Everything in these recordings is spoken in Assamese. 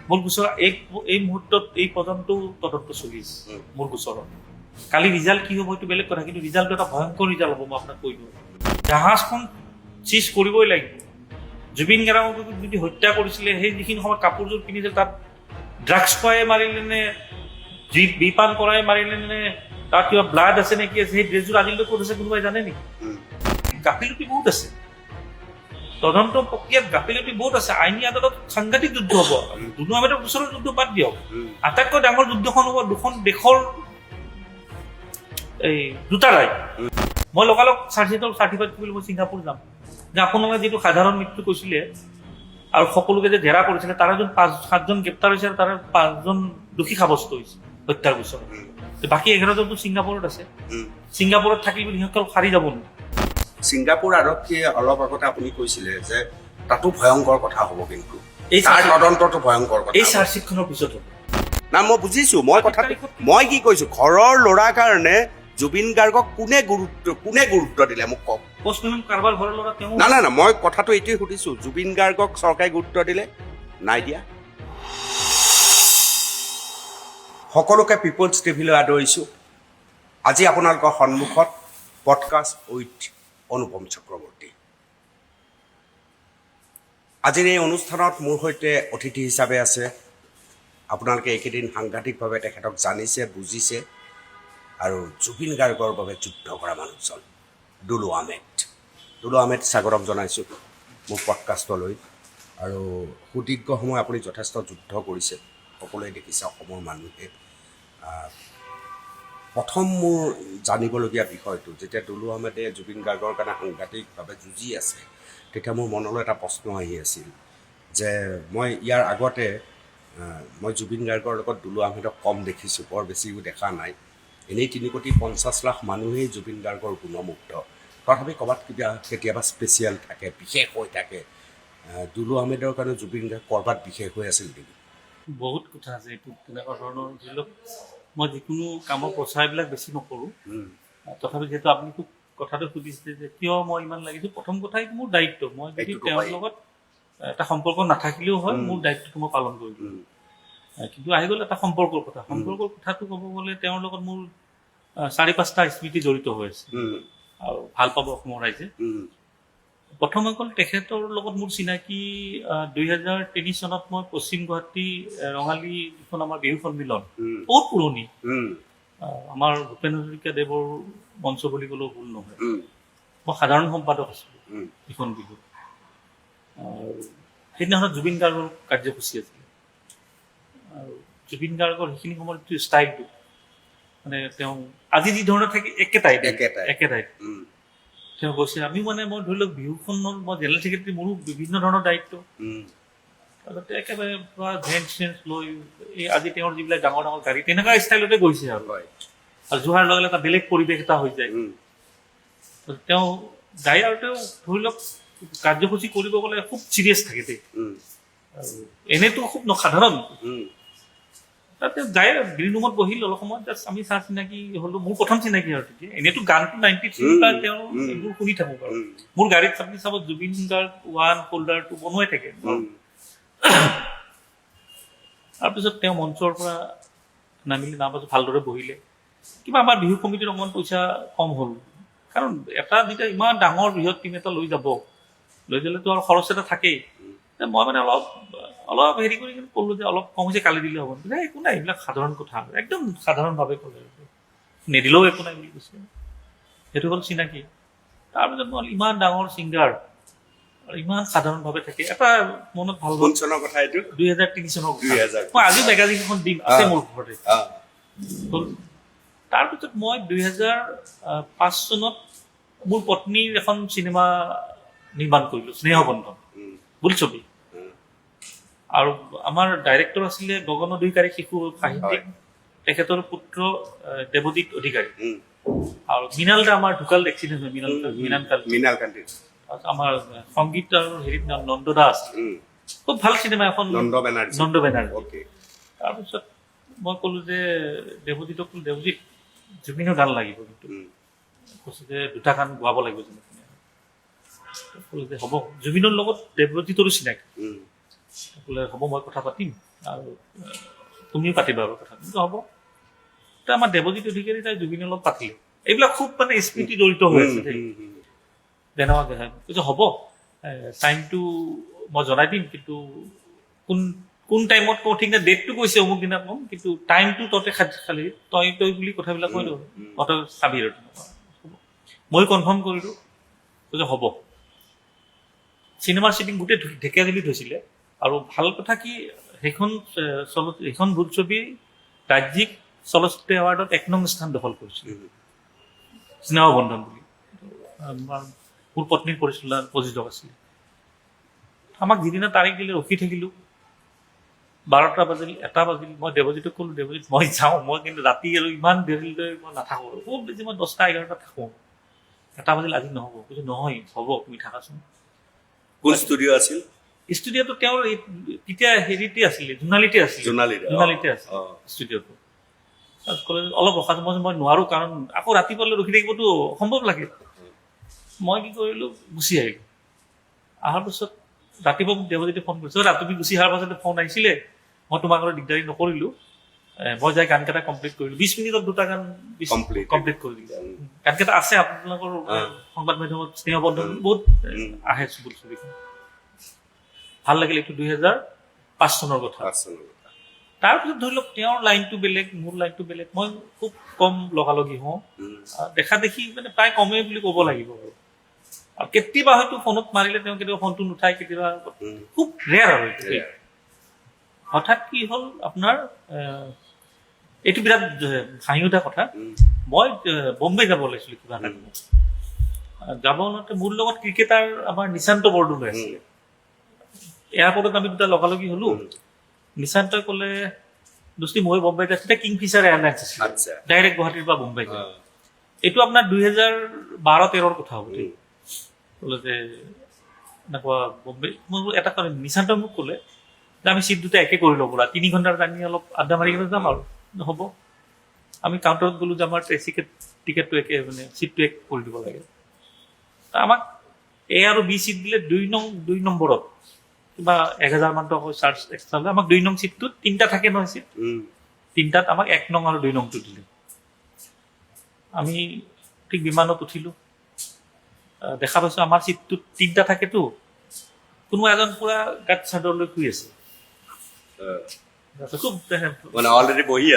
মোৰ গোচৰ এই মুহূৰ্তত এই পৰ্যন্ত তদন্ত চলি আছে মোৰ গোচৰত। কালি ৰিজাল্ট কি হ'ব এইটো বেলেগ কথা, কিন্তু ৰিজাল্টটো এটা ভয়ংকৰ ৰিজাল্ট হ'ব। মই আপোনাক কৈ দিওঁ, জাহাজখন চিজ কৰিবই লাগিব। জুবিন গাৰ্গক যদি হত্যা কৰিছিলে, সেই যিখিনি সময়ত কাপোৰযোৰ পিন্ধিছিল তাত ড্ৰাগছ খুৱাই মাৰিলে নে বিপান কৰাই মাৰিলে নে তাত কিবা ব্লাড আছে নে কি আছে, সেই ড্ৰেছযোৰ আজিলৈকে ক'ত আছে কোনোবাই জানে নেকি? গাফিলতি বহুত আছে, তদন্ত প্ৰক্ৰিয়াত গাফিলতি বহুত আছে। আইনী আদালত সাংঘাতিক যুদ্ধ হ'ব। দুনু আহমেদৰ গোচৰৰ যুদ্ধ বাদ দিয়ক, আটাইতকৈ ডাঙৰ যুদ্ধখন হ'ব দুখন দেশৰ এই দুটা ৰায়। মই লগালগ চাৰ্টিফাইড কৰিবলৈ মই ছিংগাপুৰ যাম, যে আপোনালোকে যিটো সাধাৰণ মৃত্যু কৈছিলে আৰু সকলোকে যে জেৰা কৰিছিলে, তাৰে যোন 5-7জন গ্ৰেপ্তাৰ হৈছে আৰু তাৰে 5জন দোষী সাব্যস্ত হৈছে হত্যাৰ গোচৰত। বাকী 11জনটো ছিংগাপুৰত আছে। ছিংগাপুৰত থাকি বুলি সিহঁতক সাৰি যাব নোৱাৰে। ছিংগাপুৰ আৰক্ষীয়ে অলপ আগতে আপুনি কৈছিলে যে তাতো ভয়ংকৰ কথা হ'ব, কিন্তু তাৰ তদন্তটো ভয়ংকৰ কথা। এই চাৰ্জশ্বিটখনৰ পিছত হ'ব না, মই বুজিছো। মই কি কৈছো, ঘৰৰ ল'ৰাৰ কাৰণে জুবিন গাৰ্গক কোনে গুৰুত্ব দিলে মোক কওক। কাৰোবাৰ ঘৰৰ ল'ৰা তেওঁ না না না, মই কথাটো এইটোৱে সুধিছো, জুবিন গাৰ্গক চৰকাৰে গুৰুত্ব দিলে নাই দিয়া? সকলোকে পিপলছ টিভিলৈ আদৰিছোঁ। আজি আপোনালোকৰ সন্মুখত পডকাষ্ট উইথ অনুপম চক্ৰৱৰ্তী। আজিৰ এই অনুষ্ঠানত মোৰ সৈতে অতিথি হিচাপে আছে, আপোনালোকে এইকেইদিন সাংঘাতিকভাৱে তেখেতক জানিছে, বুজিছে, আৰু জুবিন গাৰ্গৰ বাবে যুদ্ধ কৰা মানুহজন দুলু আহমেদ। দুলু আহমেদ, স্বাগতম জনাইছোঁ মোৰ পডকাষ্টলৈ। আৰু সুদীৰ্ঘ সময় আপুনি যথেষ্ট যুদ্ধ কৰিছে, সকলোৱে দেখিছে অসমৰ মানুহে। প্ৰথম মোৰ জানিবলগীয়া বিষয়টো, যেতিয়া দুলু আহমেদে জুবিন গাৰ্গৰ কাৰণে সাংঘাতিকভাৱে যুঁজি আছে, তেতিয়া মোৰ মনলৈ এটা প্ৰশ্ন আহি আছিল যে মই ইয়াৰ আগতে মই জুবিন গাৰ্গৰ লগত দুলু আহমেদক কম দেখিছোঁ, বৰ বেছিও দেখা নাই। এনেই 3,50,00,000 মানুহেই জুবিন গাৰ্গৰ গুণমুগ্ধ। তথাপি ক'ৰবাত কেতিয়াবা স্পেচিয়েল থাকে, বিশেষ হৈ থাকে। দুলু আহমেদৰ কাৰণে জুবিন গাৰ্গ ক'ৰবাত বিশেষ হৈ আছিল নেকি? বহুত কথা আছে এইটো, তেনেকুৱা ধৰণৰ। ধৰি লওক, মই যিকোনো কামৰ প্ৰচাৰবিলাক বেছি নকৰোঁ, তথাপি যিহেতু আপুনি খুব কথাটো সুধিছিলে যে কিয় মই ইমান লাগিছোঁ, প্ৰথম কথা এইটো মোৰ দায়িত্ব। মই যদি তেওঁৰ লগত এটা সম্পৰ্ক নাথাকিলেও হয়, মোৰ দায়িত্বটো মই পালন কৰিলোঁ। কিন্তু আহি গ'ল এটা সম্পৰ্কৰ কথা। সম্পৰ্কৰ কথাটো ক'ব গ'লে তেওঁৰ লগত মোৰ 4-5টা স্মৃতি জড়িত হৈ আছে, আৰু ভাল পাব অসমৰ ৰাইজে। প্ৰথম হৈ গ'ল তেখেতৰ লগত মোৰ চিনাকি 2003 চনত মই পশ্চিম গুৱাহাটী ৰঙালী যিখন আমাৰ বিহু সন্মিলন, বহুত পুৰণি, আমাৰ ভূপেন হাজৰিকাদেৱৰ মঞ্চ বুলি ক'লেও ভুল নহয়। মই সাধাৰণ সম্পাদক আছিলোঁ এইখন বিহুত। সেইদিনাখনত জুবিন গাৰ্গৰ কাৰ্যসূচী আছিলে, আৰু জুবিন গাৰ্গৰ সেইখিনি সময়ত যিটো ষ্টাইলটো, মানে তেওঁ আজি যি ধৰণৰ থাকে একেটাই তেওঁ গৈছে। আমি মানে মই ধৰি লওক বিহুখনত মই জেনেৰেল ছেক্ৰেটাৰী, মোৰো বিভিন্ন ধৰণৰ দায়িত্ব। তাৰপিছত একেবাৰে পুৰা ভেন চেঞ্চ লৈ এই আজি তেওঁৰ যিবিলাক ডাঙৰ ডাঙৰ গাড়ী, তেনেকুৱা ষ্টাইলতে গৈছে আৰু যোৱাৰ লগে লগে এটা বেলেগ পৰিৱেশ এটা হৈ যায়। তেওঁ যায় আৰু তেওঁ ধৰি লওক কাৰ্যসূচী কৰিব গ'লে খুব চিৰিয়াছ থাকে দেই, এনেইতো খুব সাধাৰণ। তাতে যায় গ্ৰীণ ৰুমত বহিল অলপ সময়, জাষ্ট আমি চাহ চিনাকি হ'লো। মোৰ প্ৰথম চিনাকি আৰু তেতিয়া, এনেইতো গানটো 93 পৰা তেওঁ এইবোৰ শুনি থাকোঁ বাৰু। মোৰ গাড়ীত আপুনি চাব জুবিন গাৰ্গ 1 ফল্ডাৰটো বনোৱাই থাকে। তাৰপিছত তেওঁ মঞ্চৰ পৰা নামিলে, নামাজত ভালদৰে বহিলে। কিবা আমাৰ বিহু কমিটিৰ অকণমান পইচা কম হ'ল, কাৰণ এটা যেতিয়া ইমান ডাঙৰ বৃহৎ টিম এটা লৈ গ'লেতো আৰু খৰচ এটা থাকেই। মই মানে অলপ হেৰি কৰি ক'লো যে অলপ কম হৈছে, কালি দিলে হ'ব। একো নাই, এইবিলাক সাধাৰণ কথা, একদম সাধাৰণভাৱে ক'লে, নিদিলেও একো নাই বুলি কৈছে। সেইটো হ'ল চিনাকি। তাৰপিছত মই ইমান ডাঙৰ ছিংগাৰ আৰু ইমান সাধাৰণভাৱে থাকে, এটা মনত ভাল হ'ল। 2003 চনৰ মই আজি মেগাজিনখন দিম, আছে মোৰ ঘৰতে। তাৰপিছত মই 2005 চনত মোৰ পত্নীৰ এখন চিনেমা নিৰ্মাণ কৰিলোঁ, স্নেহবন্ধন বোলছবি। আৰু আমাৰ ডাইৰেক্টৰ আছিলে গগন অধিকাৰী, শিশু সাহিত্যিক, তেখেতৰ পুত্ৰ দেৱজিৎ অধিকাৰী। আৰু মৃণাল দা আমাৰ ঢুকাল এক্সিডেণ্ট হয়, মৃণাল কান্তি। আমাৰ সংগীত আৰু হেৰিত নন্দ দা আছিল, খুব ভাল চিনেমা এখন, নন্দ বেনাৰ্জী। তাৰপিছত মই ক'লো যে দেৱজিৎক, দেৱজিৎ জুবিনৰ গান লাগিব, কিন্তু কৈছে যে 2টা গান গোৱাব লাগিব। ক'লো যে হ'ব। জুবিনৰ লগত দেৱজিৎৰো চিনাকি, ক'লে হ'ব, মই কথা পাতিম। আৰু তুমিও পাতিবা আৰু কথা কিন্তু হ'ব তো আমাৰ দেৱজিৎ অধিকাৰী তাই জুবিনৰ লগত পাতিলে এইবিলাক খুব মানে স্মৃতি জড়িত হৈ আছে দেই যেনেকুৱাকে হয় কৈছে হ'ব টাইমটো মই জনাই দিম কিন্তু কোন টাইমত কওঁ ঠিক নাই ডেটটো কৈছে অমুক দিনা ক'ম কিন্তু টাইমটো তহঁতে খালি তই বুলি কথাবিলাক কৈ দিওঁ তহঁতে চাবি আৰু মই কনফাৰ্ম কৰিলোঁ কৈছে হ'ব চিনেমাৰ শ্বুটিং গোটেই ঢেকীয়াজুলিত হৈছিলে আৰু ভাল কথা কি সেইখন বোলছবি ৰাজ্যিক চলচ্চিত্ৰ এৱাৰ্ডত 1 নং স্থান দখল কৰিছিল স্নেহ বন্ধন বুলি মোৰ পত্নীৰ পৰিচালনা প্ৰযোজক আছিলে আমাক যিদিনা তাৰিখ দিলে ৰখি থাকিলোঁ 12টা বাজিল 1টা বাজিল মই দেৱজিতক ক'লোঁ দেৱজিত মই যাওঁ মই কিন্তু ৰাতি আৰু ইমান দেৰিলৈ মই নাথাকোঁ আৰু খুব বেছি মই 10টা 11টাত থাকোঁ 1টা বাজিল আজি নহ'ব কৈছোঁ নহয় হ'ব তুমি থাকাচোন কোন ষ্টুডিঅ' আছিল ষ্টুডিঅ'টো তেওঁৰ তেতিয়া হেৰিতে আছিলে জোনালীতে আছিলে ষ্টুডিঅ'টো তাৰপিছত ক'লে অলপ ৰখা মই নোৱাৰোঁ কাৰণ আকৌ ৰাতিপুৱালৈ ৰখি থাকিবতো সম্ভৱ লাগে মই কি কৰিলোঁ গুচি আহিলোঁ অহাৰ পিছত ৰাতিপুৱা মোক দেৱজিতে ফোন কৰিছোঁ তুমি গুচি অহাৰ পাছতে ফোন আহিছিলে মই তোমাক আৰু দিগদাৰী নকৰিলোঁ মই যাই গানকেইটা কমপ্লিট কৰিলোঁ 20 মিনিটত 2টা গান কমপ্লিট কৰি দিলোঁ গানকেইটা আছে আপোনালোকৰ সংবাদ মাধ্যমত স্নেহ বন্ধন বহুত আহে ছবিখন ভাল লাগিল এইটো 2005 চনৰ কথা তাৰপিছত ধৰি লওক তেওঁৰ লাইনটো বেলেগ মোৰ লাইনটো বেলেগ মই খুব কম লগালগি হওঁ দেখা দেখি মানে প্ৰায় কমেই বুলি ক'ব লাগিব আৰু কেতিয়াবা হয়তো ফোনত মাৰিলে তেওঁ কেতিয়াবা ফোনটো নুঠায় কেতিয়াবা খুব ৰেয়াৰ আৰু হঠাৎ কি হ'ল আপোনাৰ এইটো বিৰাট হাঁহি উঠা কথা মই বম্বে যাব ওলাইছিলোঁ কিবা এটা যাব ওলাওঁতে মোৰ লগত ক্ৰিকেটাৰ আমাৰ নিশান্ত বৰদলৈ আছিলে এয়াৰপৰ্টত আমি 2টা লগালগি হ'লোঁ নিশান্তই ক'লে দোস্তি মই বম্বে যাই তেতিয়া কিংফিচাৰ এয়াৰলাইন্স আছিলে ডাইৰেক্ট গুৱাহাটীৰ পৰা বম্বে যায় এইটো আপোনাৰ 2012-13ৰ কথা হ'ব দেই ক'লে যে এনেকুৱা বম্বে মই এটা কাৰণে নিশান্তই মোক ক'লে যে আমি চিট 2টা একে কৰি ল'ব ব'লা 3 ঘণ্টাৰ টাইমি অলপ আড্ডা মাৰি কিনে যাম আৰু হ'ব আমি কাউণ্টাৰত গ'লোঁ যে আমাৰ টিকেটটো একে মানে চিটটো এক কৰি দিব লাগে আমাক এ আৰু বি চিট দিলে 2 নম্বৰত কিবা 1000 মান টকা চাৰ্জ এক্সট্ৰা লৈ আমাক 2 নং চিটটোত 3টা থাকে নহয় চিট 3টাত আমাক 1 নং আৰু 2 নংটো দিলে আমি ঠিক বিমানত উঠিলোঁ দেখা পাইছোঁ আমাৰ চিটটোত 3টা থাকেতো কোনোবা এজন পুৰা গাত চাদৰলৈ শুই আছে খুব মানে অলৰেডি বহি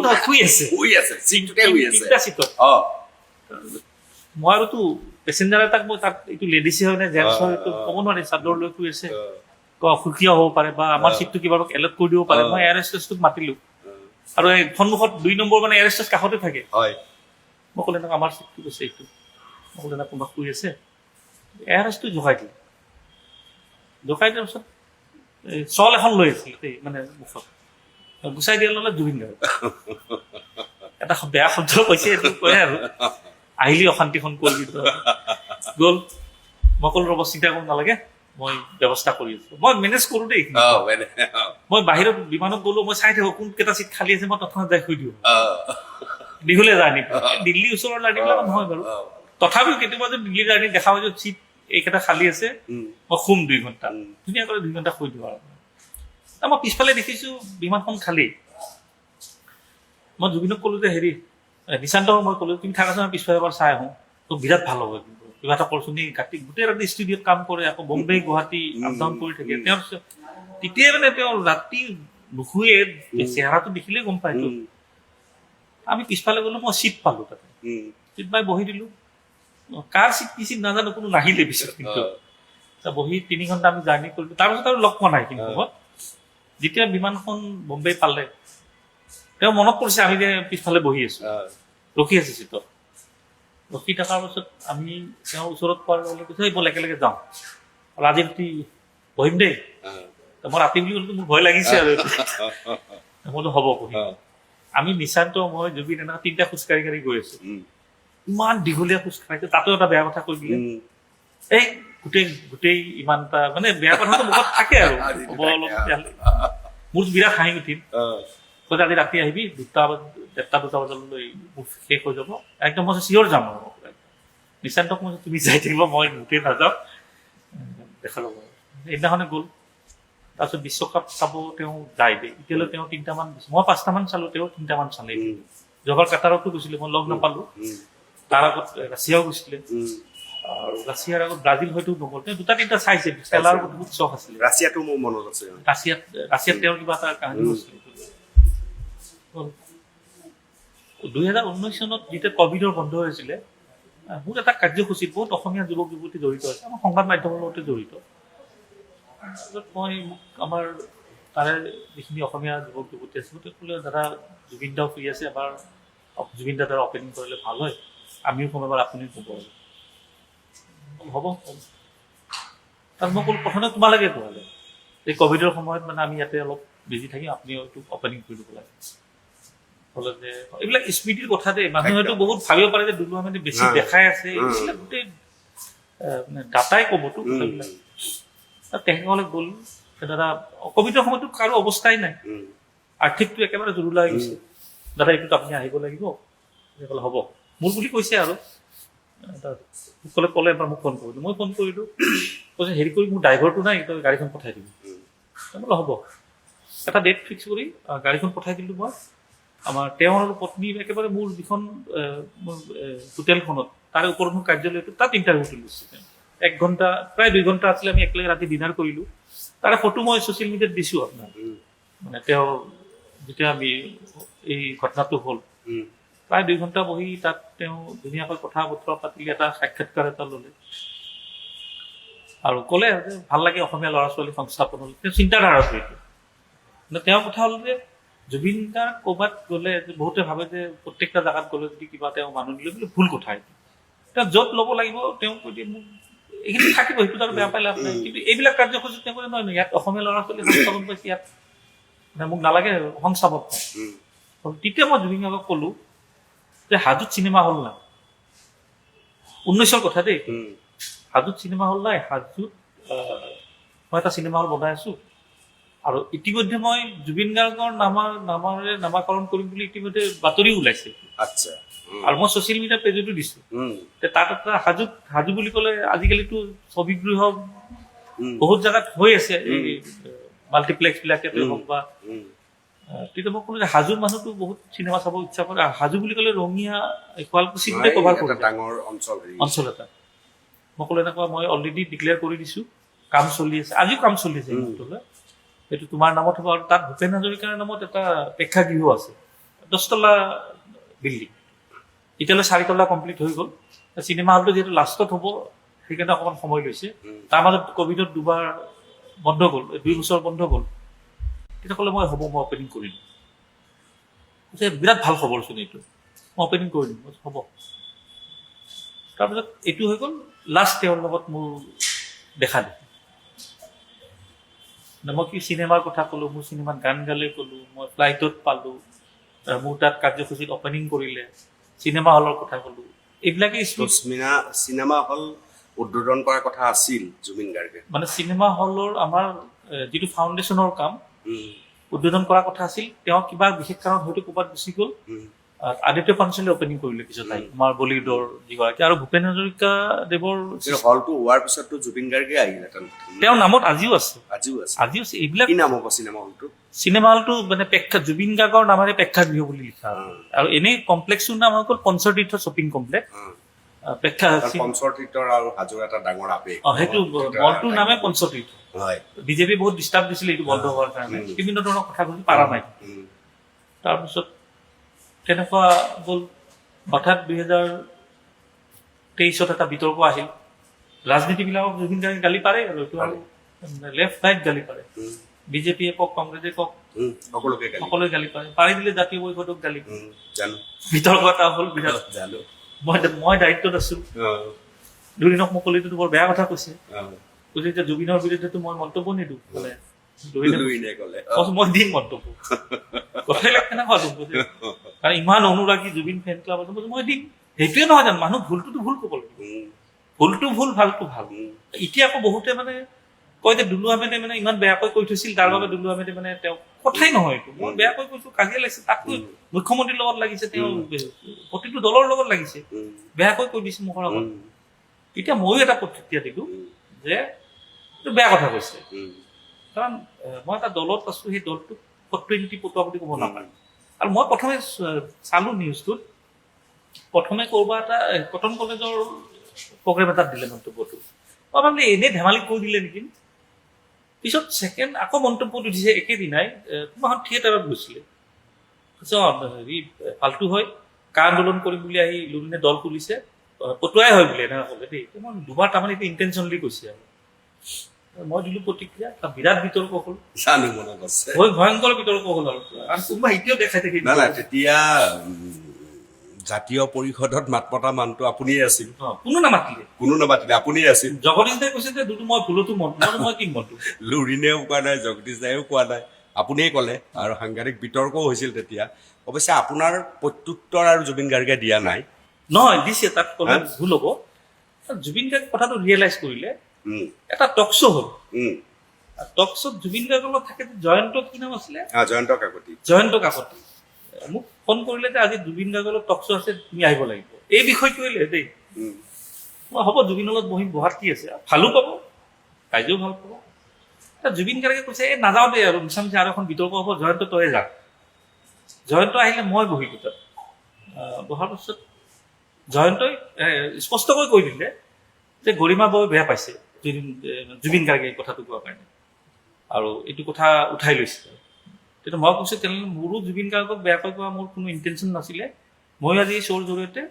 নহয় শুই আছে 3টা চিটত মই আৰুতো পেচেঞ্জাৰ এটাক মই তাত এইটো লেডিছে হয় নে জেণ্টছ হয় এইটো ক'ব নোৱাৰি চাদৰ লৈ শুই আছে সুকীয়া হ'ব পাৰে বা আমাৰ চিটটো কিবা এলাৰ্ট কৰি দিব পাৰে মই এয়াৰ হোষ্টেছটোক মাতিলোঁ আৰু এই সন্মুখত 2 নম্বৰ মানে এয়াৰ হোষ্টেছ কাষতে থাকে মই ক'লে এনেকুৱা আমাৰ চিটটো কৈছে এইটো মই ক'লে এনেকুৱা কোনোবা শুই আছে এয়াৰ হোষ্টেছটো জোকাই দিলে জোকাই দিয়াৰ পিছত চল এখন লৈ আছিল দেই মানে মুখত গুচাই দিয়া ল'লে জুবিন গাৰ্গ এটা বেয়া শব্দ কৈছে এইটো কয় আৰু আহিলি অশান্তিখন কৰিবি গ'ল মই ক'লো ৰ'ব চিন্তা কৰিব নালাগে মই ব্যৱস্থা কৰি আছোঁ মই মেনেজ কৰোঁ দেই মই বাহিৰত বিমানত গ'লো মই চাই থাকোঁ কোনকেইটা চিট খালী আছে মই তৎক্ষণাত যাই শুই দিওঁ দীঘলীয়া জাৰ্ণি দিল্লী ওচৰৰ জাৰ্ণিবিলাক নহয় বাৰু তথাপিও কেতিয়াবা যদি দিল্লী জাৰ্ণি দেখা পাই যে চিট এইকেইটা খালী আছে মই শুম 2 ঘণ্টা ধুনীয়াকৈ 2 ঘণ্টা শুই দিওঁ আৰু মই পিছফালে দেখিছোঁ বিমানখন খালী মই জুবিনক ক'লোঁ যে হেৰি নিশান্তক মই ক'লোঁ তুমি থাকাচোন পিছফালে এবাৰ চাই আহোঁ তো বিৰাট ভাল হ'ব কিন্তু কিবা এটা কৰচোন গোটেই ৰাতি ষ্টুডিঅ'ত কাম কৰে আকৌ বম্বে গুৱাহাটী আপ ডাউন কৰি থাকে তেওঁৰ তেতিয়াই মানে তেওঁ ৰাতি নুশুৱে চেহেৰাটো দেখিলেই গম পায়তো আমি পিছফালে গ'লোঁ মই চিট পালোঁ তাতে চিট পাই বহি দিলোঁ কাৰ চিট কি চিট নাজানো কোনো নাহিলে পিছত কিন্তু বহি 3 ঘণ্টা আমি জাৰ্ণি কৰিলোঁ তাৰপিছত আৰু লগ পোৱা নাই কিন্তু যেতিয়া বিমানখন বম্বে পালে তেওঁ মনত পৰিছে আমি যে পিছফালে বহি আছোঁ ৰখি আছে চিটত ৰখি থকাৰ পাছত আমি তেওঁৰ ওচৰত পোৱাৰ লগে কৈছোঁ ব'ল একেলগে যাওঁ আৰু আজি ৰাতি বহিম দেই মই ৰাতি বুলি ক'লো মোৰ ভয় লাগিছে আৰু মই বোলো হ'ব বহিম আমি নিশান্ত মই জুবিন এনেকুৱা 3টা খোজকাঢ়ি গৈ আছোঁ ইমান দীঘলীয়া খোজকাঢ়িছোঁ তাতো এটা বেয়া কথা কৈ দিলে এই গোটেই ইমান এটা মানে বেয়া কথাটো মুখত থাকে আৰু হ'ব অলপ মোৰ বিৰাট হাঁহি উঠিল কৈছে আজি ৰাতি আহিবি 1টা 2টা বজালৈ মোৰ শেষ হৈ যাব একদম মই চিয়ৰ যাম আৰু নিশান্তক মই তুমি যাই থাকিব মই গোটেই নাযাওঁ দেখা ল'ব সেইদিনাখনে গ'ল তাৰপিছত বিশ্বকাপ চাব তেওঁ যায় দেই, এতিয়ালৈ তেওঁ 3টামান, মই 5টামান চালো, তেওঁ 3টামান চালে। যোৱাবাৰ কাটাৰতো গৈছিলে, মই লগ নাপালো। তাৰ আগত ৰাছিয়াও গৈছিলে, আৰু ৰাছিয়াৰ আগত ব্ৰাজিল হয়তো নগ'ল। তেওঁ 2-3টা চাইছে, খেলাৰ বহুত চখ আছিলে। ৰাছিয়াটো মোৰ মনত আছে। ৰাছিয়াত তেওঁৰ কিবা এটা কাহিনী আছিলে। 2019 চনত যেতিয়া কভিডৰ বন্ধ হৈছিলে, মোৰ এটা কাৰ্যসূচীত বহুত অসমীয়া যুৱক যুৱতী জড়িত আছে, আমাৰ সংবাদ মাধ্যমৰ লগতে জড়িত। মই আমাৰ তাৰে যিখিনি অসমীয়া যুৱক যুৱতী আছে, ক'লে দাদা জুবিন দাও ফ্ৰী আছে, এবাৰ জুবিন দাদাৰ অপেনিং কৰিলে ভাল হয়, আমিও ক'ম এবাৰ আপুনি ক'ব। হ'ব। তাত মই ক'লো প্ৰথমে তোমালোকে কোৱালে, এই কভিডৰ সময়ত মানে আমি ইয়াতে অলপ বিজি থাকিম, আপুনি এইটো অপেনিং কৰি দিব লাগে। ক'লে যে এইবিলাক স্মৃতিৰ কথা দেই, মানুহে হয়তো বহুত ভাবিব পাৰে যে দুলু আহমেদে বেছি দেখাই আছে, এইবিলাক গোটেই ডাটাই ক'বতো কথাবিলাক। তেখেতসকলে গ'ল, দাদা কভিডৰ সময়তো কাৰো অৱস্থাই নাই, আৰ্থিকটো একেবাৰে জুৰুলা হৈ গৈছে, দাদা এইটোত আপুনি আহিব লাগিব। ক'লে হ'ব, মোৰ বুলি কৈছে আৰু। ক'লে এবাৰ মোক ফোন কৰিলোঁ, মই ফোন কৰিলোঁ, কৈছে হেৰি কৰি মোৰ ড্ৰাইভাৰটো নাই, তই গাড়ীখন পঠাই দিবি। বোলে হ'ব, এটা ডেট ফিক্স কৰি গাড়ীখন পঠাই দিলোঁ মই। আমাৰ তেওঁৰ আৰু পত্নী একেবাৰে মোৰ যিখন মোৰ হোটেলখনত, তাৰে ওপৰত মোৰ কাৰ্যালয়টো, তাত ইণ্টাৰভিউটো লৈছে। 1 ঘণ্টা, প্ৰায় 2 ঘণ্টা আছিলে, আমি একেলগে ৰাতি ডিনাৰ কৰিলোঁ। তাৰে ফটো মই ছ'চিয়েল মিডিয়াত দিছোঁ আপোনাৰ। মানে তেওঁ যেতিয়া আমি এই ঘটনাটো হ'ল, প্ৰায় 2 ঘণ্টা বহি তাত তেওঁ ধুনীয়াকৈ কথা বতৰা পাতিলে, এটা সাক্ষাৎকাৰ এটা ল'লে, আৰু ক'লে যে ভাল লাগে অসমীয়া ল'ৰা ছোৱালী সংস্থাপন হ'ল। তেওঁ চিন্তাধাৰাটো এইটো। কিন্তু তেওঁৰ কথা হ'ল যে জুবিন দাৰ ক'ৰবাত গ'লে বহুতে ভাবে যে প্ৰত্যেকটা জেগাত গ'লে যদি কিবা তেওঁ মানুহ দিলে বুলি, ভুল কথা এইটো। তেওঁ য'ত ল'ব লাগিব তেওঁ কৈ দিয়ে, মোক এইখিনি থাকিব, সেইটো আৰু বেয়া পাই লাভ নাই। কিন্তু এইবিলাক কাৰ্যসূচী তেওঁ কৰে, নহয় ইয়াত অসমীয়া ল'ৰা ছোৱালী সংস্থাপন পাইছে, ইয়াত মানে মোক নালাগে সংস্থাপন। তেতিয়া মই জুবিন গাৰ্গক ক'লো যে হাজোত চিনেমা হল নাই, 19ৰ কথা দেই, হাজোত চিনেমা হল নাই, হাজোত মই এটা চিনেমা হল বনাই আছো, আৰু ইতিমধ্যে মই জুবিন গাৰ্গৰ নামেৰে নামাকৰণ কৰিম বুলি ইতিমধ্যে বাতৰি ওলাইছে। আচ্ছা। আৰু মই ছ'চিয়েল মিডিয়া পেজতো দিছো। তাত এটা হাজো বুলি ক'লে আজিকালিতো ছবিগৃহ বহুত জেগাত হৈ আছে, এই মাল্টিপ্লেক্স বিলাকে হওক বা, তেতিয়া মই ক'লো যে হাজোৰ মানুহতো বহুত চিনেমা চাব ইচ্ছা কৰে, হাজো বুলি ক'লে ৰঙিয়া শুৱালকুছি গোটেই কভাৰ কৰে, ডাঙৰ অঞ্চল এটা। মই ক'লো এনেকুৱা মই অলৰেডি ডিক্লেয়াৰ কৰি দিছো, কাম চলি আছে, আজিও কাম চলি আছে। সেইটো তোমাৰ নামত হ'ব, আৰু তাত ভূপেন হাজৰিকাৰ নামত এটা প্ৰেক্ষাগৃহ আছে, 10 তলা বিল্ডিং, এতিয়ালৈ 4 তলা কমপ্লিট হৈ গ'ল। চিনেমা হলটো যিহেতু লাষ্টত হ'ব, সেইকাৰণে অকণমান সময় লৈছে। তাৰ মাজত কভিডত 2বাৰ বন্ধ গ'ল, 2 বছৰ বন্ধ গ'ল। তেতিয়া ক'লে মই হ'ব, মই অপেনিং কৰি দিম। বিৰাট ভাল খবৰচোন এইটো, মই অপেনিং কৰি দিম। হ'ব। তাৰপিছত এইটো হৈ গ'ল লাষ্ট তেওঁৰ লগত মোৰ দেখা দেখি। মই কি চিনেমাৰ কথা ক'লো, মোৰ চিনেমাত গান গালে ক'লো, মই ফ্লাইটত পালো, মোৰ তাত কাৰ্যসূচীত অপেনিং কৰিলে, চিনেমা হলৰ কথা ক'লো, এইবিলাকে চিনেমা হল উদ্বোধন কৰাৰ কথা আছিল জুবিন গাৰ্গে। মানে চিনেমা হলৰ আমাৰ যিটো ফাউণ্ডেশ্যনৰ কাম উদ্বোধন কৰাৰ কথা আছিল, তেওঁ কিবা বিশেষ কাৰণত হয়তো ক'ৰবাত গুচি গ'ল। আদিত্য পাঞ্চলে অপেনিং কৰিলে পিছত, আমাৰ বলিউডৰ যিগৰাকী, আৰু ভূপেন হাজৰিকা দেৱৰ হলটো হোৱাৰ পিছততো জুবিন গাৰ্গে আহিলে, তেওঁৰ নামত আজিও আছে। এইবিলাক কি নাম হ'ব চিনেমা হলটো? চিনেমা হলটো মানে জুবিন গাৰ্গৰ নামেৰে প্ৰেক্ষাগৃহ বুলি লিখা, আৰু এনেই কমপ্লেক্সটোৰ নাম হৈ গ'ল পঞ্চতীৰ্থ শ্বপিং কমপ্লেক্স। পঞ্চতীৰ্থৰ আৰু হাজোৰ এটা ডাঙৰ আৱেগ। সেইটো মলটোৰ নামে পঞ্চতীৰ্থ। বিজেপি বহুত ডিষ্টাৰ্ব দিছিলে এইটো বন্ধ হোৱাৰ কাৰণে, বিভিন্ন ধৰণৰ কথা কৈছিল, পাৰা নাই। তাৰপিছত তেনেকুৱা গ'ল। হঠাৎ 2023 এটা বিতৰ্ক আহিল, ৰাজনীতিবিলাকক জুবিন গাৰ্গে গালি পাৰে, আৰু এইটো আৰু লেফ্ট ৰাইট গালি পাৰে, বিজেপিয়ে কওক কংগ্ৰেছে কওক সকলোৱে গালি পাৰে, পাৰি দিলে জাতীয় পৰিষদক গালি পাৰে। বিতৰ্ক এটা হ'ল বিৰাট। মই দায়িত্বত আছো, দুদিনক মোক ক'লে বৰ বেয়া কথা কৈছে, যে জুবিনৰ বিৰুদ্ধেতো মই মন্তব্য নিদিওঁ, মই দিম মন্তব্য। কথাবিলাক কেনেকুৱা, কাৰণ ইমান অনুৰাগী জুবিন ফেন ক্লাব আছে, মই দিম। সেইটোৱে নহয় জানো, মানুহ ভুলটোতো ভুল ক'ব লাগিব, ভুলটো ভুল, ভালটো ভাল। এতিয়া আকৌ বহুতে মানে কয় যে দুলু আহমেদে মানে ইমান বেয়াকৈ কৈ থৈছিল, তাৰ বাবে দুলু আহমেদে মানে তেওঁ কথাই নহয় এইটো, মই বেয়াকৈ কৈছো, কাজিয়া লাগিছে, তাতকৈ মুখ্যমন্ত্ৰীৰ লগত লাগিছে, তেওঁ প্ৰতিটো দলৰ লগত লাগিছে, বেয়াকৈ কৈ দিছে মুখৰ আগত। এতিয়া ময়ো এটা প্ৰতিক্ৰিয়া দিলো যে এইটো বেয়া কথা কৈছে, কাৰণ মই এটা দলত আছোঁ, সেই দলটোক ফটো এণ্ট্ৰি পটোৱা বুলি ক'ব নাপায়। আৰু মই প্ৰথমে চালোঁ নিউজটোত, প্ৰথমে ক'ৰবাত এটা কটন কলেজৰ প্ৰগ্ৰেম এটাত দিলে মন্তব্যটো। মই ভাবিলোঁ এনেই ধেমালি কৈ দিলে নেকি। পিছত ছেকেণ্ড আকৌ মন্তব্যটো দিছে একেদিনাই, কোনোবাখন থিয়েটাৰত গৈছিলে। হেৰি ফাল্টু হয়, কা আন্দোলন কৰিম বুলি আহি লুৰিনে দল খুলিছে, পটুৱাই হয় বুলি এনেকুৱা ক'লে দেই। মই দুবাৰ তাৰমানে এইটো ইণ্টেনশ্যনলি কৈছে আৰু মই দিলোঁ প্ৰতিক্ৰিয়া, বিৰাট বিতৰ্ক হ'ল, জানো মনত আছে। ভয়ংকৰ বিতৰ্ক হ'ল আৰু কোনোবা এতিয়াও দেখাই থাকে। নাই তেতিয়া জাতীয় পৰিষদত মাত মতা মানুহটো আপুনিয়ে আছিল। কোনো নামাতিলে, আপুনিয়ে আছিল। জগদীশ দাই কৈছে যে দুটো মই ভুলতো মই কি মনটো, লুৰিনেও কোৱা নাই, জগদীশ দায়েও কোৱা নাই, আপুনিয়ে ক'লে। আৰু সাংঘাতিক বিতৰ্কও হৈছিল তেতিয়া। অৱশ্যে আপোনাৰ প্ৰত্যুত্তৰ আৰু জুবিন গাৰ্গে দিয়া নাই। নহয় দিছে, তাত ক'লে ভুল হ'ব। জুবিন গাৰ্গে কথাটো ৰিয়েলাইজ কৰিলে, এটা টক শ্ব' হ'ল। টক শ্ব'ত জুবিন গাৰ্গৰ লগত থাকে জয়ন্ত, কি নাম আছিলে, জয়ন্ত কাকতি। মোক ফোন কৰিলে যে আজি জুবিন গাৰ্গৰ লগত টক শ্ব' আছে, তুমি আহিব লাগিব। এই বিষয়টো দেই, মই হ'ব জুবিনৰ লগত বহিম, বহাত কি আছে, ভালো পাব, ৰাইজেও ভাল পাব। জুবিন গাৰ্গে কৈছে এই নাযাওঁ দেই আৰু মিছামিছি আৰু এখন বিতৰ্ক হ'ব, জয়ন্ত তয়ে যা। জয়ন্ত আহিলে মই বহিলোঁ তাত। বহাৰ পিছত জয়ন্তই স্পষ্টকৈ কৈ দিলে যে গৰিমা বৌ বেয়া পাইছে জুবিন গাৰ্গে এই কথাটো কোৱাৰ কাৰণে, আৰু এইটো কথা উঠাই লৈছে। তেতিয়া মই কৈছোঁ তেনেহ'লে মোৰো জুবিন গাৰ্গক বেয়াকৈ কোৱা মোৰ কোনো ইণ্টেনশ্যন নাছিলে। মই আজি এই শ্ব'ৰ জৰিয়তে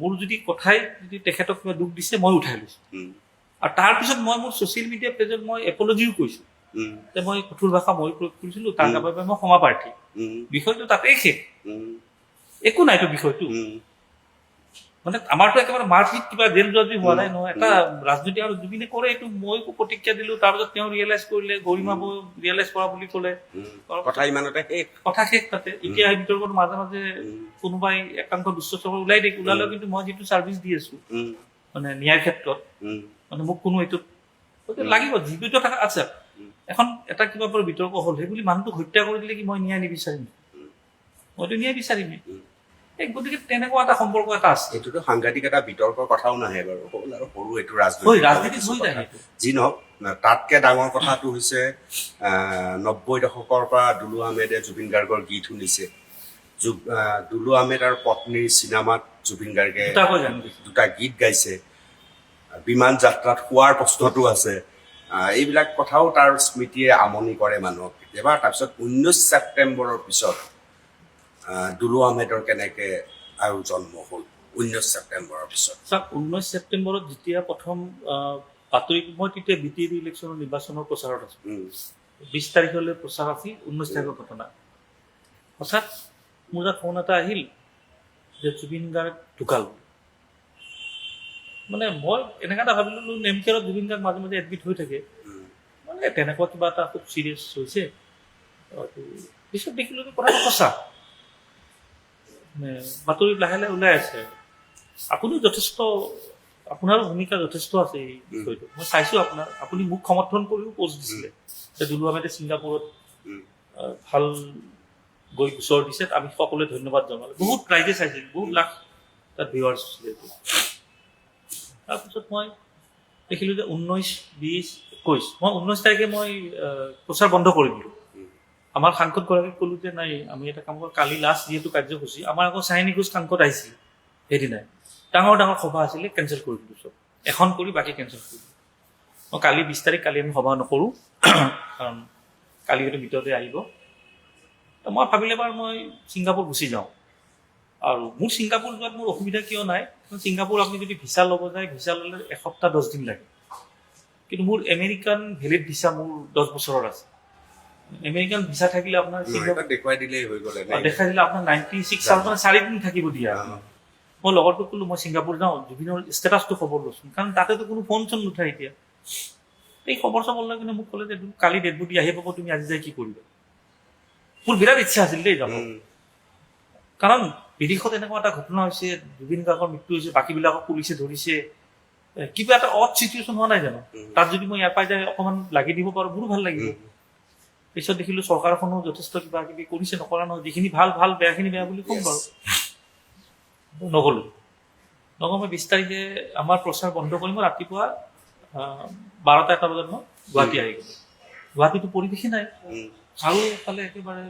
মোৰ যদি কথাই যদি তেখেতক কিবা দুখ দিছে, মই উঠাই লৈছোঁ। আৰু তাৰপিছত মই মোৰ ছ'চিয়েল মিডিয়া পেজত মই এপলজিও কৈছোঁ যে মই কঠোৰ ভাষা মই প্ৰয়োগ কৰিছিলোঁ, তাৰ বাবে মই ক্ষমা প্ৰাৰ্থী। বিষয়টো তাতেই শেষ, একো নাইতো বিষয়টো। মানে আমাৰতো একেবাৰে মাৰপিট কিবা জেল জৰ্জি হোৱা নাই নহয়, এটা ৰাজনীতি আৰু জুবিনে কৰে এইটো। মই একো প্ৰতিক্ৰিয়া দিলোঁ, তাৰপিছত তেওঁ ৰিয়েলাইজ কৰিলে, গৰিমা বৌ ৰিয়েলাইজ কৰা বুলি ক'লে, কথা শেষ তাতে। এতিয়া সেই বিতৰ্কত মাজে মাজে কোনোবাই একাংশ দুষ্ট চক্ৰ ওলালেও কিন্তু মই যিটো ছাৰ্ভিচ দি আছোঁ মানে ন্যায়ৰ ক্ষেত্ৰত, মানে মোক কোনো এইটোত লাগিব, জীৱিত থকা আছে। এখন এটা কিবা পৰা বিতৰ্ক হ'ল, সেই বুলি মানুহটোক হত্যা কৰি দিলে কি মই ন্যায় নিবিচাৰিম? মইতো ন্যায় বিচাৰিমেই। গতিকে তেনেকুৱা এটা সম্পৰ্ক এটা আছে। এইটোতো সাংঘাতিক এটা বিতৰ্কৰ কথাও নাহে বাৰু, হ'ল আৰু সৰু এইটো ৰাজনীতি যি নহওক। তাতকে ডাঙৰ কথাটো হৈছে ৯০ দশকৰ পৰা দুলু আহমেদে জুবিন গাৰ্গৰ গীত শুনিছে। দুলু আহমেদ আৰু পত্নীৰ চিনেমাত জুবিন গাৰ্গে দুটা গীত গাইছে। বিমান যাত্ৰাত শোৱাৰ প্ৰশ্নটো আছে। এইবিলাক কথাও তাৰ স্মৃতিয়ে আমনি কৰে মানুহক কেতিয়াবা। তাৰপিছত ১৯ ছেপ্টেম্বৰৰ পিছত দুলু আহমেদৰ কেনেকে আৰু জন্ম হ'ল ১৯ ছেপ্টেম্বৰৰ পিছত। ১৯ ছেপ্টেম্বৰত যেতিয়া প্ৰথম বাতৰি, মই তেতিয়া BTAD ইলেকশ্যনৰ নিৰ্বাচনৰ প্ৰচাৰত আছোঁ। ২০ তাৰিখলৈ প্ৰচাৰ আছিল, ১৯ তাৰিখৰ ঘটনা। হঠাৎ মোৰ তাত ফোন এটা আহিল যে জুবিন গাৰ্গ ঢুকাল। মানে মই এনেকুৱা এটা ভাবিলোঁ, নেমকেয়াৰত জুবিন গাৰ্গ মাজে মাজে এডমিট হৈ থাকে, মানে তেনেকুৱা কিবা এটা খুব চিৰিয়াছ হৈছে। পিছত দেখিলোঁ যে কথাটো সঁচা, বাতৰিত লাহে লাহে ওলাই আছে। আপুনিও যথেষ্ট, আপোনাৰো ভূমিকা যথেষ্ট আছে এই বিষয়টো। মই চাইছোঁ আপুনি মোক সমৰ্থন কৰিও পোষ্ট দিছিলে যে দুলু আহমেদে ছিংগাপুৰত ভাল গৈ গোচৰ দিছে, আমি সকলোৱে ধন্যবাদ জনালোঁ। বহুত ৰাইজে চাইছিল, বহুত লাখ তাত ভিউৱাৰ্ছ আছিলে। তাৰপিছত মই দেখিলোঁ যে ১৯, ২০, ২১, মই ১৯ তাৰিখে মই প্ৰচাৰ বন্ধ কৰি দিলোঁ। আমাৰ সাংসদগৰাকীক ক'লোঁ যে নাই, আমি এটা কাম কৰোঁ, কালি লাষ্ট যিহেতু কাৰ্যসূচী, আমাৰ আকৌ চাইনী ঘোষ সাংসদ আহিছিল সেইদিনাই, ডাঙৰ ডাঙৰ সভা আছিলে, কেঞ্চেল কৰি দিলোঁ চব। এখন কৰি বাকী কেঞ্চেল কৰি দিলোঁ। মই কালি ২০ তাৰিখ, কালি আমি সভা নকৰোঁ, কাৰণ কালি হয়তো ভিতৰতে আহিব। মই ভাবিলে বাৰু মই ছিংগাপুৰ গুচি যাওঁ। আৰু মোৰ ছিংগাপুৰ যোৱাত মোৰ অসুবিধা কিয় নাই, ছিংগাপুৰ আপুনি যদি ভিছা ল'ব যায়, ভিছা ল'লে এসপ্তাহ ১০ দিন লাগে। কিন্তু মোৰ আমেৰিকান ভেলিড ভিছা মোৰ ১০ বছৰৰ আছে। আমেৰিকান ভিছা থাকিলে আপোনাৰ দেখুৱাই দিলেই হৈ গ'লে, দেখাই দিলে আপোনাৰ 96 আৱাৰ্ছ, মানে 4 দিন থাকিব দিয়া। মই লগৰটোক ক'লোঁ মই ছিংগাপুৰ যাওঁ, জুবিনৰ ষ্টেটাছটো খবৰ লৈছোঁ, কাৰণ তাতেতো কোনো ফোন চোন নুঠায় এতিয়া। এই খবৰ চবৰ লৈ কিনে মোক ক'লে যে কালি ডেড বডি আহি পাব, তুমি আজি যাই কি কৰিবা? মোৰ বিৰাট ইচ্ছা আছিল দেই যাব, কাৰণ বিদেশত এনেকুৱা এটা ঘটনা হৈছে, জুবিন গাৰ্গৰ মৃত্যু হৈছে, বাকীবিলাকক পুলিচে ধৰিছে, কিবা এটা অড চিটুৱেশ্যন হোৱা নাই জানো? তাত যদি মই ইয়াৰ পৰা যাই অকণমান লাগি দিব পাৰোঁ, মোৰো ভাল লাগিব। পিছত দেখিলোঁ চৰকাৰখনো যথেষ্ট কিবা কিবি কৰিছে, নকৰা নহয়, যিখিনি ভাল ভাল, বেয়াখিনি বেয়া বুলি ক'ম বাৰু। নগ'লোঁ। মই ২০ তাৰিখে আমাৰ প্ৰচাৰ বন্ধ কৰি মই ৰাতিপুৱা ১২টা ১টা বজাত মই গুৱাহাটী আহি গ'লো। গুৱাহাটীতো পৰিৱেশে নাই, চাৰিওফালে একেবাৰে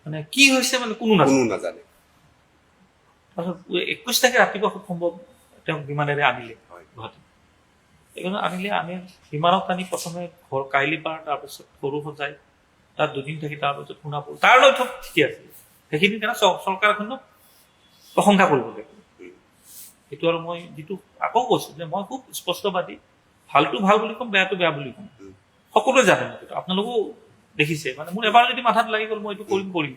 মানে কি হৈছে মানে কোনো নাজানে। তাৰপিছত 21 তাৰিখে ৰাতিপুৱা খুব সম্ভৱ তেওঁক বিমানেৰে আনিলে গুৱাহাটী। এইকাৰণে আনিলে, আমি বিমানত আনি প্ৰথমে ঘৰ কাহিলীপাৰ, তাৰপিছত সৰু সজাই, তাত দুদিন থাকি তাৰপিছত সোণাপুৰ। তাৰ লৈ চব ঠিকে আছিল। সেইখিনি কাৰণে চৰকাৰখনক প্ৰশংসা কৰিব লাগিব। সেইটো আৰু মই যিটো আকৌ কৈছো যে মই খুব স্পষ্টবাদী, ভালটো ভাল বুলি ক'ম, বেয়াটো বেয়া বুলি ক'ম। সকলোৱে জানে মোক, আপোনালোকেও দেখিছে। মানে মোৰ এবাৰ যদি মাথাত লাগি গ'ল মই এইটো কৰিম।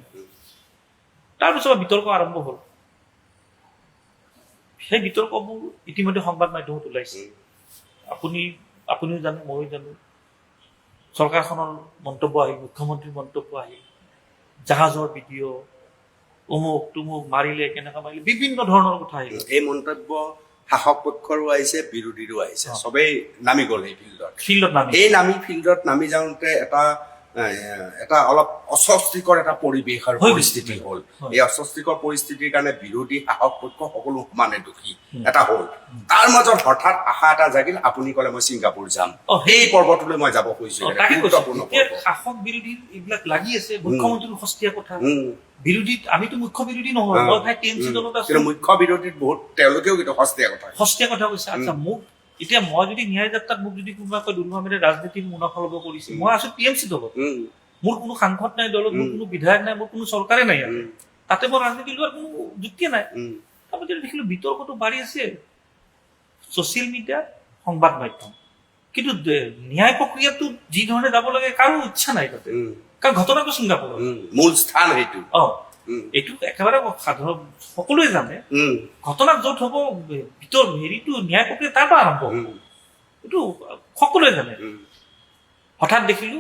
তাৰপিছত বিতৰ্ক আৰম্ভ হ'ল। সেই বিতৰ্কবোৰ ইতিমধ্যে সংবাদ মাধ্যমত ওলাইছে। আপুনিও জানে, ময়ো জানো। চৰকাৰখনৰ মন্তব্য আহিল, মুখ্যমন্ত্ৰীৰ মন্তব্য আহিল, জাহাজৰ ভিডিঅ', অমুক তুমুক মাৰিলে, কেনেকুৱা মাৰিলে, বিভিন্ন ধৰণৰ কথা আহিল। এই মন্তব্য শাসক পক্ষৰো আহিছে, বিৰোধীৰো আহিছে, চবেই নামি গ'ল এই ফিল্ডত নামি যাওঁতে এটা অলপ অস্বস্তিকৰ এটা পৰিৱেশ আৰু পৰিস্থিতি হ'ল। এই অস্বস্তিকৰ পৰিস্থিতিৰ কাৰণে বিৰোধী শাসক পক্ষ সকলো সমানে দোষী এটা হ'ল। তাৰ মাজত হঠাৎ আশা এটা জাগিল, আপুনি ক'লে মই ছিংগাপুৰ যাম, সেই পৰ্বটোলৈ মই যাব খুজিছো। শাসক বিৰোধী এইবিলাক লাগি আছে, মুখ্যমন্ত্ৰীৰ সস্তীয়া কথা। বিৰোধীত আমিতো মুখ্য বিৰোধী নহয়, কিন্তু মুখ্য বিৰোধীত বহুত তেওঁলোকেও কিন্তু সস্তীয়া কথা কৈছে। আচ্ছা, মোক এতিয়া মই যদি ন্যায় যাত্ৰাত মোক যদি কোনোবা কয় দুলু আহমেদে ৰাজনীতিৰ মুনাফা ল'ব কৰিছে, মই আছো টিএমচি দলত, মোৰ কোনো সাংসদ নাই দলত, মোৰ কোনো বিধায়ক নাই, মোৰ কোনো চৰকাৰে নাই, তাতে মই ৰাজনীতি লোৱাৰ কোনো যুক্তিয়ে নাই। তাৰপিছত যদি দেখিলো বিতৰ্কটো বাঢ়ি আছে ছচিয়েল মিডিয়া, সংবাদ মাধ্যম, কিন্তু ন্যায় প্ৰক্ৰিয়াটো যি ধৰণে যাব লাগে কাৰো ইচ্ছা নাই তাতে। কাৰণ ঘটনাটো ছিংগাপুৰৰ মূল স্থান সেইটো। এইটো একেবাৰে সাধাৰণ, সকলোৱে জানে। ঘটনা য'ত হ'ব হেৰিটো ন্যায় প্ৰক্ৰিয়া তাৰ পৰা আৰম্ভ হ'ব, এইটো সকলোৱে জানে। হঠাৎ দেখিলো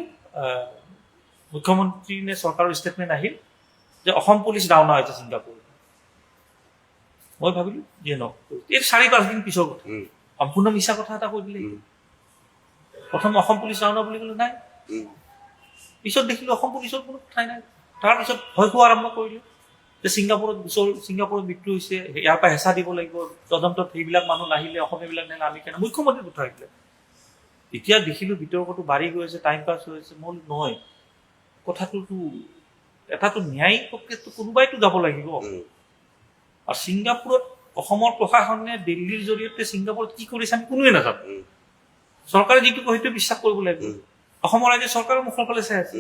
মুখ্যমন্ত্ৰী নে চৰকাৰৰ ষ্টেটমেণ্ট আহিল যে অসম পুলিচ ৰাওনা হৈছে ছিংগাপুৰ। মই ভাবিলো যে এই 4-5 দিন পিছৰ কথা, সম্পূৰ্ণ মিছা কথা এটা কৈ দিলে। প্ৰথম অসম পুলিচ ৰাওনা বুলি ক'লে, নাই। পিছত দেখিলো অসম পুলিচৰ কোনো কথাই নাই। তাৰপিছত ভয় খোৱা আৰম্ভ কৰিলো যে ছিংগাপুৰত মৃত্যু হৈছে, ইয়াৰ পৰা হেঁচা দিব লাগিব, তদন্তত সেইবিলাক মানুহ নাহিলে, অসমীয়াবিলাক নাহিলে, আমি কেনে, মুখ্যমন্ত্ৰীৰ কথা আহিলে। এতিয়া দেখিলো বিতৰ্কটো বাঢ়ি গৈ আছে, টাইম পাছ হৈ আছে। মই নহয়, কথাটোতো এটাতো ন্যায়িক প্ৰক্ৰিয়াটো কোনোবাইতো যাব লাগিব। আৰু ছিংগাপুৰত অসমৰ প্ৰশাসনে দিল্লীৰ জৰিয়তে ছিংগাপুৰত কি কৰিছে আমি কোনোৱে নাজানো। চৰকাৰে যিটো কয় সেইটো বিশ্বাস কৰিব লাগিব। অসমৰ ৰাজ্য চৰকাৰৰ মুখৰ ফালে চাই আছে।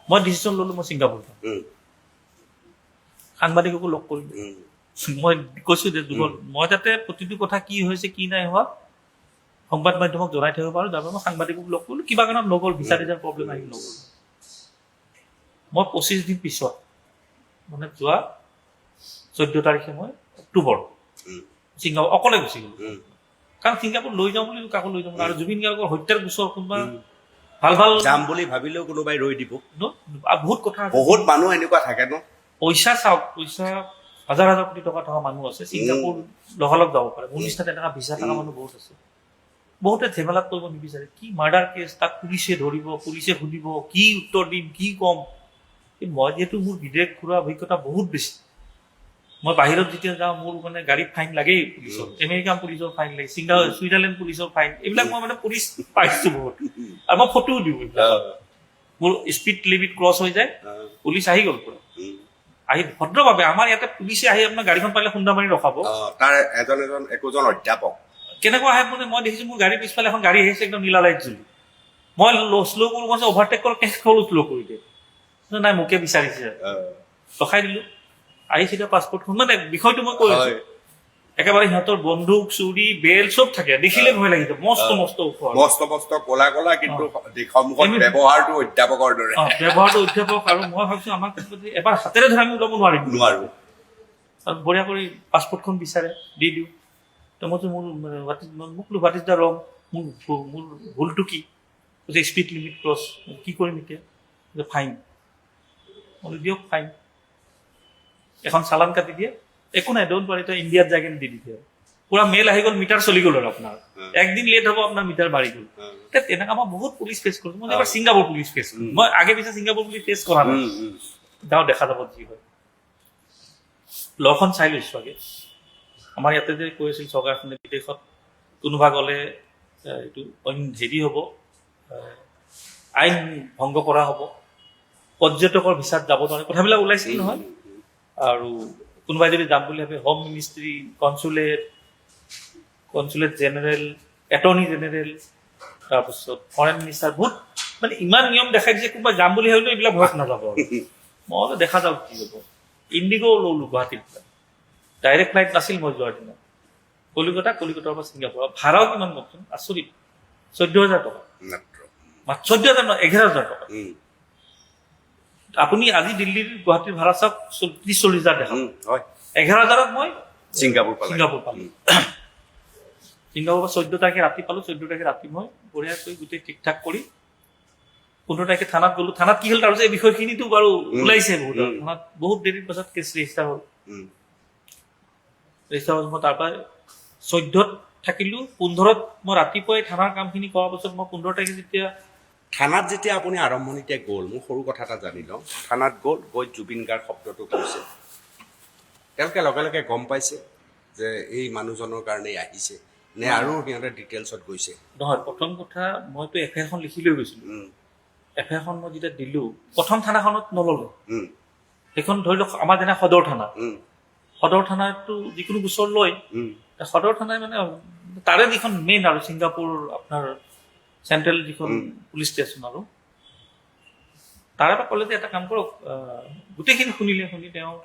মই ডিচিশ্যন ললো, মই ছিংগাপুৰ যাম। সাংবাদিককো লগ কৰিলো। মই কৈছো যে মই যাতে প্ৰতিটো কথা কি হৈছে কি নাই হোৱা সংবাদ মাধ্যমক জনাই থাকিব পাৰো, তাৰ মই সাংবাদিকক লগ কৰিলো। কিবা কাৰণত নগ'ল, ভিছা টিজাৰ প্ৰব্লেম আহিল, নগ'ল। মই 25 দিন পিছত, মানে যোৱা 14 তাৰিখে মই অক্টোবৰ ছিংগাপুৰ অকলে গুচি গলো। কাৰণ ছিংগাপুৰ লৈ যাওঁ বুলি কাকো লৈ যাওঁ, আৰু জুবিন গাৰ্গৰ হত্যাৰ গোচৰ কোনোবা ভাল যাম বুলি ভাবিলেও কোনোবাই ৰৈ দিব। বহুত কথা, বহুত মানুহ এনেকুৱা থাকে ন। পইচা চাওক, পইচা হাজাৰ কোটি টকা থকা মানুহ আছে, ছিংগাপুৰ লগালগ যাব পাৰে। মোৰ নিচিনা তেনেকুৱা ভিছা থকা মানুহ বহুত আছে। বহুতে ঝেমেলাত কৰিব নিবিচাৰে। কি মাৰ্ডাৰ কেছ, তাক পুলিচে ধৰিব, পুলিচে সুধিব, কি উত্তৰ দিম, কি ক'ম। মই যিহেতু মোৰ বিদেশ ঘূৰা অভিজ্ঞতা বহুত বেছি, মই বাহিৰত যেতিয়া যাওঁ মোৰ মানে গাড়ীত ফাইন লাগেই পুলিচৰ, আমেৰিকান পুলিচৰ ফাইন লাগে, ছুইজাৰলেণ্ড পুলিচৰ ফাইন, এইবিলাক মই মানে পুলিচ পাইছো বহুত। আৰু মই ফটোও দিওঁ, মোৰ স্পীড লিমিট ক্ৰছ হৈ যায়, পুলিচ আহি গ'ল পুৰা, আহি ভদ্ৰভাৱে। আমাৰ ইয়াতে পুলিচে আহি আপোনাৰ গাড়ীখন পাৰিলে খুন্দা মাৰি ৰখাব। তাৰ একোজন অধ্যাপক কেনেকুৱা আহে মানে মই দেখিছো, মোৰ গাড়ীৰ পিছফালে এখন গাড়ী আহিছে একদম নীলা লাইট জ্বলি, মই শ্ল' কৰো, মই অভাৰটেক কৰোঁ, কেছ কৰোঁ, শ্ল' কৰি দিয়ে, নাই মোকে বিচাৰিছে, ৰখাই দিলো। আহিছিলে পাছপৰ্টখন, মানে বিষয়টো মই কৈ আছো। একেবাৰে সিহঁতৰ বন্দুক, চুৰি, বেল চব থাকে, দেখিলে ভয় লাগি যায়। মস্ত কলা, কিন্তু ব্যৱহাৰটো অধ্যাপকৰ দৰে, ব্যৱহাৰটো অধ্যাপক। আৰু মই ভাবিছো আমাক এবাৰ হাতেৰে ধৰি আমি ওলাব নোৱাৰো। আৰু বঢ়িয়া কৰি পাছপৰ্টখন বিচাৰে, দি দিওঁ। মইতো মোক হোৱাট ইজ দ্য ৰং, মোৰ ভুলটো কি, স্পীড লিমিট ক্ৰছ, কি কৰিম এতিয়া, ফাইন। মই দিয়ক ফাইন, এখন চালান কাটি দিয়ে, একো নাই, ডোন্ট ৱাৰি, তই ইণ্ডিয়াত যাই কিনে দি দিয়ে। পুৰা মেইল আহি গ'ল, মিটাৰ চলি গ'ল, আৰু আপোনাৰ একদিন লেট হ'ব, আপোনাৰ মিটাৰ বাঢ়ি গ'ল। তেনেকুৱা মই বহুত পুলিচ ফেচ কৰিছো। মই এবাৰ ছিংগাপুৰ পুলিচ ফেচ কৰিছো, মই আগে পিছে ছিংগাপুৰ পুলিচ ফেচ কৰা নাই। যাওঁ, দেখা যাব যি হয়। লখন চাই লৈছো আগে। আমাৰ ইয়াতে যে কৈ আছিল চৰকাৰখনে বিদেশত কোনোবা গ'লে এইটো হেৰি হ'ব, আইন ভংগ কৰা হ'ব, পৰ্যটকৰ ভিছাত যাব নোৱাৰে, কথাবিলাক ওলাইছিল নহয়। আৰু কোনোবাই যদি যাম বুলি ভাবে home ministry, consulate general, attorney general, তাৰপিছত ফৰেইন মিনিষ্টাৰ, বহুত মানে ইমান নিয়ম দেখাই দিছে, কোনোবাই যাম বুলি ভাবিলেও এইবিলাক ভয়ত নাযাব আৰু। মই দেখা যাওক কি হ'ব। ইণ্ডিগ' ল'লো গুৱাহাটীৰ পৰা, ডাইৰেক্ট ফ্লাইট নাছিল মই যোৱাৰ দিনা। কলিকতাৰ পৰা ছিংগাপুৰ, ভাড়াও কিমান কওকচোন, আচৰিত, 14,000 টকা। মাত্ৰ 14,000 নহয়, 11,000 টকা। আপুনি আজি দিল্লীৰ গুৱাহাটীৰ ভাড়া চাওক, 30-40,000 দেখাব। 11,000ত মই ছিংগাপুৰ পালোঁ। ছিংগাপুৰৰ পৰা 14 তাৰিখে ৰাতি পালোঁ। 14 তাৰিখে ৰাতি মই বঢ়িয়াকৈ গোটেই ঠিক ঠাক কৰি 15 তাৰিখে থানাত গ'লো। থানাত কি হ'ল তাৰপিছত এই বিষয়খিনিতো বাৰু ওলাইছে বহুত। থানাত বহুত দেৰিৰ পাছত কেছ ৰেজিষ্টাৰ হ'ল। মই তাৰ পৰা 14ত থাকিলোঁ। 15ত মই ৰাতিপুৱাই থানাৰ কামখিনি কৰাৰ পাছত মই 15 তাৰিখে থানাত যেতিয়া আপুনি আৰম্ভণিতে গ'ল, মোৰ সৰু কথা এটা জানি লওঁ। থানাত গৈ জুবিন গাৰ্গ শব্দটো কৈছে, তেওঁলোকে লগে লগে গম পাইছে যে এই মানুহজনৰ কাৰণেই আহিছে নে আৰু সিহঁতে ডিটেইলছত গৈছে? নহয়, প্ৰথম কথা মইতো FIR খন লিখি লৈ গৈছিলোঁ। FIR খন মই যেতিয়া দিলোঁ, প্ৰথম থানাখনত নল'লে। সেইখন ধৰি লওক আমাৰ যেনে সদৰ থানা, সদৰ থানাতো যিকোনো গোচৰ লয়। সদৰ থানাই মানে তাৰে যিখন মেইন আৰু ছিংগাপুৰ আপোনাৰ চেণ্ট্ৰেল যিখন পুলিচ ষ্টেচন, আৰু তাৰে পৰা ক'লে যে এটা কাম কৰক, গোটেইখিনি শুনি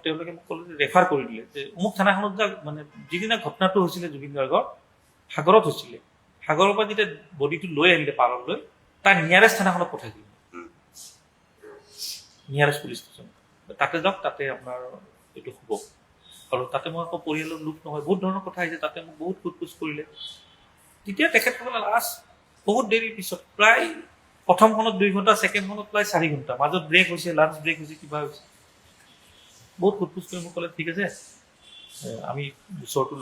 তেওঁলোকে মোক ক'লে যে ৰেফাৰ কৰি দিলে যে অমুক থানাখনত যাওক। মানে যিদিনা ঘটনাটো হৈছিলে জুবিন গাৰ্গৰ, সাগৰত হৈছিলে, সাগৰৰ পৰা যেতিয়া বডিটো লৈ আহিলে পাৰলৈ, তাৰ নিয়াৰেষ্ট থানাখনত পঠাই দিলে, নিয়াৰেষ্ট পুলিচ ষ্টেচন। তাতে যাওক, তাতে আপোনাৰ এইটো হ'ব। আৰু তাতে মই আকৌ পৰিয়ালৰ লোক নহয়, বহুত ধৰণৰ কথা আহিছে, তাতে মোক বহুত সোধ-পোছ কৰিলে। তেতিয়া তেখেতসকলে লাষ্ট বহুত দেৰিৰ পিছত, প্ৰায় প্ৰথমখনত 2 ঘণ্টা, ছেকেণ্ডখনত প্ৰায় 4 ঘণ্টা, মাজত ব্ৰেক হৈছে, লাঞ্চ ব্ৰেক হৈছে, কিবা হৈছে, বহুত সোধ-পোছ কৰি মোক ক'লে ঠিক আছে, আমি গোচৰটো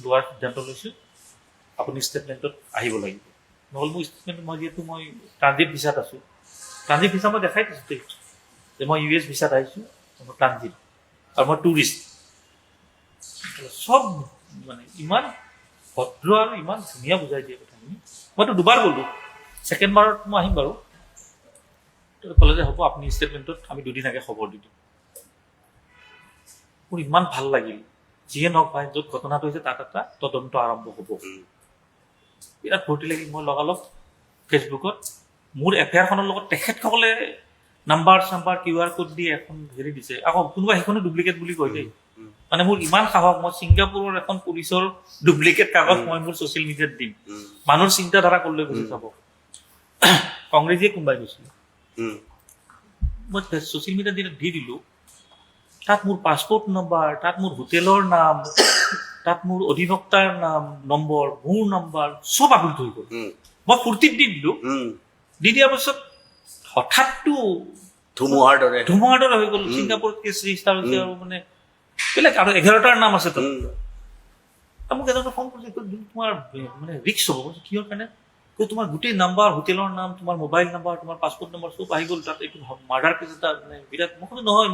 লোৱাৰ সিদ্ধান্ত লৈছোঁ, আপুনি ষ্টেটমেণ্টত আহিব লাগিব। নহ'লে মোৰ ষ্টেটমেণ্ট, যিহেতু মই ট্ৰানজিট ভিছাত আছোঁ, ট্ৰানজিট ভিছা মই দেখাই দিছোঁ যে মই US ভিছাত আহিছোঁ, মই ট্ৰানজিট, আৰু মই টুৰিষ্ট। চব মানে ইমান ভদ্ৰ আৰু ইমান ধুনীয়া বুজাই দিয়ে কথাখিনি। মইতো 2বাৰ গ'লোঁ, ছেকেণ্ড বাৰত মই আহিম বাৰু। ক'লে যে হ'ব, আপুনি ষ্টেটমেণ্টত আমি 2 দিন আগে খবৰ দি দিম। মোৰ ইমান ভাল লাগিল। যিয়ে নহওক ভাই, য'ত ঘটনাটো হৈছে তাত এটা তদন্ত আৰম্ভ হ'ব। বিৰাট ফূৰ্তি লাগিল। মই লগালগ ফেচবুকত মোৰ FIR খনৰ লগত তেখেতসকলে নাম্বাৰ QR কোড দি এখন হেৰি দিছে। আকৌ কোনোবা সেইখনো ডুপ্লিকেট বুলি কয় দেই। মানে মোৰ ইমান সাহস, মই ছিংগাপুৰৰ এখন পুলিচৰ ডুপ্লিকেট কাগজ মই মোৰ ছ'চিয়েল মিডিয়াত দিম। মানুহৰ চিন্তাধাৰা ক'লৈ গৈছে চাব। কংগ্ৰেছীয়ে কোনোবাই গৈছিল, মই ছ'চিয়েল মিডিয়াত দি দিলোঁ। তাত মোৰ পাছপোৰ্ট নম্বৰ, তাত মোৰ হোটেলৰ নাম, তাত মোৰ অধিবক্তাৰ নাম, নম্বৰ, মোৰ নম্বৰ, চব আপলোড হৈ গ'ল। মই ফূৰ্তিত দি দিলোঁ। দি দিয়াৰ পাছত হঠাৎটো ধুমুহাৰ দৰে হৈ গ'ল। ছিংগাপুৰত কেছ ৰেজিষ্টাৰ হৈছে, আৰু মানে বেলেগ, আৰু 11টাৰ নাম আছে তাত। মোক এজনে ফোন কৰিছে, তোমাৰ মানে ৰিক্স হ'ব। কিহৰ কাৰণে? তোমাৰ গোটেই নাম্বাৰ, হোটেলৰ নাম, তোমাৰ মোবাইল নাম্বাৰ, তোমাৰ পাছপোৰ্ট নম্বৰ চব আহি গ'ল তাত। এইটো মাৰ্ডাৰ কেছ এটা, মানে বিৰাট। মই কৈছোঁ নহয়,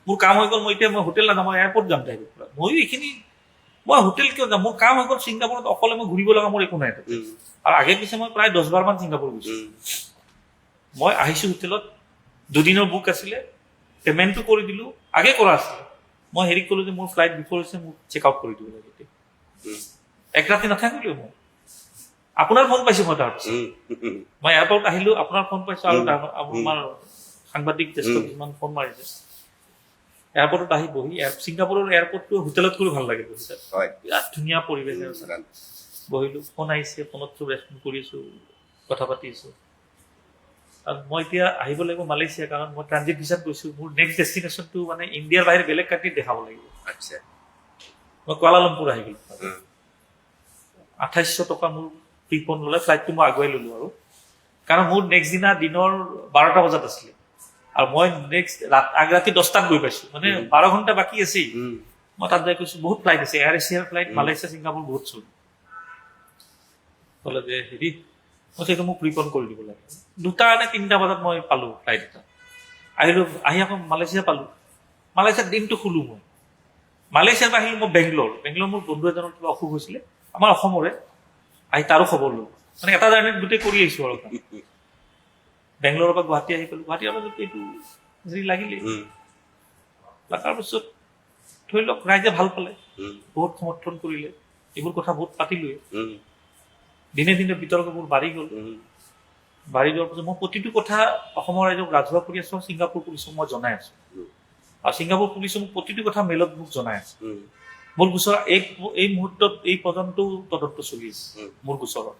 মোৰ কাম হৈ গ'ল, মই এতিয়া হোটেল নাযাম, মই এয়াৰপৰ্ট যাম ডাইৰেক্ট। ময়ো এইখিনি, মই হোটেল কিয় যাম? মোৰ কাম হৈ গ'ল ছিংগাপুৰত, অকলে মই ঘূৰিব লগা মোৰ একো নাই তাতে। আৰু আগে পিছে মই প্ৰায় 10 বাৰমান ছিংগাপুৰ গৈছোঁ। মই আহিছোঁ হোটেলত, 2 দিনৰ বুক আছিলে, পে'মেণ্টটো কৰি দিলোঁ, আগে কৰা আছিলে। মই হেৰি ক'লোঁ যে মোৰ ফ্লাইট বিফৰ হৈছে, মোক চেক আউট কৰি দিব লাগে। 1 ৰাতি নাথাকিলোঁ মই। আপোনাৰ ফোন পাইছোঁ মই তাৰপিছত। মই এয়াৰপৰ্ট আহিলোঁ, আপোনাৰ ফোন পাইছোঁ, আৰু আমাৰ সাংবাদিক জ্যেষ্ঠ কিছুমান ফোন মাৰিছে। এয়াৰপৰ্টত আহি বহি, ছিংগাপুৰৰ এয়াৰপৰ্টটো হোটেলত কৰি ভাল লাগে বহি তাত। বিৰাট ধুনীয়া পৰিৱেশ। বহিলোঁ, ফোন আহিছে, ফোনত চব ৰেচপণ্ড কৰি আছোঁ, কথা পাতি আছোঁ। আৰু মই এতিয়া আহিব লাগিব মালয়েছিয়া, কাৰণ মই ট্ৰানজিট ভিছাত গৈছোঁ। মোৰ নেক্সট ডেষ্টিনেশ্যনটো মানে ইণ্ডিয়াৰ বাহিৰে বেলেগ কাণ্ট্ৰিত দেখাব লাগিব। মই কুৱালালামপুৰ আহি গ'লোঁ। 2800 টকা মোৰ প্ৰিপন ল'লে, ফ্লাইটটো মই আগুৱাই ল'লোঁ আৰু। কাৰণ মোৰ নেক্সট দিনা দিনৰ 12টা বজাত আছিলে, আৰু মই নেক্সট ৰাতি 10টাত গৈ পাইছোঁ। মানে 12 ঘণ্টা বাকী আছেই। মই তাত যাই কৈছোঁ বহুত ফ্লাইট আছে, এয়াৰ এছিয়াৰ ফ্লাইট, মালয়েছিয়া ছিংগাপুৰ বহুত চলে। ক'লে যে হেৰি, মই সেইটো মোক প্ৰিপন কৰি দিব লাগে। 2টা নে 3টা বজাত মই পালোঁ ফ্লাইট এটা। আহিলোঁ, আহি আকৌ মালয়েছিয়া পালোঁ। মালয়েছিয়াত দিনটো শুলোঁ মই। মালয়েছিয়াৰ পৰা আহিলোঁ মই বেংগলোৰ। মোৰ বন্ধু এজনৰ কিবা অসুখ হৈছিলে, আমাৰ অসমৰে। আহি তাৰো খবৰ ল'লোঁ। মানে এটা জাৰ্ণিত গোটেই কৰি আহিছোঁ আৰু বেংগলোৰৰ পৰা গুৱাহাটী আহি পেলাই গুৱাহাটীৰ মাজত এইটো যি লাগিলে তাৰপিছত ধৰি লওক ৰাইজে ভাল পালে, বহুত সমৰ্থন কৰিলে, এইবোৰ কথা বহুত পাতিলোৱে। দিনে দিনে বিতৰ্কবোৰ বাঢ়ি গ'ল। বাঢ়ি যোৱাৰ পাছত মই প্ৰতিটো কথা অসমৰ ৰাইজক ৰাজহুৱা কৰি আছোঁ, ছিংগাপুৰ পুলিচক মই জনাই আছোঁ। আৰু ছিংগাপুৰ পুলিচে মোক প্ৰতিটো কথা মেইলত মোক জনাই আছে। মোৰ গোচৰ এই মুহূৰ্তত এই পৰ্যন্তও তদন্ত চলি আছে মোৰ গোচৰত।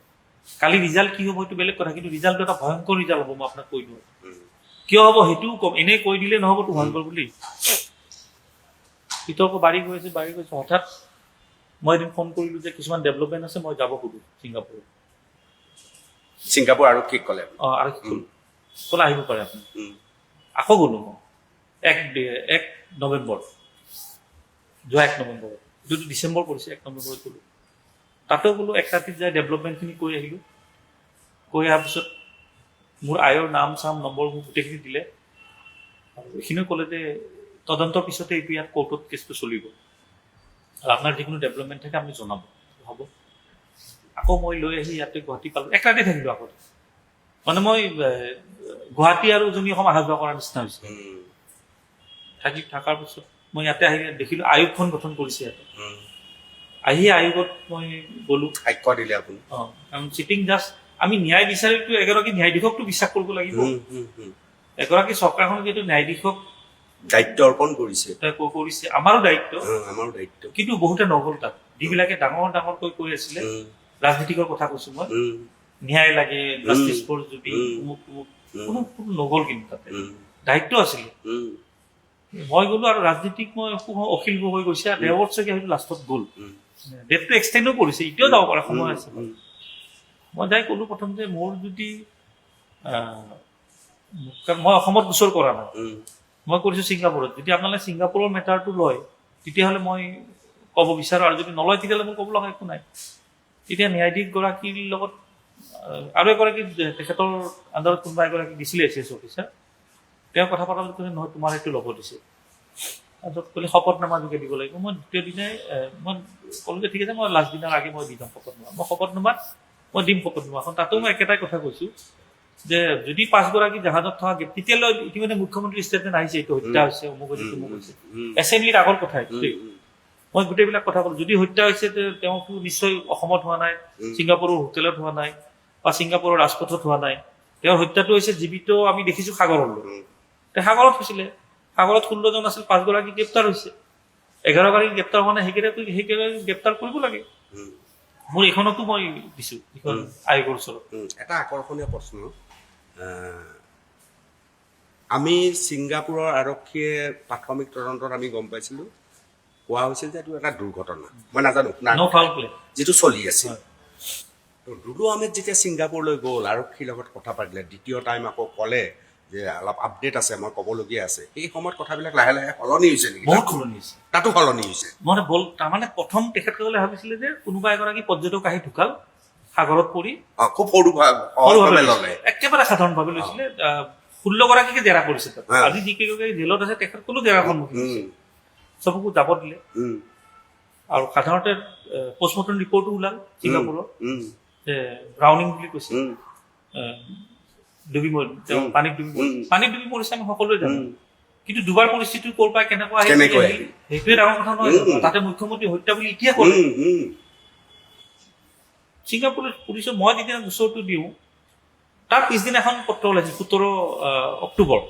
কালি ৰিজাল্ট কি হ'ব সেইটো বেলেগ কথা, কিন্তু ৰিজাল্টটো এটা ভয়ংকৰ ৰিজাল্ট হ'ব, মই আপোনাক কৈ দিওঁ। কিয় হ'ব সেইটোও কম, এনেই কৈ দিলে নহ'বতো ভয়ংকৰ বুলি। বিতৰ্ক বাঢ়ি গৈ আছে। হঠাৎ মই এদিন ফোন কৰিলোঁ যে কিছুমান ডেভেলপমেণ্ট আছে, মই যাব খোজোঁ ছিংগাপুৰত। ছিংগাপুৰ আৰক্ষীক ক'লে? আৰক্ষী ক'লে আহিব পাৰে আপুনি। আকৌ গ'লোঁ মই 1 নৱেম্বৰ, যোৱা 1 নৱেম্বৰত, যিটো ডিচেম্বৰ পৰিছে 1 নৱেম্বৰত গ'লোঁ। তাতেও গ'লোঁ, এক ৰাতিত যাই ডেভেলপমেণ্টখিনি কৈ আহিলোঁ। কৈ অহাৰ পিছত মোৰ আয়ৰ নাম চাম নম্বৰ মোক গোটেইখিনি দিলে। আৰু এইখিনিও ক'লে যে তদন্তৰ পিছতে এইটো ইয়াত কোৰ্টত কেছটো চলিব, আৰু আপোনাৰ যিকোনো ডেভেলপমেণ্ট থাকে আপুনি জনাব। হ'ব। আকৌ মই লৈ আহি ইয়াতে গুৱাহাটী পালোঁ, এক ৰাতি থাকিলোঁ আগতে। মানে মই গুৱাহাটী আৰু উজনি অসম অহা যোৱা কৰাৰ নিচিনা হৈছে। থকাৰ পিছত মই ইয়াতে আহি দেখিলোঁ আয়োগখন গঠন কৰিছে ইয়াতে। আহি আয়োগত মই গ'লোঁ। সাক্ষ্য দিলে আপুনি? কাৰণ চিটিং জাষ্ট আমি ন্যায় বিচাৰিতো এগৰাকী ন্যায়াধীশকতো বিশ্বাস কৰিব লাগিব। এগৰাকী চৰকাৰখনে যিহেতু ন্যায়াধীশক দায়িত্ব অৰ্পণ কৰিছে, আমাৰো দায়িত্ব। আমাৰো দায়িত্ব। কিন্তু বহুতে নগ'ল তাত, যিবিলাকে ডাঙৰকৈ কৈ আছিলে, ৰাজনীতিকৰ কথা কৈছো মই, ন্যায় লাগে, জাষ্টিছ ফৰ জুবিন, কোনো নগ'ল। কিন্তু তাতে দায়িত্ব আছিলে। মই গ'লো আৰু ৰাজনীতিক মই অখিল গগৈ গৈছে, দেওবৰ চাগে হয়তো লাষ্টত গ'ল, ডেটটো এক্সটেণ্ডো কৰিছে, এতিয়াও যাব পাৰে, সময় আছে। মই যাই ক'লো প্ৰথম যে মোৰ যদি মই অসমত গোচৰ কৰা নাই, মই কৰিছোঁ ছিংগাপুৰত। যদি আপোনালোকে ছিংগাপুৰৰ মেটাৰটো লয় তেতিয়াহ'লে মই ক'ব বিচাৰোঁ, আৰু যদি নলয় তেতিয়াহ'লে মই ক'ব লগা একো নাই। তেতিয়া ন্যায়াধীশগৰাকীৰ লগত আৰু এগৰাকী তেখেতৰ আণ্ডাৰত কোনোবা এগৰাকী দিছিলে এছ এছ অফিচাৰ, তেওঁ কথা পতাৰ পিছত কৈছে নহয় তোমাৰ সেইটো ল'ব দিছে। তাৰপিছত ক'লে শপতনামা যোগে দিব লাগিব। মই দ্বিতীয় দিনাই মই ক'লোঁ যে ঠিক আছে, মই লাষ্ট দিনাৰ আগে মই দি যাম শপতনামা। মই শপতনামাত মই দিম শপতনামাখন। তাতো মই একেটাই কথা কৈছোঁ যে যদি 5গৰাকী জাহাজত থকা তেতিয়ালৈ ইতিমধ্যে মুখ্যমন্ত্ৰীৰ ষ্টেটমেণ্ট আহিছে, এইটো হত্যা হৈছে, অমুক হৈছে, তমুক হৈছে, এছেম্বলিত আগৰ কথা এইটো দেই। মই গোটেইবিলাক কথা ক'লোঁ, যদি হত্যা হৈছে তেওঁতো নিশ্চয় অসমত হোৱা নাই, ছিংগাপুৰৰ হোটেলত হোৱা নাই, বা ছিংগাপুৰৰ ৰাজপথত হোৱা নাই। তেওঁৰ হত্যাটো হৈছে জীৱিত আমি দেখিছোঁ সাগৰলৈ। সাগৰত হৈছিলে, সাগৰত 16 জন আছিল, 5গৰাকী গ্ৰেপ্তাৰ হৈছে, 11গৰাকী গ্ৰেপ্তাৰ হোৱা নাই, সেইকেইগৰাকী গ্ৰেপ্তাৰ কৰিব লাগে। মোৰ এইখনতো মই দিছোঁ এইখন আয়োগৰ ওচৰত। এটা আকৰ্ষণীয় প্ৰশ্ন, আমি ছিংগাপুৰৰ আৰক্ষীয়ে প্ৰাথমিক তদন্তত আমি গম পাইছিলোঁ, কোৱা হৈছিল যে এইটো এটা দুৰ্ঘটনা, মই নাজানো যিটো চলি আছিল। দুলু আহমেদ যেতিয়া ছিংগাপুৰলৈ গ'ল, আৰক্ষীৰ লগত কথা পাতিলে, দ্বিতীয় টাইম আকৌ ক'লে যে অলপ আপডেট আছে, মই ক'বলগীয়া আছে, সেই সময়ত কথাবিলাক লাহে লাহে সলনি হৈছে নেকি? বহুত সলনি হৈছে, তাতো সলনি হৈছে। তাৰমানে প্ৰথম তেখেতসকলে ভাবিছিলে যে কোনোবা এগৰাকী পৰ্যটক আহি ঢুকাল সাগৰত পৰি, খুব সৰুভাৱে ল'লে, একেবাৰে সাধাৰণভাৱে লৈছিলে। 16গৰাকীকে জেৰা কৰিছে তাত। আজি যিকেইগৰাকী জেলত আছে তেখেতসকলো জেৰাৰ সন্মুখীন হৈছে, চবকো যাব দিলে। আৰু সাধাৰণতে পষ্টমৰ্টম ৰিপৰ্টো ওলাল ছিংগাপুৰৰ, যে ব্ৰাউনিং বুলি কৈছে, পানীত ডুবি মৰিছে, আমি সকলোৱে জানো। কিন্তু দুবাৰ পৰিস্থিতি ক'ৰ পৰা কেনেকুৱা আহিল সেইটোৱে ডাঙৰ কথা নহয়। তাতে মুখ্যমন্ত্ৰী হত্যা বুলি এতিয়া ক'লে। ছিংগাপুৰ পুলিচৰ মই যেতিয়া গোচৰটো দিওঁ, তাৰ পিছদিনা এখন পত্ৰ ওলাইছিল 17 অক্টোবৰ।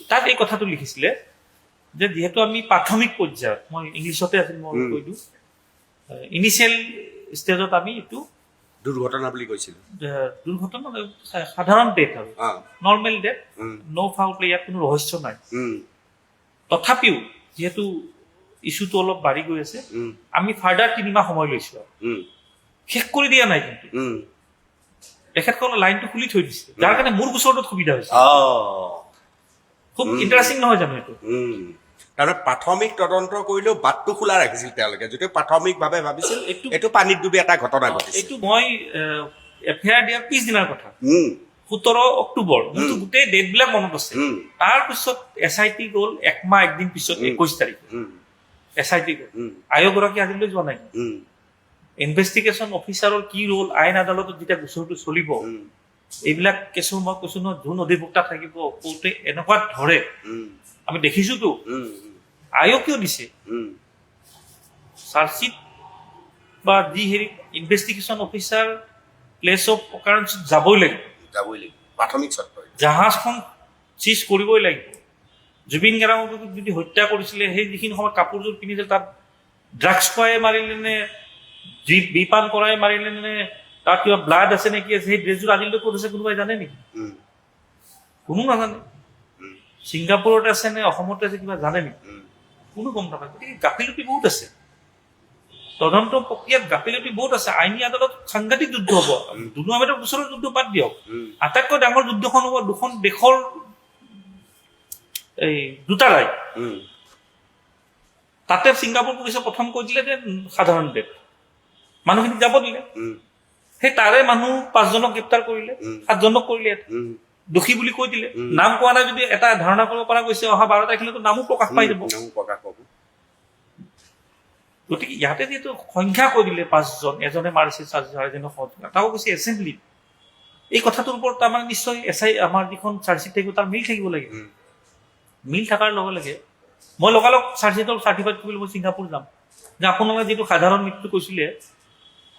তাত এই কথাটো লিখিছিলে যে যিহেতু আমি প্ৰাথমিক পৰ্যায়ত, মই ইংলিছতে আছিল, মই কৈ দিওঁ, ইনিচিয়েল ষ্টেজত আমি এইটো দুৰ্ঘটনা বুলি কৈছিলোঁ। দুৰ্ঘটনা সাধাৰণ ডেথ আৰু নৰ্মেল ডেথ, ন' ফাউল প্লে, ইয়াত কোনো ৰহস্য নাই। তথাপিও যিহেতু ইছ্যুটো অলপ বাঢ়ি গৈ আছে, আমি ফাৰ্ডাৰ 3 মাহ সময় লৈছোঁ আৰু শেষ কৰি দিয়া নাই। কিন্তু তেখেতসকলে লাইনটো খুলি থৈ দিছে, যাৰ কাৰণে মোৰ গোচৰটোত সুবিধা হৈছে। খুব ইণ্টাৰেষ্টিং নহয় জানো এইটো? তাৰমানে প্ৰাথমিক তদন্ত কৰিলেও বাটটো খোলা ৰাখিছিল তেওঁলোকে, যদিও প্ৰাথমিকভাৱে ভাবিছিল এইটো পানীত ডুবি এটা ঘটনা ঘটিছে। এইটো মই এফআইআৰ দিয়াৰ পিছদিনাৰ কথা, 17 অক্টোবৰ, যোনটো গোটেই ডেটবিলাক মনত আছে। তাৰপিছত SIT গ'ল 1 মাহ 1 দিন পিছত, 21 তাৰিখ SIT গ'ল। আয়োগগৰাকী আজিলৈ যোৱা নাই। ইনভেষ্টিগেশ্যন অফিচাৰৰ কি ৰোল, আইন আদালতত যেতিয়া গোচৰটো চলিব, এইবিলাক কেছৰ মই কৈছো ন, যোন অধিবক্তা থাকিব কওঁতে এনেকুৱা ধৰে, আমি দেখিছোতো। আয়োগ কিয় দিছে? চাৰ্জশ্বিট বা যি হেৰি ইনভেষ্টিগেশ্যন অফিচাৰ প্লেচ অফ অকাৰেঞ্চত যাবই লাগিব, প্ৰাথমিক চৰ্ত। জাহাজখন চিজ কৰিবই লাগিব। জুবিন গাৰ্গক যদি হত্যা কৰিছিলে, সেই যিখিনি সময়ত কাপোৰযোৰ পিন্ধিছিল তাত ড্ৰাগছ খুৱাই মাৰিলে নে বিপান কৰাই মাৰিলে নে তাত কিবা ব্লাড আছে নে কি আছে, সেই ড্ৰেছযোৰ আজিলৈকে ক'ত আছে কোনোবাই জানে নেকি? কোনো নাজানে। ছিংগাপুৰত আছে নে অসমতে আছে কিবা জানে নেকি? কোনো গম নাপায়। গতিকে গাফিলতি বহুত আছে, তদন্ত প্ৰক্ৰিয়াত গাফিলতি বহুত আছে। আইনী আদালত সাংঘাতিক যুদ্ধ হ'ব। দুনু আহমেদৰ গোচৰৰ যুদ্ধ বাদ দিয়ক, আটাইতকৈ ডাঙৰ যুদ্ধখন হ'ব দুখন দেশৰ এই দুটা ৰায়। তাতে ছিংগাপুৰ পুলিচে প্ৰথম কৈ দিলে যে সাধাৰণ ডেট, মানুহখিনিক যাব দিলে। সেই তাৰে মানুহ 5জনক গ্ৰেপ্তাৰ কৰিলে, 7জনক কৰিলে, দোষী বুলি কৈ দিলে। নাম কোৱা নাই যদি এটা ধাৰণা কৰিব পৰা গৈছে অহা 12 তাৰিখলৈতো নামো প্ৰকাশ পাই যাব। গতিকে ইয়াতে যিহেতু সংখ্যা কৈ দিলে 5জন, এজনে মাৰিছে, 4জনে সহযোগ, তাকো কৈছে এছেম্বলিত। এই কথাটোৰ ওপৰত তাৰমানে নিশ্চয় এছআই আমাৰ যিখন চাৰ্জশ্বিট থাকিব তাৰ মিল থাকিব লাগে। মিল থকাৰ লগে লগে মই লগালগ চাৰ্জশ্বিটৰ চাৰ্টিফাইড কৰিবলৈ মই ছিংগাপুৰ যাম, যে আপোনালোকে যিটো সাধাৰণ মৃত্যু কৈছিলে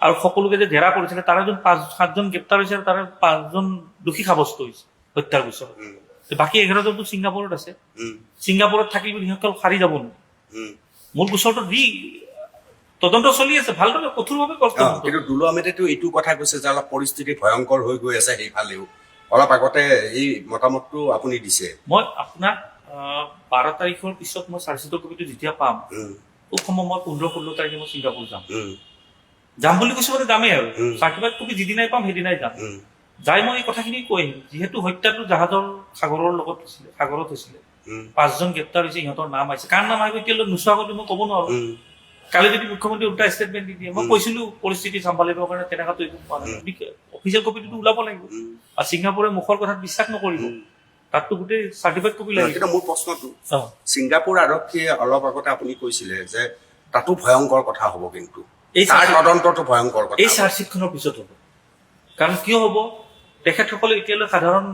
আৰু সকলোকে যে জেৰা কৰিছিলে, তাৰে যোন 5-7জন গ্ৰেপ্তাৰ হৈছে আৰু তাৰে 5জন দোষী সাব্যস্ত হৈছে হত্যাৰ গোচৰত। বাকী 11জনটো ছিংগাপুৰত আছে। ছিংগাপুৰত থাকি বুলি সিহঁতক সাৰি যাব নোৱাৰে। মোৰ গোচৰটো দি তদন্ত চলি আছে, ভালদৰে কঠোৰভাৱে কষ্ট। কিন্তু দুলু আহমেদেতো এইটো কথা কৈছে যে অলপ পৰিস্থিতি ভয়ংকৰ হৈ গৈ আছে সেইফালেও। অলপ আগতে এই মতামতটো আপুনি দিছে। মই আপোনাক 12 তাৰিখৰ পিছত মই চাৰ্জশ্বিটৰ কপিটো যেতিয়া পাম, খুব সময় মই 15-16 তাৰিখে মই ছিংগাপুৰ যাম বুলি কৈছো, মানে যামেই আৰু। চাৰ্টিফাইড কপি যিদিনাই পাম সেইদিনাই যাম। যাই মই এই কথাখিনি কৈ আহিম, যিহেতু হত্যাটো জাহাজৰ সাগৰৰ লগত হৈছিলে, সাগৰত হৈছিলে, 5জন গ্ৰেপ্তাৰ হৈছে, ইহঁতৰ নাম আহিছে। কাৰ নাম আহিব এতিয়ালৈ নোচোৱাকৈ মই ক'ব নোৱাৰো। কালি যদি মুখ্যমন্ত্ৰী উল্টা ষ্টেটমেণ্ট দি দিয়ে, মই কৈছিলো পৰিস্থিতি চম্ভালিবৰ কাৰণে তেনেকুৱাটো একো পোৱা নাই। অফিচিয়েল কপিটো ওলাব লাগিব। আৰু ছিংগাপুৰে মুখৰ কথাত বিশ্বাস নকৰিব, তাততো গোটেই চাৰ্টিফাইড কপি লাগিব। কিন্তু মোৰ প্ৰশ্নটো, ছিংগাপুৰ আৰক্ষীয়ে অলপ আগতে আপুনি কৈছিলে যে তাতো ভয়ংকৰ কথা হ'ব, কিন্তু তাৰ তদন্তটো ভয়ংকৰ কথা। এই চাৰ্জশ্বিটখনৰ পিছত হ'ব। কাৰণ কিয় হ'ব, তেখেতসকলে এতিয়ালৈকে সাধাৰণ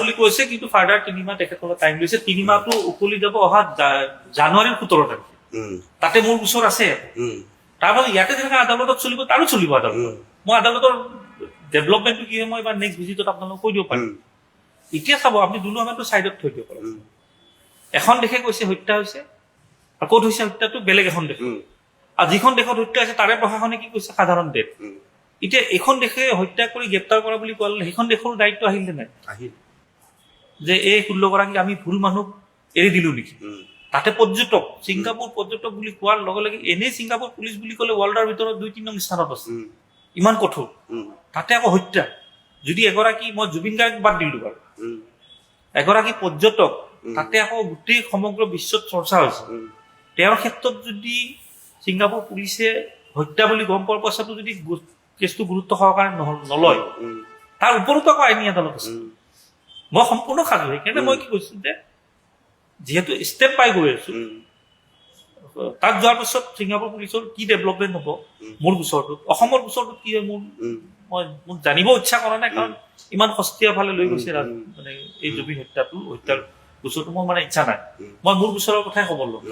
বুলি কৈছে, কিন্তু ফাৰ্ডাৰ 3 মাহ তেখেতসকলে টাইম লৈছে। 3 মাহটো উকলি যাব অহা জানুৱাৰীৰ 17 তাৰিখে। তাতে মোৰ গোচৰ আছে। তাৰপাছত ইয়াতে যেনেকৈ আদালতত চলিব তাৰো চলিব আদালত। মই আদালতৰ ডেভেলপমেণ্টটো কি হয় মই এবাৰ নেক্সট ভিজিটত আপোনালোকক কৈ দিব পাৰিম। এতিয়া চাব, আপুনি দুলু আহমেদটো চাইডত থৈ দিব পাৰে। এখন দেশে কৈছে হত্যা হৈছে, আৰু ক'ত হৈছে হত্যাটো বেলেগ এখন দেশ। আৰু যিখন দেশত হত্যা হৈছে তাৰে প্ৰশাসনে কি কৈছে সাধাৰণ ডেট। এতিয়া এইখন দেশে হত্যা কৰি গ্ৰেপ্তাৰ কৰা বুলি কোৱা সেইখন দেশৰ দায়িত্ব আহিল নে নাই? যে এই 16গৰাকী আমি ভুল মানুহ এৰি দিলো নেকি? তাতে পৰ্যটক, ছিংগাপুৰ পৰ্যটক বুলি কোৱাৰ লগে লগে এনেই ছিংগাপুৰ পুলিচ বুলি ক'লে ৱৰ্ল্ডৰ ভিতৰত 2-3 নং স্থানত আছে, ইমান কঠোৰ। তাতে আকৌ হত্যা। যদি এগৰাকী, মই জুবিন গাৰ্গ বাদ দিলো বাৰু, এগৰাকী পৰ্যটক, তাতে আকৌ গোটেই সমগ্ৰ বিশ্বত চৰ্চা হৈছে। তেওঁৰ ক্ষেত্ৰত যদি ছিংগাপুৰ পুলিচে হত্যা বুলি গম পোৱাৰ পাছতো যদি কেছটো গুৰুত্ব সহকাৰে নলয়, তাৰ ওপৰতো আকৌ আইনী আদালত আছে। মই সম্পূৰ্ণ সাজু। সেইকাৰণে মই কি কৈছো যে যিহেতু ষ্টেপ পাই গৈ আছো, তাত যোৱাৰ পিছত ছিংগাপুৰ পুলিচৰ কি ডেভেলপমেণ্ট হ'ব, মোৰ গোচৰটোত, অসমৰ গোচৰটোত কি হয়, মোৰ জানিব ইচ্ছা কৰা নাই। কাৰণ ইমান সস্তীয়া ফালে লৈ গৈছে মানে এই জুবিন হত্যাৰ গোচৰটো, মোৰ মানে ইচ্ছা নাই। মই মোৰ গোচৰৰ কথাই খবৰ ল'ম।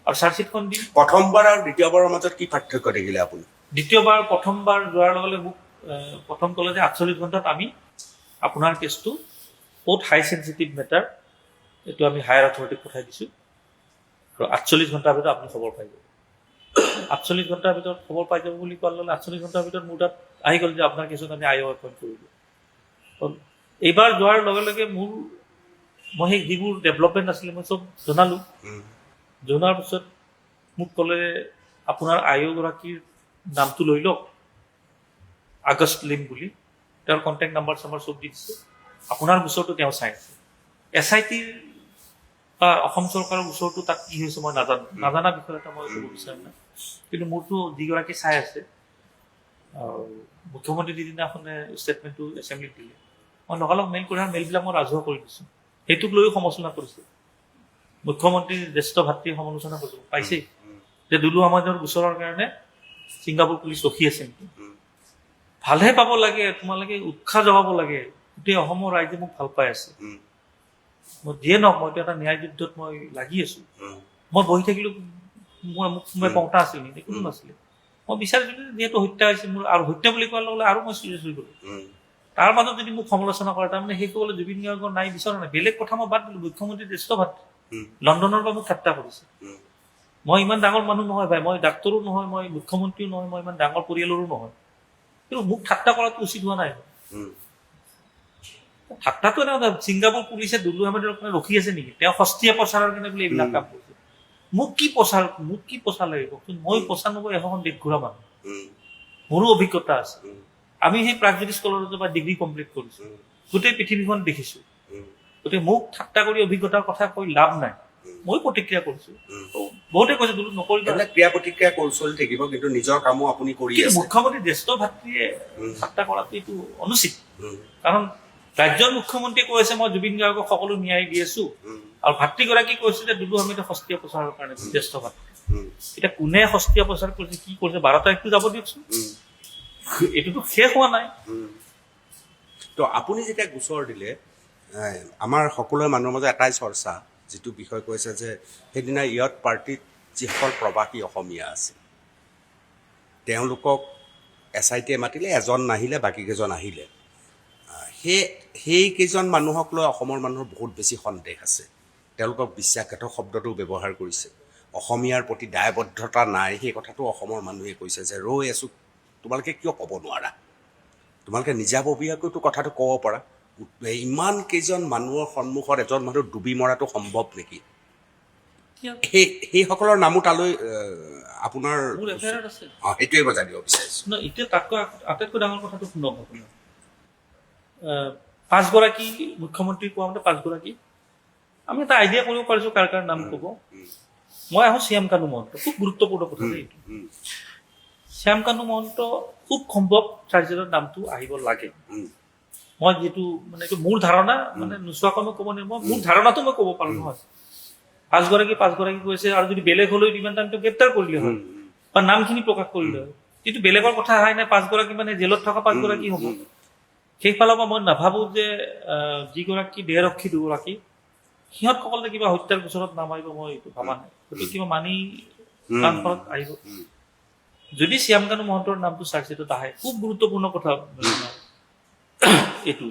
আৰু চাৰ্জশ্বিটখন দিম। প্ৰথমবাৰ আৰু দ্বিতীয়বাৰৰ মাজত কি পাৰ্থক্য দেখিলে আপুনি? দ্বিতীয়বাৰ, প্ৰথমবাৰ যোৱাৰ লগে লগে মোক প্ৰথম ক'লে যে 48 ঘণ্টাত আমি আপোনাৰ কেছটো বহুত হাই চেঞ্চিটিভ মেটাৰ, এইটো আমি হায়াৰ অথৰিটিক পঠাই দিছোঁ, আৰু 48 ঘণ্টাৰ ভিতৰত আপুনি খবৰ পাই যাব। 48 ঘণ্টাৰ ভিতৰত খবৰ পাই যাব বুলি কোৱাৰ লগে 48 ঘণ্টাৰ ভিতৰত মোৰ তাত আহি গ'ল যে আপোনাৰ কেছত আমি আইঅ এপইণ্ট কৰিলোঁ। এইবাৰ যোৱাৰ লগে লগে মই সেই যিবোৰ ডেভেলপমেণ্ট আছিলে মই চব জনালোঁ। জনাৰ পিছত মোক ক'লে আপোনাৰ আইঅ'গৰাকীৰ নামটো লৈ লওক, আগষ্ট লিম বুলি, তেওঁৰ কণ্টেক্ট নাম্বাৰ চাম্বাৰ চব দি দিছে। আপোনাৰ গোচৰটো তেওঁ চাই আছে। SITৰ বা অসম চৰকাৰৰ গোচৰটো তাত কি হৈছে মই নাজানা বিষয় এটা মই ক'ব বিচাৰা নাই। কিন্তু মোৰতো যিগৰাকী চাই আছে, মুখ্যমন্ত্ৰী যিদিনাখনে ষ্টেটমেণ্টটো এছেম্বলিত দিলে, মই লগালগ মেইল কৰি মেইলবিলাক মই ৰাজহুৱা কৰি দিছোঁ। সেইটোক লৈও সমালোচনা কৰিছে। মুখ্যমন্ত্ৰীৰ জ্যেষ্ঠ ভাতৃয়ে সমালোচনা কৰিছে, পাইছেই যে দুলু আহমেদৰ গোচৰৰ কাৰণে ছিংগাপুৰ পুলিচ ৰখি আছে নেকি? ভালহে পাব লাগে, তোমালোকে উৎসাহ জগাব লাগে। গোটেই অসমৰ ৰাইজে মোক ভাল পাই আছে। মই যিয়ে নহওক, মইতো এটা ন্যায় যুদ্ধত মই লাগি আছো। মই বহি থাকিলো, মই কওঁতা আছিল নেকি? কোনো নাছিলে। মই বিচাৰিছিলো যিহেতু হত্যা হৈছে মোৰ, আৰু হত্যা বুলি কোৱাৰ লগে আৰু মই চিৰিয়াছ হৈ গলো। তাৰ মাজত যদি মোক সমালোচনা কৰে, তাৰমানে সেই ক'বলৈ জুবিন গাৰ্গৰ নাই বিচৰা নাই। বেলেগ কথা মই বাদ দিলো, মুখ্যমন্ত্ৰী জ্যেষ্ঠ ভাতৃ লণ্ডনৰ পৰা মোক ঠাট্টা কৰিছে। মই ইমান ডাঙৰ মানুহ নহয় ভাই, মই ডাক্তৰো নহয়, মই মুখ্যমন্ত্ৰীও নহয়, মই ইমান ডাঙৰ পৰিয়ালৰো নহয়, কিন্তু মোক ঠাট্টা কৰাটো উচিত হোৱা নাই। ঠাট্টাটো এটা ছিংগাপুৰ পুলিচে দুলু আহমেদৰ কাৰণে ৰখি আছে নেকি? তেওঁ সস্তীয়া প্ৰচাৰৰ কাৰণে বোলে এইবিলাক কাম কৰিছে। মোক কি প্ৰচাৰ লাগিব কওকচোন? মই 95 এখন দেশ ঘূৰা মানুহ, মোৰো অভিজ্ঞতা আছে। আমি সেই প্ৰাগজ্যোতিষ কলেজৰ পৰা ডিগ্ৰী কমপ্লিট কৰিছো, গোটেই পৃথিৱীখন দেখিছো। গতিকে মোক ঠাট্টা কৰি অভিজ্ঞতাৰ কথা কৈ লাভ নাই। মই প্ৰতিক্ৰিয়া কৰিছো। বহুতে কৈছে দুলু নকৰিবা, ক্ৰিয়া প্ৰতিক্ৰিয়া চলি থাকিব, কিন্তু নিজৰ কামো আপুনি কৰি আছে। মুখ্যমন্ত্ৰী জ্যেষ্ঠ ভাতৃয়ে ঠাট্টা কৰাটো এইটো অনুচিত। কাৰণ ৰাজ্যৰ মুখ্যমন্ত্ৰীয়ে কৈ আছে মই জুবিন গাৰ্গক সকলো ন্যায় দি আছো, আৰু ভাতৃগৰাকী কৈছে যে দুলু আহমেদে সস্তীয়া প্ৰচাৰৰ কাৰণে জ্যেষ্ঠ ভাতৃ। এতিয়া কোনে সস্তীয়া প্ৰচাৰ কৰিছে, কি কৰিছে, 12 তাৰিখটো যাব দিয়কচোন। এইটোতো শেষ হোৱা নাই। তো আপুনি যেতিয়া গোচৰ দিলে, আমাৰ সকলোৰে মানুহৰ মাজত এটাই চৰ্চা, যিটো বিষয় কৈছে যে সেইদিনা ইয়ত পাৰ্টিত যিসকল প্ৰৱাসী অসমীয়া আছে, তেওঁলোকক SITয়ে মাতিলে, এজন নাহিলে, বাকীকেইজন আহিলে। সেইকেইজন মানুহক লৈ অসমৰ মানুহৰ বহুত বেছি সন্দেহ আছে। তেওঁলোকক বিশ্বাসঘাতক শব্দটো ব্যৱহাৰ কৰিছে। অসমীয়াৰ প্ৰতি দায়বদ্ধতা নাই, সেই কথাটো অসমৰ মানুহে কৈছে যে ৰৈ আছোঁ, তোমালোকে কিয় ক'ব নোৱাৰা? তোমালোকে নিজাববীয়াকৈতো কথাটো ক'ব পাৰা। ইমান কেইজন মানুহৰ সন্মুখত এজন মানুহ ডুবি মৰাটো সম্ভৱ নেকি? সেইসকলৰ নামো তালৈ আপোনাৰ সেইটোৱে মই জানিব বিচাৰিছোঁ। এতিয়া তাতকৈ আটাইতকৈ ডাঙৰ কথাটো শুনক আপোনাৰ। 5 গৰাকী মুখ্যমন্ত্ৰী কোৱা মতে 5 গৰাকী, আমি এটা আইডিয়া কৰিব পাৰিছো কাৰ কাৰ নাম ক'ব। মই আহোঁ শ্যাম কানু মহন্ত, খুব গুৰুত্বপূৰ্ণ কথা এইটো। শ্যাম কানু মহন্ত খুব সম্ভৱ চাৰ্জেলৰ নামটো আহিব লাগে। মই যিটো মানে এইটো মোৰ ধাৰণা, মানে নোচোৱাকৈ মই ক'ব নোৱাৰিম, মোৰ ধাৰণাটো মই ক'ব পাৰো নহয়। 5 গৰাকী কৈছে, আৰু যদি বেলেগ হ'লেও ইমান টাইমটো গ্ৰেপ্তাৰ কৰিলে হয় বা নামখিনি প্ৰকাশ কৰিলে হয়। কিন্তু বেলেগৰ কথা অহাই নাই। 5 গৰাকী মানে জেলত থকা 5 গৰাকী হ'ব। সেইফালৰ পৰা মই নাভাবো যে যিগৰাকী দেহৰক্ষী 2 গৰাকী, সিহঁতসকলে কিবা হত্যাৰ গোচৰত নামাৰিব, মই এইটো ভাবা নাই। গতিকে কিবা মানি ট্ৰান্সফাৰত আহিব। যদি শ্যাম কানু মহন্তৰ নামটো চাৰ্জশ্বিটত আহে, খুব গুৰুত্বপূৰ্ণ কথা এইটো,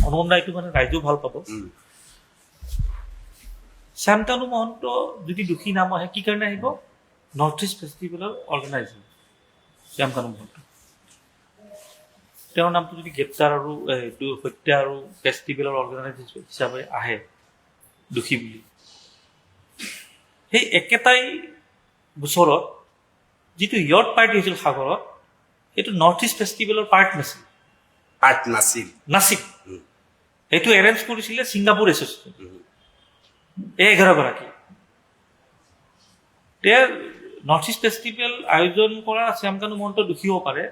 অনুপম দা, এইটো মানে ৰাইজেও ভাল পাব। শ্যাম কানু মহন্ত যদি দোষী নাম আহে, কি কাৰণে আহিব? নৰ্থ ইষ্ট ফেষ্টিভেলৰ অৰ্গেনাইজাৰ শ্যাম কানু মহন্ত। তেওঁৰ নামটো যদি গ্ৰেপ্তাৰ আৰু হত্যা আৰু ফেষ্টিভেলৰ অৰ্গেনাইজাৰ হিচাপে আহে দোষী বুলি, সেই একেটাই গোচৰত যিটো ইয়ত পাৰ্টি হৈছিল সাগৰত, সেইটো নৰ্থ ইষ্ট ফেষ্টিভেলৰ পাৰ্ট নাছিল। সেইটো এৰেঞ্জ কৰিছিলে ছিংগাপুৰ এছ'চিয়েশ্যন। 11 গৰাকী। নৰ্থ ইষ্ট ফেষ্টিভেল আয়োজন কৰা শ্যাম কানু মহন্ত দোষী হ'ব পাৰে।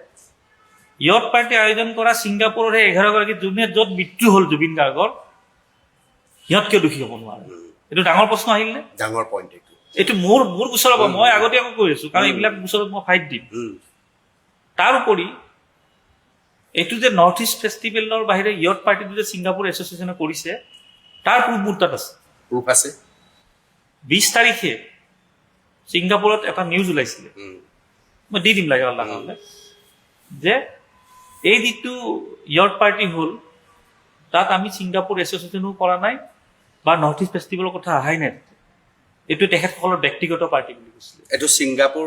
ইয়ত পাৰ্টি আয়োজন কৰা ছিংগাপুৰৰ সেই 11 গৰাকী, যোনে য'ত মৃত্যু হ'ল জুবিন গাৰ্গৰ, সিহঁত কিয় দোষী হ'ব নোৱাৰে? এইটো ডাঙৰ প্ৰশ্ন আহিল নে? ডাঙৰ পইণ্ট এইটো মোৰ গোচৰ হ'ব। মই আগতীয়াকৈ কৈ আছো, কাৰণ এইবিলাক গোচৰত মই ফাইট দিম। তাৰ উপৰি এইটো যে নৰ্থ ইষ্ট ফেষ্টিভেলৰ বাহিৰে ইয়ত পাৰ্টিটো যে ছিংগাপুৰ এছ'চিয়েশ্যনে কৰিছে, তাৰ মুহূৰ্তত আছে। 20 তাৰিখে ছিংগাপুৰত এটা নিউজ ওলাইছিলে, মই দি দিম লাগে কাৰণে, যে এই যিটো ইয়ত পাৰ্টি হ'ল, তাত আমি ছিংগাপুৰ এছ'চিয়েশ্যনো কৰা নাই বা নৰ্থ ইষ্ট ফেষ্টিভেলৰ কথা অহাই নাই। এইটো তেখেতসকলৰ ব্যক্তিগত পাৰ্টি বুলি কৈছিলে। এইটো ছিংগাপুৰ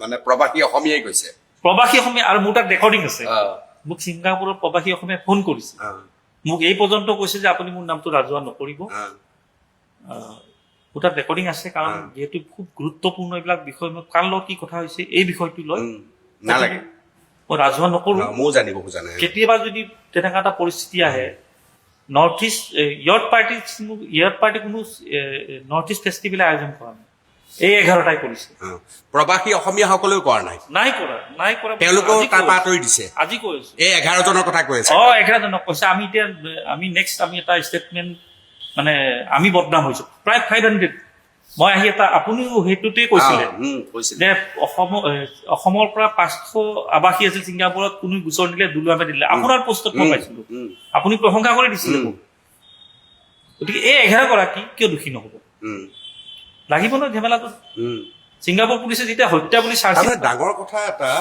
মানে প্ৰৱাসী অসমীয়াই কৈছে। প্ৰৱাসী অসমীয়া, আৰু মোৰ তাত ৰেকৰ্ডিং আছে। মোক ছিংগাপুৰৰ প্ৰৱাসী অসমীয়াই ফোন কৰিছে, মোক এই পৰ্যন্ত কৈছে যে আপুনি মোৰ নামটো ৰাজহুৱা নকৰিব। মোৰ তাত ৰেকৰ্ডিং আছে, কাৰণ যিহেতু খুব গুৰুত্বপূৰ্ণ এইবিলাক বিষয়, মই কাৰ লগত কি কথা হৈছে এই বিষয়টো লৈ নালাগে, মই ৰাজহুৱা নকৰো। ময়ো জানিব খোজা নাই। কেতিয়াবা যদি তেনেকুৱা এটা পৰিস্থিতি আহে, নৰ্থ ইষ্ট ইয়ত পাৰ্টি কোনো নৰ্থ ইষ্ট ফেষ্টিভেল আয়োজন কৰা নাই, এই 11টাই কৰিছে। প্ৰৱাসী অসমীয়াসকলেও কৰা নাই কৰা। তেওঁলোকেও তাৰ পৰা আঁতৰি দিছে। আজি কৈ আছো এই 11জনৰ কথা কৈ আছে। 11জনক কৈছে। আমি নেক্সট এটা ষ্টেটমেণ্ট, মানে আমি বদনাম হৈছো। প্ৰায় 500 মই আহি এটা আপুনিও সেইটোতে কৈছিলে কৈছিলে যে অসমৰ পৰা 500 আৱাসী আছিল ছিংগাপুৰত, কোনো গোচৰ দিলে দুলু আহমেদ দিলে। আপোনাৰ পোষ্টত মই পাইছিলো, আপুনি প্ৰশংসা কৰি দিছিলে মোক। গতিকে এই 11 গৰাকী কিয় দোষী নহব? লাগিব ন ঝেমেলাটো। ছিংগাপুৰ পুলিচে যেতিয়া হত্যা বুলি চাৰ্জ, ডাঙৰ কথা এটা,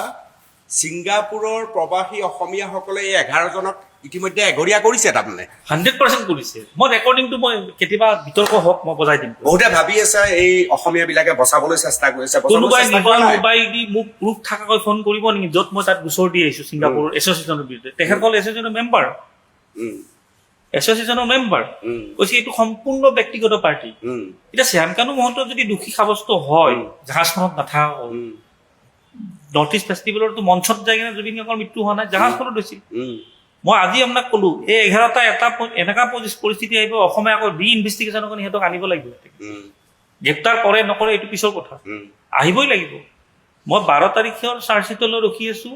ছিংগাপুৰৰ প্ৰৱাসী অসমীয়াসকলে এই 11জনক ইতিমধ্যে এঘৰীয়া কৰিছে। তাৰমানে 100% কৰিছে। মই ৰেকৰ্ডিংটো মই কেতিয়াবা বিতৰ্ক হওক মই বজাই দিম। বহুতে ভাবি আছে এই অসমীয়াবিলাকে বচাবলৈ চেষ্টা কৰিছে, কোনোবাই মোবাইল দি মোক প্ৰুফ থাকাকৈ ফোন কৰিব নেকি য'ত মই তাত গোচৰ দি আহিছো ছিংগাপুৰ এছ'চিয়েশ্যনৰ বিৰুদ্ধে? তেখেতসকল এছ'চিয়েশ্যনৰ মেম্বাৰ, কৈছে এইটো সম্পূৰ্ণ ব্যক্তিগত পাৰ্টি। এতিয়া শ্যামকানু মহন্ত যদি দোষী সাব্যস্ত হয়, জাহাজখনত নাথাকক, নৰ্থ ইষ্ট ফেষ্টিভেলৰতো মঞ্চত যাই কিনে জুবিন গাৰ্গৰ মৃত্যু হোৱা নাই, জাহাজখনত হৈছিল। মই আজি আপোনাক কলো এই 11টা এটা এনেকা পৰিস্থিতি আহিব, অসমে আকৌ ইনভেষ্টিগেশ্যনৰ কাৰণে সিহঁতক আনিব লাগিব। গ্ৰেপ্তাৰ কৰে নকৰে এইটো পিছৰ কথা, আহিবই লাগিব। মই 12 তাৰিখৰ চাৰ্জশ্বিটলৈ ৰখি আছো।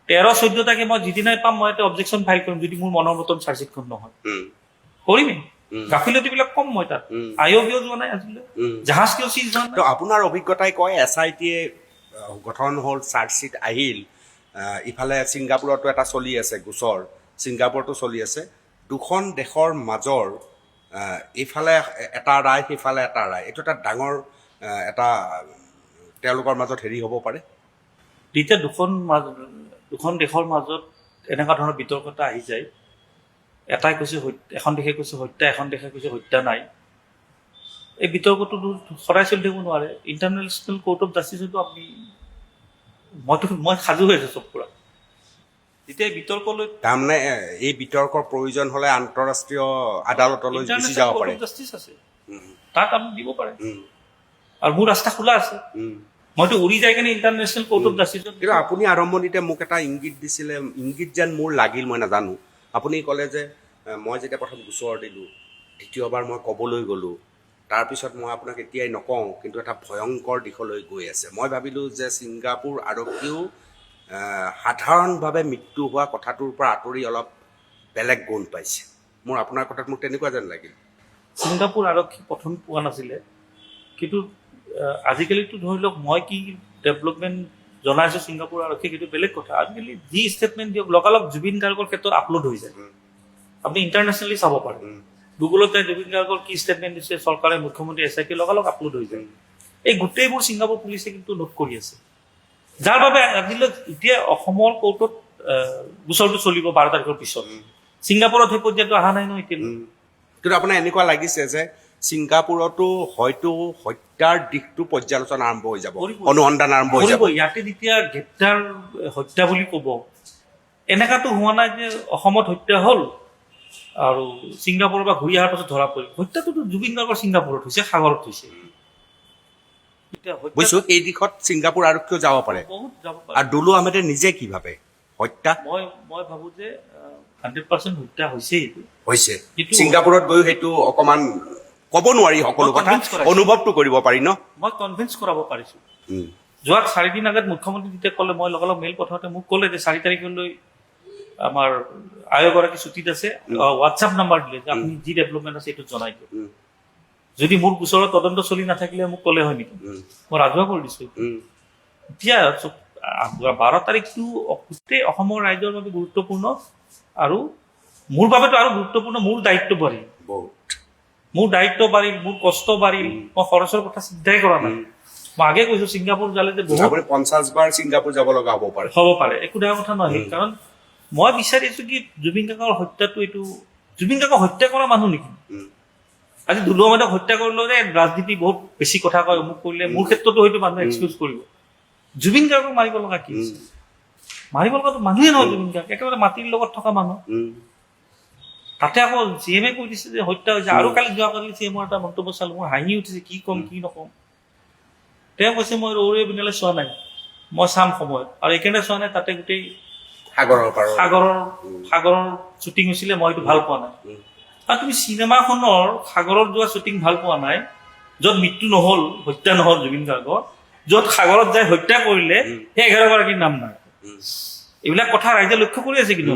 13-14 তাৰিখে মই যিদিনাই পাম মই এটা অবজেকশ্যন ফাইল কৰিম, যদি মোৰ মনৰ মতন চাৰ্জশ্বিটখন নহয় কৰিমেই। গাফিলতিবিলাক কম মই তাত। আয়োগ যোৱা নাই আজিলৈ, জাহাজ কিয় চিজ হোৱা নাই। আপোনাৰ অভিজ্ঞতাই কয় SIT-য়ে গঠন হ'ল, চাৰ্জশ্বিট আহিল, ইফালে ছিংগাপুৰতো এটা চলি আছে গোচৰ, ছিংগাপুৰতো চলি আছে। দুখন দেশৰ মাজৰ ইফালে এটা ৰায় সিফালে এটা ৰায়, এইটো এটা ডাঙৰ এটা তেওঁলোকৰ মাজত হেৰি হ'ব পাৰে। যেতিয়া দুখন দেশৰ মাজত এনেকুৱা ধৰণৰ বিতৰ্কতা আহি যায়, এটাই কৈছে এখন দেশে কৈছে হত্যা, এখন দেশে কৈছে হত্যা নাই, এই বিতৰ্কটো সদায় চলি থাকিব নোৱাৰে। ইণ্টাৰনেশ্যনেল কোৰ্ট অফ জাষ্টিছতো আপুনি মই সাজু হৈ আছো চব পুৰা। যেতিয়া বিতৰ্কলৈ তাৰমানে এই বিতৰ্কৰ প্ৰয়োজন হ'লে আন্তঃৰাষ্ট্ৰীয় আদালতলৈ গুচি যাব পাৰে, জাষ্টিছ আছে তাত আপুনি দিব পাৰে, আৰু মোৰ ৰাস্তা খোলা আছে। মইতো উৰি যাই কিনে ইণ্টাৰনেশ্যনেল কোৰ্ট অফ জাষ্টিছত। কিন্তু আপুনি আৰম্ভণিতে মোক এটা ইংগিত দিছিলে, ইংগিত যেন মোৰ লাগিল, মই নাজানো। আপুনি ক'লে যে মই যেতিয়া প্ৰথম গোচৰ দিলোঁ, দ্বিতীয়বাৰ মই ক'বলৈ গ'লোঁ, তাৰপিছত মই আপোনাক এতিয়াই নকওঁ, কিন্তু এটা ভয়ংকৰ দিশলৈ গৈ আছে। মই ভাবিলোঁ যে ছিংগাপুৰ আৰক্ষীও সাধাৰণভাৱে মৃত্যু হোৱা কথাটোৰ পৰা আঁতৰি অলপ বেলেগ গুণ পাইছে। মোৰ আপোনাৰ কথাত মোক তেনেকুৱা যেন লাগিল। ছিংগাপুৰ আৰক্ষী প্ৰথম পোৱা নাছিলে, কিন্তু আজিকালিতো ধৰি লওক মই কি ডেভেলপমেণ্ট জনাইছোঁ ছিংগাপুৰ আৰক্ষীক, সেইটো বেলেগ কথা। আজিকালি যি ষ্টেটমেণ্ট দিয়ক লগালগ জুবিন গাৰ্গৰ ক্ষেত্ৰত আপলোড হৈ যায়, আপুনি ইণ্টাৰনেশ্যনেলি চাব পাৰে। গুগলত জুবিন গাৰ্গৰ কি ষ্টেটমেণ্ট দিছে চৰকাৰে, মুখ্যমন্ত্ৰী SIT লগালগ আপলোড হৈ যায়। এই গোটেইবোৰ ছিংগাপুৰ পুলিচে কিন্তু নোট কৰি আছে, যাৰ বাবে আজিলৈ এতিয়া অসমৰ কোৰ্টত গোচৰটো চলিব 12 তাৰিখৰ পিছত। ছিংগাপুৰত সেই পৰ্যায়টো অহা নাই ন এতিয়া। কিন্তু আপোনাৰ এনেকুৱা লাগিছে যে ছিংগাপুৰতো হয়তো হত্যাৰ দিশটো পৰ্যালোচনা আৰম্ভ হৈ যাব, অনুসন্ধান আৰম্ভ হৈ যাব। ইয়াতে যেতিয়া গ্ৰেপ্তাৰ হত্যা বুলি ক'ব, এনেকাতো হোৱা নাই যে অসমত হত্যা হ'ল আৰু ছিংগাপুৰৰ পৰা ঘূৰি অহাৰ পাছত ধৰা পৰিল। হত্যাটোতো জুবিন গাৰ্গৰ ছিংগাপুৰত হৈছে, সাগৰত হৈছে। বুজিছো, এই দিশত ছিংগাপুৰ আৰক্ষীও যাব পাৰে। বহুত যাব পাৰে। আৰু দুলু আহমেদে নিজে কি ভাবে হত্যা? মই ভাবো যে 100% হত্যা হৈছেই হৈছে। ছিংগাপুৰত গৈও সেইটো অকমান ক'ব নোৱাৰি, সকলো কথা অনুভৱটো কৰিব পাৰি ন। মই কনভিন্স কৰাব পাৰিছো। যোৱা 4 দিন আগত মুখ্যমন্ত্ৰী যেতিয়া ক'লে, মই লগালগ মেইল পঠাওঁতে মোক ক'লে যে 4 তাৰিখলৈ আমাৰ আয়োগৰাকী ছুটীত আছে, হোৱাটছআপ নাম্বাৰ দিলে যে আপুনি যি ডেভেলপমেণ্ট আছে এইটো জনাই দিয়ক। যদি মোৰ গোচৰত তদন্ত চলি নাথাকিলে মোক ক'লে হয় নেকি, মই ৰাজহুৱা কৰি দিছো। এতিয়া 12 তাৰিখটো গোটেই অসমৰ ৰাইজৰ বাবে গুৰুত্বপূৰ্ণ, আৰু মোৰ বাবেতো আৰু গুৰুত্বপূৰ্ণ। মোৰ দায়িত্ব বাঢ়িল, মোৰ কষ্ট বাঢ়িল। মই খৰচৰ কথা চিন্তাই কৰা নাই। মই আগে কৈছো ছিংগাপুৰ যালে যে বহুত 50 বাৰ ছিংগাপুৰ যাব লগা হ'ব পাৰে, একো ডাঙৰ কথা নহয়। কাৰণ মই বিচাৰিছো কি জুবিন গাৰ্গৰ হত্যাটো, এইটো জুবিন গাৰ্গক হত্যা কৰা মানুহ নেকি? আজি দুলু আহমেদক হত্যা কৰিলেও যে ৰাজনীতি বহুত বেছি কথা কয়, মোক কৰিলে মোৰ ক্ষেত্ৰতো হয়তো মানুহে এক্সকিউজ কৰিব। জুবিন গাৰ্গক মাৰিব লগা কি আছে? মাৰিব লগাটো মানুহে নহয়, জুবিন গাৰ্গ একেবাৰে মাটিৰ লগত থকা মানুহ। তাতে আকৌ CM-এ কৈ দিছে যে হত্যা হৈছে। আৰু যোৱাকালি CM-ৰ এটা মন্তব্য চালো, মোৰ হাঁহি উঠিছে, কি ক'ম কি নক'ম। তেওঁ কৈছে মই ৰৌৰে বিনালে চোৱা নাই, মই চাম সময়ত, আৰু এইকাৰণে চোৱা নাই তাতে গোটেই সাগৰৰ শ্বুটিং হৈছিলে, মই এইটো ভাল পোৱা নাই। আৰু তুমি চিনেমাখনৰ সাগৰত যোৱা শ্বুটিং ভাল পোৱা নাই, য'ত মৃত্যু নহ'ল, হত্যা নহ'ল জুবিন গাৰ্গৰ, য'ত সাগৰত যাই হত্যা কৰিলে সেই 11 গৰাকীৰ নাম নাই। এইবিলাক কথা ৰাইজে লক্ষ্য কৰি আছে। কিন্তু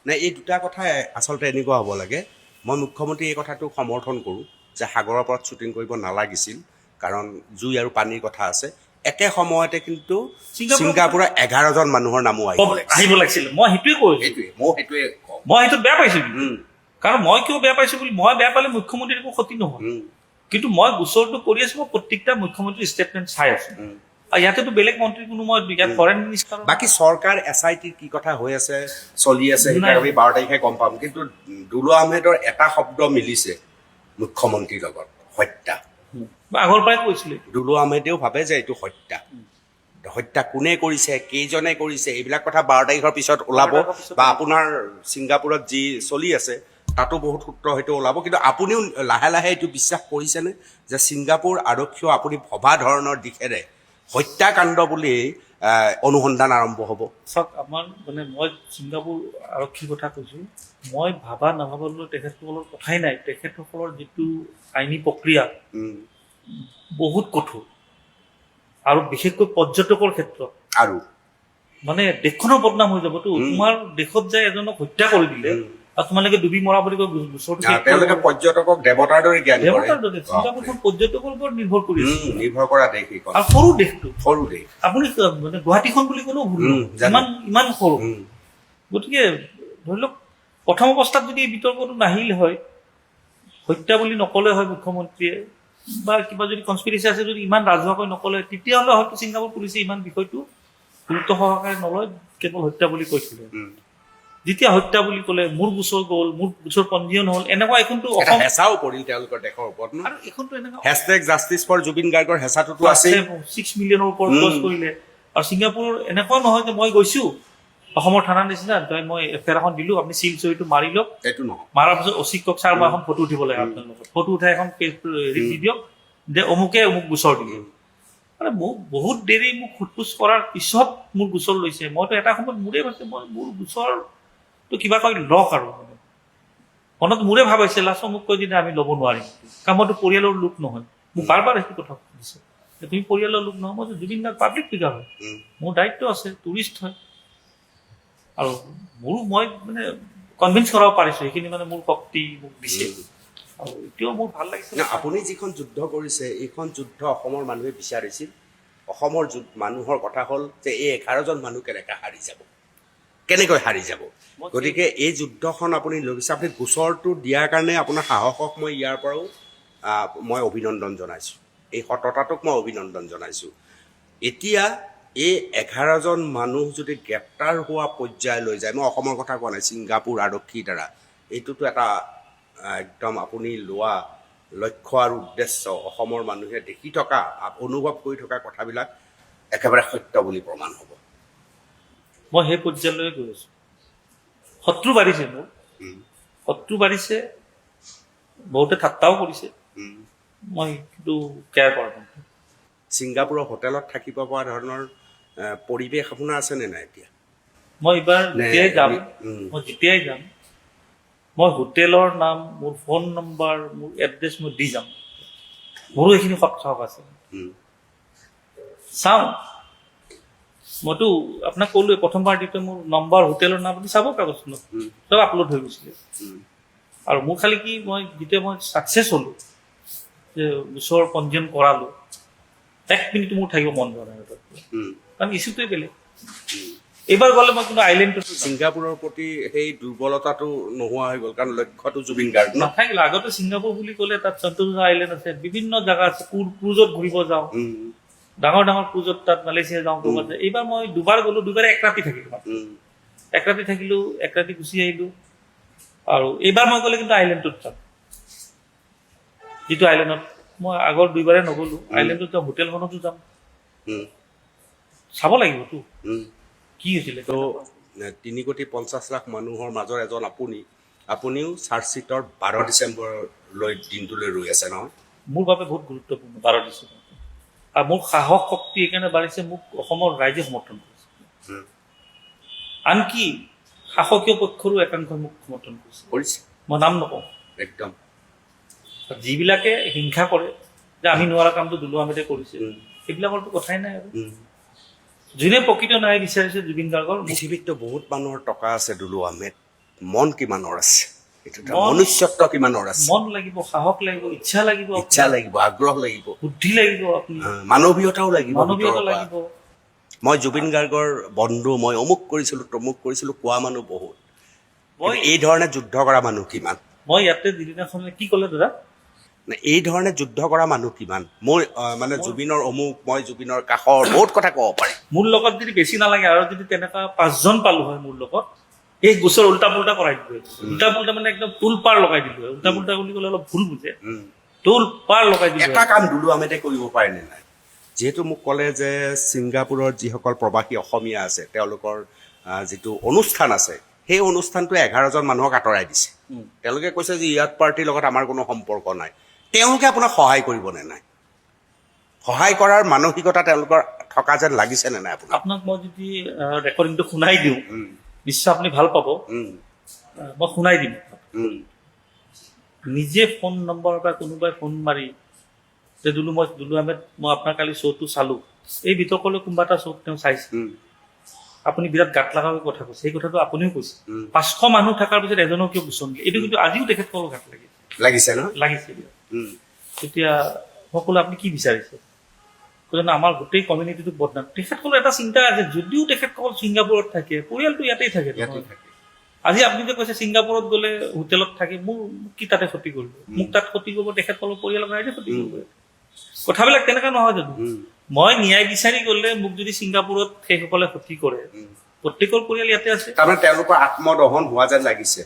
নাই, এই দুটা কথা আচলতে এনেকুৱা হ'ব লাগে। মই মুখ্যমন্ত্ৰী এই কথাটো সমৰ্থন কৰোঁ যে সাগৰৰ ওপৰত শ্বুটিং কৰিব নালাগিছিল, কাৰণ জুই আৰু পানীৰ কথা আছে। একে সময়তে কিন্তু ছিংগাপুৰৰ ছিংগাপুৰৰ 11জন মানুহৰ নামো আহিব লাগিছিল। মই সেইটোৱে কৈছোঁ, মই সেইটোৱে কওঁ। মই সেইটোত বেয়া পাইছোঁ কাৰণ মই কিয় বেয়া পাইছোঁ বুলি মই বেয়া পালে মুখ্যমন্ত্ৰীৰ একো ক্ষতি নহয়, কিন্তু মই গোচৰটো কৰি আছোঁ, মই প্ৰত্যেকটা মুখ্যমন্ত্ৰীৰ ষ্টেটমেণ্ট চাই আছোঁ। আৰু ইয়াতেতো বেলেগ মন্ত্ৰী কোনো মই ইয়াত ফৰেন মিনিষ্টাৰ বাকী চৰকাৰ SITৰ কি কথা হৈ আছে চলি আছে সেইবিলাক আমি 12 তাৰিখে গম পাম, কিন্তু দুলু আহমেদৰ এটা শব্দ মিলিছে মুখ্যমন্ত্ৰীৰ লগত, হত্যা। আগৰ পৰাই কৈছিলে দুলু আহমেদেও ভাবে যে এইটো হত্যা। হত্যা কোনে কৰিছে, কেইজনে কৰিছে, এইবিলাক কথা 12 তাৰিখৰ পিছত ওলাব, বা আপোনাৰ ছিংগাপুৰত যি চলি আছে তাতো বহুত সূত্ৰ হয়তো ওলাব। কিন্তু আপুনিও লাহে লাহে এইটো বিশ্বাস কৰিছেনে যে ছিংগাপুৰ আৰক্ষীও আপুনি ভবা ধৰণৰ দিশেৰে হত্যাকাণ্ড বুলি অনুসন্ধান আৰম্ভ হ'ব? চাওক, আমাৰ মানে মই ছিংগাপুৰ আৰক্ষীৰ কথা কৈছোঁ, মই ভাবা নাভাবালৈ তেখেতসকলৰ কথাই নাই। তেখেতসকলৰ যিটো আইনী প্ৰক্ৰিয়া বহুত কঠোৰ, আৰু বিশেষকৈ পৰ্যটকৰ ক্ষেত্ৰত আৰু মানে দেশখনৰ বদনাম হৈ যাবতো। তোমাৰ দেশত যায় এজনক হত্যা কৰি দিলে আৰু তোমালোকে ডুবি মৰা বুলি কৈ গোচৰটো তেওঁলোকে পৰ্যটকক দেৱতাৰ দৰে জ্ঞান কৰে। দেৱতাৰ দৰে ছিংগাপুৰখন পৰ্যটকৰ ওপৰত নিৰ্ভৰ কৰি আছে, নিৰ্ভৰ কৰা দেশ এইখন, আৰু সৰু দেশটো, সৰু দেশ। আপুনি মানে গুৱাহাটীখন বুলি ক'লেও ভুল নহয়, ইমান সৰু। গতিকে ধৰি লওক প্ৰথম অৱস্থাত যদি এই বিতৰ্কটো নাহিল হয়, হত্যা বুলি নকলে হয় মুখ্যমন্ত্ৰীয়ে, বা কিবা যদি কনস্পিৰেচি আছে যদি ইমান ৰাজহুৱাকৈ নকলে, তেতিয়াহ'লে হয়তো ছিংগাপুৰ পুলিচে ইমান বিষয়টো গুৰুত্ব সহকাৰে নলয়, কেৱল হত্যা বুলি কৈছিলে। যেতিয়া হত্যা বুলি ক'লে মোৰ গোচৰ গ'ল, মোৰ গোচৰ পঞ্জীয়ন হ'ল, এনেকুৱা এখনতো হেঁচাও পৰিল তেওঁলোকৰ দেশৰ ওপৰত। আৰু এখনতো এনেকুৱা #জাষ্টিচ ফৰ জুবিন গাৰ্গৰ হেঁচাটোতো আছে, 6 মিলিয়নৰ ওপৰত খৰচ কৰিলে। আৰু ছিংগাপুৰৰ এনেকুৱা নহয় যে মই গৈছোঁ অসমৰ থানাৰ নিচিনা, মই এফআইআৰ এখন দিলোঁ, আপুনি চিল চহীটো মাৰি লওক, এইটো নহয়। মাৰাৰ পিছত অচিক কওক ছাৰ মই এখন ফটো উঠিব লাগে আপোনাৰ লগত, ফটো উঠাই এখন হেৰি দি দিয়ক যে অমুকে অমুক গোচৰ দিলে। মানে মোক বহুত দেৰি মোক সোধপোছ কৰাৰ পিছত মোৰ গোচৰ লৈছে। মইতো এটা সময়ত মোৰে ভাবিছে মোৰ গোচৰটো কিবা কৈ লওক, আৰু মনত মোৰে ভাব আহিছে লাষ্টত মোক কৈ দিলে আমি ল'ব নোৱাৰিম, কাৰণ মইতো পৰিয়ালৰ লোক নহয়। মোক বাৰ বাৰ সেইটো কথা সুধিছে যে তুমি পৰিয়ালৰ লোক নহয়। মই জুবিন গাৰ্গ পাব্লিক ফিগাৰ হয়, মোৰ দায়িত্ব আছে, টুৰিষ্ট হয়, আৰু মই মানে কনভিন্স কৰাব পাৰিছোঁ, সেইখিনি মানে মোৰ শক্তি মোক দিছে। আৰু এতিয়াও মোৰ ভাল লাগিছে। আপুনি যিখন যুদ্ধ কৰিছে, এইখন যুদ্ধ অসমৰ মানুহে বিচাৰিছিল। অসমৰ মানুহৰ কথা হ'ল যে এই 11জন মানুহ কেনেকৈ হাৰি যাব, কেনেকৈ হাৰি যাব। গতিকে এই যুদ্ধখন আপুনি লৈ গৈছে। আপুনি গোচৰটো দিয়াৰ কাৰণে আপোনাৰ সাহসক মই ইয়াৰ পৰাও মই অভিনন্দন জনাইছোঁ, এই সততাটোক মই অভিনন্দন জনাইছোঁ। এতিয়া এই 11জন মানুহ যদি গ্ৰেপ্তাৰ হোৱা পৰ্যায়লৈ যায়, মই অসমৰ কথা কোৱা নাই, ছিংগাপুৰ আৰক্ষীৰ দ্বাৰা, এইটোতো এটা একদম আপুনি লোৱা লক্ষ্য আৰু উদ্দেশ্য, অসমৰ মানুহে দেখি থকা, অনুভৱ কৰি থকা কথাবিলাক একেবাৰে সত্য বুলি প্ৰমাণ হ'ব। মই সেই পৰ্যায়লৈ গৈ আছোঁ। শত্ৰু বাঢ়িছে, মোৰ শত্ৰু বাঢ়িছে, বহুতে ঠাট্টাও কৰিছে, মই কিন্তু কেয়াৰ কৰা নাই। ছিংগাপুৰৰ হোটেলত থাকিব পৰা ধৰণৰ পৰিৱেশ আপোনাৰ আছেনে নাই এতিয়া? মই এইবাৰ যেতিয়াই যাম মই হোটেলৰ নাম, মোৰ ফোন নম্বৰ, মোৰ এড্ৰেছ মই দি যাম। মোৰো এইখিনি সৎসাহস আছে। চাওঁ, মইতো আপোনাক ক'লোৱে প্ৰথমবাৰ দিওঁতে মোৰ নম্বৰ, হোটেলৰ নাম আপুনি চাব কাগজখনত, চব আপলোড হৈ গৈছিলে। আৰু মোৰ খালি কি, যেতিয়া মই ছাকচেছ হ'লোঁ, যে গোচৰ পঞ্জীয়ন কৰালোঁ, 1 মিনিট মোৰ থাকিব মন যোৱা নাই, কাৰণ ইছ্যুটোৱে বেলেগ। এইবাৰ গ'লে মই কোনো আইলেণ্ডত ছিংগাপুৰৰ প্ৰতি সেই দুৰ্বলতাটো নোহোৱা হৈ গ'ল, কাৰণ লক্ষ্যটো জুবিন গাৰ্গ নাথাকিলে। আগতে ছিংগাপুৰ বুলি ক'লে তাত সন্তোষা আইলেণ্ড আছে, বিভিন্ন জেগা আছে, ক্ৰুজত ঘূৰিব যাওঁ, ডাঙৰ ডাঙৰ ক্ৰুজত, তাত মালয়েছিয়া যাওঁ, ক'ৰবাত যায়। এইবাৰ মই দুবাৰ গ'লোঁ, দুবাৰে 1 ৰাতি থাকিলোঁ, 1 ৰাতি থাকিলোঁ, 1 ৰাতি গুচি আহিলোঁ। আৰু এইবাৰ মই গ'লে কিন্তু আইলেণ্ডত যাম, যিটো আইলেণ্ডত মই আগৰ 2বাৰে নগ'লোঁ, আইলেণ্ডত যাম, হোটেলখনতো যাম, চাব লাগিবতো কি হৈছিলে। তো 3,50,00,000 মানুহৰ মাজৰ এজন আপুনিও চাৰ্জশ্বিটৰ 12 ডিচেম্বৰলৈ দিনটোলৈ ৰৈ আছে নহয়? মোৰ বাবে বহুত গুৰুত্বপূৰ্ণ 12 ডিচেম্বৰ। আৰু মোৰ সাহস শক্তি এইকাৰণে বাঢ়িছে, মোক অসমৰ ৰাইজে সমৰ্থন কৰিছে, আনকি শাসকীয় পক্ষৰো একাংশই মোক সমৰ্থন কৰিছে। মই নাম নকওঁ, একদম যিবিলাকে হিংসা কৰে যে আমি নোৱাৰা কামটো দুলু আহমেদে কৰিছে, সেইবিলাকৰতো কথাই নাই। আৰু যোনে প্ৰকৃত ন্যায় বিচাৰিছে জুবিন গাৰ্গৰ। পৃথিৱীততো বহুত মানুহৰ টকা আছে, দুলু আহমেদ মন কিমানৰ আছে? এইটো মনুষ্যত্ব কিমানৰ আছে, মন লাগিব, সাহস লাগিব, ইচ্ছা লাগিব, ইচ্ছা লাগিব, আগ্ৰহ লাগিব, বুদ্ধি লাগিব, আপুনি মানৱীয়তাও লাগিব। মানৱীয়তা ভিতৰৰ পৰা। লাগিব। মই জুবিন গাৰ্গৰ বন্ধু, মই অমুক কৰিছিলোঁ তমুক কৰিছিলোঁ কোৱা মানুহ বহুত, মই এই ধৰণে যুদ্ধ কৰা মানুহ কিমান? মই ইয়াতে দিদিনাখনে কি ক'লে দাদা, এই ধৰণে যুদ্ধ কৰা মানুহ কিমান? মোৰ মানে জুবিনৰ অমুক, মই জুবিনৰ কাষৰ, বহুত কথা ক'ব পাৰি। মোৰ লগত যদি বেছি নালাগে আৰু যদি তেনেকুৱা 5জন পালো হয় মোৰ লগত, এই গোচৰ উল্টা পুল্টা কৰাই দিলো। উল্টা পুল্টা মানে একদম তুল পাৰ লগাই দিলো হয়। উল্টা পুল্টা বুলি ক'লে অলপ ভুল বুজে, তুল পাৰ লগাই দিলো। এটা কাম দুলু আহমেদে কৰিব পাৰে নে নাই? যিহেতু মোক ক'লে যে ছিংগাপুৰৰ যিসকল প্ৰৱাসী অসমীয়া আছে তেওঁলোকৰ যিটো অনুষ্ঠান আছে, সেই অনুষ্ঠানটোৱে 11জন মানুহক আঁতৰাই দিছে। তেওঁলোকে কৈছে যে ইয়াত পাৰ্টিৰ লগত আমাৰ কোনো সম্পৰ্ক নাই। তেওঁলোকে আপোনাক সহায় কৰিবনে নাই? সহায় কৰাৰ মানসিকতা তেওঁলোকৰ থকা যেন লাগিছে নে নাই আপোনাক? আপোনাক মই যদি ৰেকৰ্ডিংটো শুনাই দিওঁ, নিশ্চয় আপুনি ভাল পাব। মই শুনাই দিম। নিজে ফোন নম্বৰ বা কোনোবাই ফোন মাৰি যে দুলু আহমেদ, মই আপোনাৰ কালি শ্ব'টো চালো, এই বিতৰ্কলৈ কোনোবা এটা শ্ব'ত তেওঁ চাইছে, আপুনি বিৰাট গাত লগাকৈ কথা কৈছে, সেই কথাটো আপুনিও কৈছে। 500 মানুহ থকাৰ পিছত এজনৰ কিয় গোচন দিয়ে, এইটো কিন্তু আজিও তেখেতসকলৰ গাত লাগিছে ন? লাগিছে। তেতিয়া সকলো আপুনি কি বিচাৰিছে? কৈছে আমাৰ গোটেই কমিউনিটিটোক বদনাম। তেখেতসকলৰ এটা চিন্তা আছে, যদিও তেখেতসকল ছিংগাপুৰত থাকে, পৰিয়ালটো ইয়াতেই থাকে। আজি আপুনি যে কৈছে ছিংগাপুৰত গ'লে হোটেলত থাকে, মোৰ কি তাতে ক্ষতি কৰিব? মোক তাত ক্ষতি কৰিব তেখেতসকলৰ পৰিয়ালৰ ৰাইজে ক্ষতি কৰিব। কথাবিলাক তেনেকুৱা নহয় জানো? মই ন্যায় বিচাৰি গ'লে মোক যদি ছিংগাপুৰত সেইসকলে ক্ষতি কৰে, প্ৰত্যেকৰ পৰিয়াল ইয়াতে আছে। তাৰমানে তেওঁলোকৰ আত্মদহন হোৱা যেন লাগিছে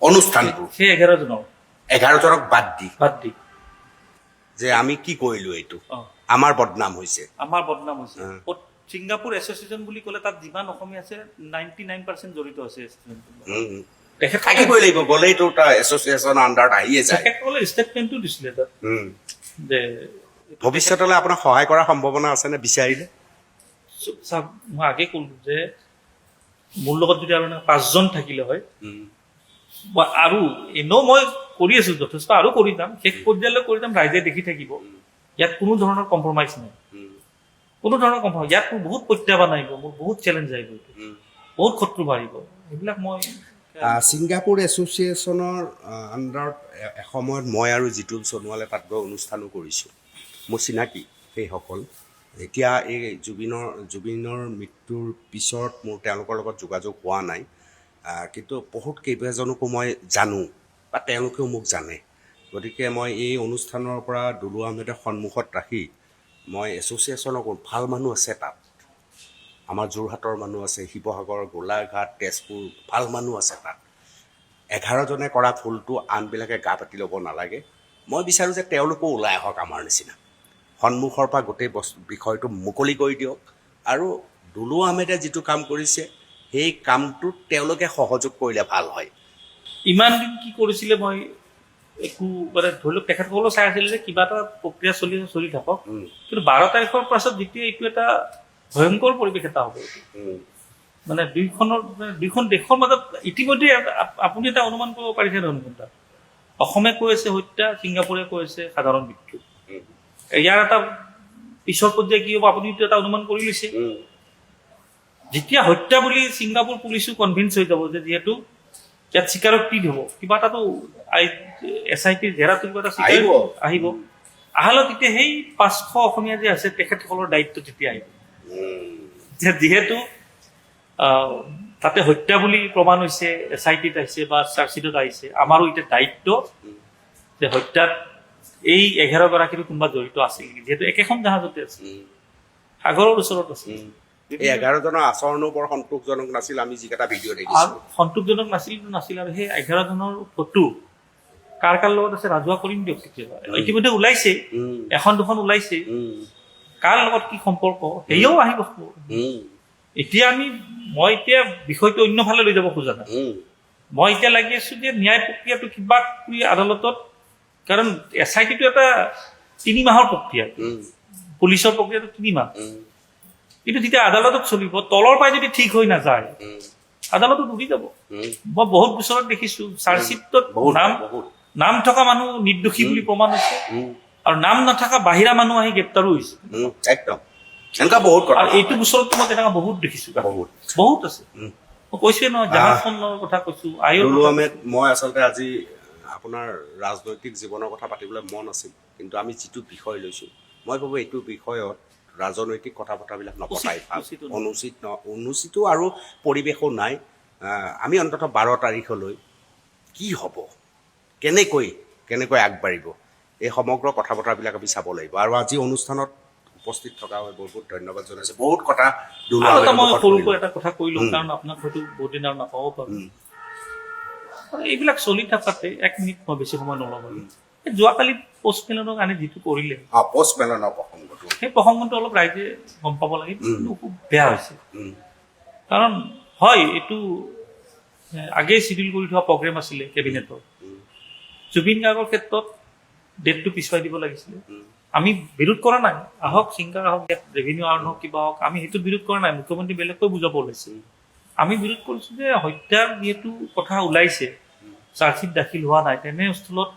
অনুষ্ঠানটো। সেই 11জনক 11জনক বাদ দি যে আমি কি কৰিলো, এইটো আমাৰ বদনাম হৈছে, আমাৰ বদনাম হৈছে। ছিংগাপুৰ এছ'চিয়েশ্যন বুলি ক'লে তাত যিমান অসমীয়া আছে 99% জড়িত আছে। থাকিবই লাগিব, গ'লেইতো তাৰ এছ'চিয়েশ্যনৰ আণ্ডাৰত আহিয়ে যায়। তেখেতসকলে ষ্টেটমেণ্টটো দিছিলে তাত যে ভৱিষ্যতলৈ আপোনাক সহায় কৰাৰ সম্ভাৱনা আছেনে বিচাৰিলে? মই আগে ক'লো যে মোৰ লগত যদি আৰু 5জন থাকিলে হয়, আৰু এনেও মই কৰি আছো যথেষ্ট, আৰু কৰি যাম, শেষ পৰ্যায়লৈ কৰি যাম, ৰাইজে দেখি থাকিব। ইয়াত কোনো ধৰণৰ কম্প্ৰমাইজ নাই, কোনো ধৰণৰ কম্প্ৰমাইজ। ইয়াত মোৰ বহুত প্ৰত্যাহ্বান আহিব, মোৰ বহুত চেলেঞ্জ আহিব, বহুত শত্ৰু বাঢ়িব। এইবিলাক মই ছিংগাপুৰ এছ'চিয়েশ্যনৰ আণ্ডাৰত এসময়ত মই আৰু জিতুল সোণোৱালে তাত গৈ অনুষ্ঠানো কৰিছোঁ। মোৰ চিনাকি সেইসকল। এতিয়া এই জুবিনৰ মৃত্যুৰ পিছত মোৰ তেওঁলোকৰ লগত যোগাযোগ হোৱা নাই, কিন্তু বহুত কেইবাজনকো মই জানো বা তেওঁলোকেও মোক জানে। গতিকে মই এই অনুষ্ঠানৰ পৰা দুলু আহমেদক সন্মুখত ৰাখি মই এছ'চিয়েশ্যনক, ভাল মানুহ আছে তাত, আমাৰ যোৰহাটৰ মানুহ আছে, শিৱসাগৰ, গোলাঘাট, তেজপুৰ, ভাল মানুহ আছে তাত। 11জনে কৰা ভুলটো আনবিলাকে গা পাতি ল'ব নালাগে। মই বিচাৰোঁ যে তেওঁলোকো ওলাই আহক আমাৰ নিচিনা, সন্মুখৰ পৰা গোটেই বিষয়টো মুকলি কৰি দিয়ক, আৰু দুলু আহমেদে যিটো কাম কৰিছে সেই কামটোত তেওঁলোকে সহযোগ কৰিলে ভাল হয়। ইমান দিন কি কৰিছিলে, মই একো মানে ধৰি লওক তেখেতসকলেও চাই আছিলে যে কিবা এটা প্ৰক্ৰিয়া চলি থাকক, কিন্তু 12 তাৰিখৰ পাছত যেতিয়া এইটো এটা ভয়ংকৰ পৰিৱেশ এটা হ'ব, মানে দুইখন দেশৰ মাজত ইতিমধ্যে আপুনি এটা অনুমান কৰিব পাৰিছে অনুমান, অসমে কৈ আছে হত্যা, ছিংগাপুৰে কৈ আছে সাধাৰণ মৃত্যু। ইয়াৰ এটা পিছৰ পৰ্যায়ে কি হ'ব আপুনিতো এটা অনুমান কৰি লৈছে। যেতিয়া হত্যা বুলি ছিংগাপুৰ পুলিচো কনভিন্স হৈ যাব যে যিহেতু ইয়াত স্বীকাৰোক্তি হ'ব, কিবা এটাতো SIT জেৰাটো কিবা এটা আহিব, আহালত তেতিয়া সেই 500 অসমীয়া যে আছে তেখেতসকলৰ দায়িত্ব তেতিয়া আহিব যে যিহেতু তাতে হত্যা বুলি প্ৰমাণ হৈছে, SITত আহিছে বা চাৰ্জশ্বিটত আহিছে, আমাৰো এতিয়া দায়িত্ব যে হত্যাত এই 11গৰাকীৰ কোনোবা জড়িত আছিল নেকি, যিহেতু একেখন জাহাজতে আছে, সাগৰৰ ওচৰত আছে। এই 11জনৰ আচৰণো বৰ সন্তোষজনক নাছিল, আমি যিকেইটা ভিডিঅ' দেখিছোঁ। সন্তোষজনক নাছিল, আৰু সেই 11জনৰ ফটো কাৰ লগত আছে ৰাজহুৱা কৰিম দিয়ক, কেতিয়াবা ইতিমধ্যে ওলাইছে, এখন দুখন ওলাইছে, কাৰ লগত কি সম্পৰ্ক সেয়াও আহিব। এতিয়া মই এতিয়া বিষয়টো অন্য ফালে লৈ যাব খোজা নাই, মই এতিয়া লাগি আছো যে ন্যায় প্ৰক্ৰিয়াটো কিবা কৰি আদালতত, কাৰণ SITটো এটা 3 মাহৰ প্ৰক্ৰিয়া, পুলিচৰ প্ৰক্ৰিয়াটো 3 মাহ, কিন্তু যেতিয়া আদালতত চলিব, তলৰ পৰাই যদি ঠিক হৈ নাযায় আদালতত উঠি যাব। মই বহুত গোচৰত দেখিছো চাৰ্জশ্বিটত নাম থকা মানুহ নিৰ্দোষী বুলি প্ৰমাণ হৈছে, আৰু নাম নথকা বাহিৰা মানুহ আহি গ্ৰেপ্তাৰো হৈছে। একদম এনেকুৱা বহুত কথা, আৰু এইটো গোচৰত মই তেনেকুৱা বহুত দেখিছো, বহুত আছে। মই কৈছোৱে নহয় জাহাজখনৰ কথা কৈছো আয়ৰ দুলু কথা আহমেদ, মই আচলতে আজি আপোনাৰ ৰাজনৈতিক জীৱনৰ কথা পাতিবলৈ মন আছিল, কিন্তু আমি যিটো বিষয় লৈছোঁ মই ভাবোঁ এইটো বিষয়ত ৰাজনৈতিক কথা বতৰাবিলাক নপতাই ভাল। উচিতো অনুচিতো আৰু পৰিৱেশো নাই। আমি অন্ততঃ 12 তাৰিখলৈ কি হ'ব, কেনেকৈ আগবাঢ়িব, এই সমগ্ৰ কথা বতৰাবিলাক আমি চাব লাগিব। আৰু আজি অনুষ্ঠানত উপস্থিত থকা হয় বহুত বহুত ধন্যবাদ জনাইছোঁ। বহুত কথা দুলু আৰু এটা আহমেদৰ মই মুখত সৰুকৈ শুনিলোঁ। এটা কথা কৈ লওঁ, কাৰণ আপোনাক হয়তো বহুত দিন আৰু নাপাব পাৰোঁ। এইবিলাক চলি থাকাতে 1 মিনিট মই বেছি সময় নলওঁ বাৰু। এই যোৱাকালি পোষ্ট মেলনৰ কাৰণে যিটো কৰিলে, পোষ্ট মেলনৰ প্ৰসংগটো সেই প্ৰসংগটো অলপ ৰাইজে গম পাব লাগে, কিন্তু খুব বেয়া হৈছে। কাৰণ হয়, এইটো আগেই চিডিউল কৰি থোৱা প্ৰগ্ৰেম আছিলে কেবিনেটৰ। জুবিন গাৰ্গৰ ক্ষেত্ৰত ডেটটো পিছুৱাই দিব লাগিছিলে। আমি বিৰোধ কৰা নাই, আহক ছিংগাৰ আহক, ইয়াত ৰেভিনিউ আৰ্ণ হওক, কিবা হওক, আমি সেইটো বিৰোধ কৰা নাই। মুখ্যমন্ত্ৰী বেলেগকৈ বুজাব ওলাইছে। আমি বিৰোধ কৰিছোঁ যে হত্যাৰ যিহেতু কথা ওলাইছে, চাৰ্জশ্বিট দাখিল হোৱা নাই, তেনেস্থলত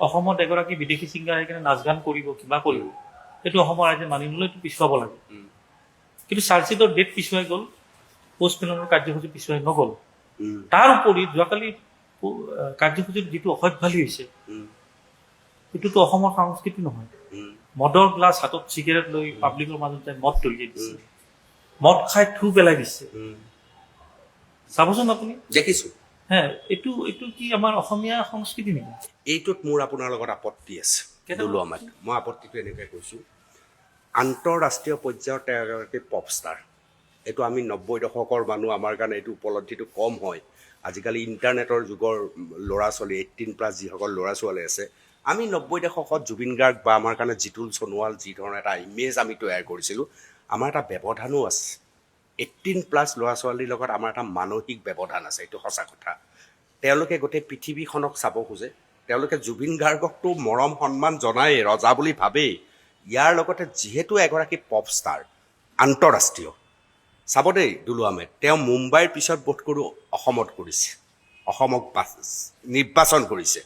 অসমত এগৰাকী বিদেশী ছিংগাৰ আহি কিনে নাচ গান কৰিব, কিবা কৰিব, সেইটো অসমৰ ৰাইজে মানি ল'লে এইটো পিছুৱাব লাগে। কিন্তু চাৰ্জশ্বিটৰ ডেট পিছুৱাই গ'ল, পোষ্ট মেলনৰ কাৰ্যসূচী পিছুৱাই নগ'ল। তাৰ উপৰি যোৱাকালি কাৰ্যসূচীত যিটো অসভ্যালি হৈছে, সেইটোতো অসমৰ সংস্কৃতি নহয়। মদৰ গ্লাছ হাতত চিগাৰেট লৈ পাব্লিকৰ মাজত যাই মদ দলিয়াই দিছে, মদ খাই থু পেলাই দিছে। চাবচোন আপুনি, দেখিছোঁ। এইটো কি আমাৰ অসমীয়া সংস্কৃতি নেকি? এইটোত মোৰ আপোনাৰ লগত আপত্তি আছে দুলু আহমেদ। মই আপত্তিটো এনেকৈ কৈছোঁ, আন্তঃৰাষ্ট্ৰীয় পৰ্যায়ৰ তেওঁ এগৰাকী পপ ষ্টাৰ। এইটো আমি 90 দশকৰ মানুহ, আমাৰ কাৰণে এইটো উপলব্ধিটো কম হয়। আজিকালি ইণ্টাৰনেটৰ যুগৰ ল'ৰা ছোৱালী 18+ যিসকল ল'ৰা ছোৱালী আছে, আমি 90 দশকত জুবিন গাৰ্গ বা আমাৰ কাৰণে জিতুল সোণোৱাল যি ধৰণৰ এটা ইমেজ আমি তৈয়াৰ কৰিছিলোঁ, আমাৰ এটা ব্যৱধানো আছে। 18+ ল'ৰা ছোৱালীৰ লগত আমাৰ এটা মানসিক ব্যৱধান আছে, এইটো সঁচা কথা। তেওঁলোকে গোটেই পৃথিৱীখনক চাব খোজে, তেওঁলোকে জুবিন গাৰ্গকতো মৰম সন্মান জনায়েই, ৰজা বুলি ভাবেই। ইয়াৰ লগতে যিহেতু এগৰাকী পপ ষ্টাৰ আন্তঃৰাষ্ট্ৰীয়, চাব দেই দুলু আহমেদ, তেওঁ মুম্বাইৰ পিছত বোধ কৰোঁ অসমত কৰিছে, অসমক নিৰ্বাচন কৰিছে।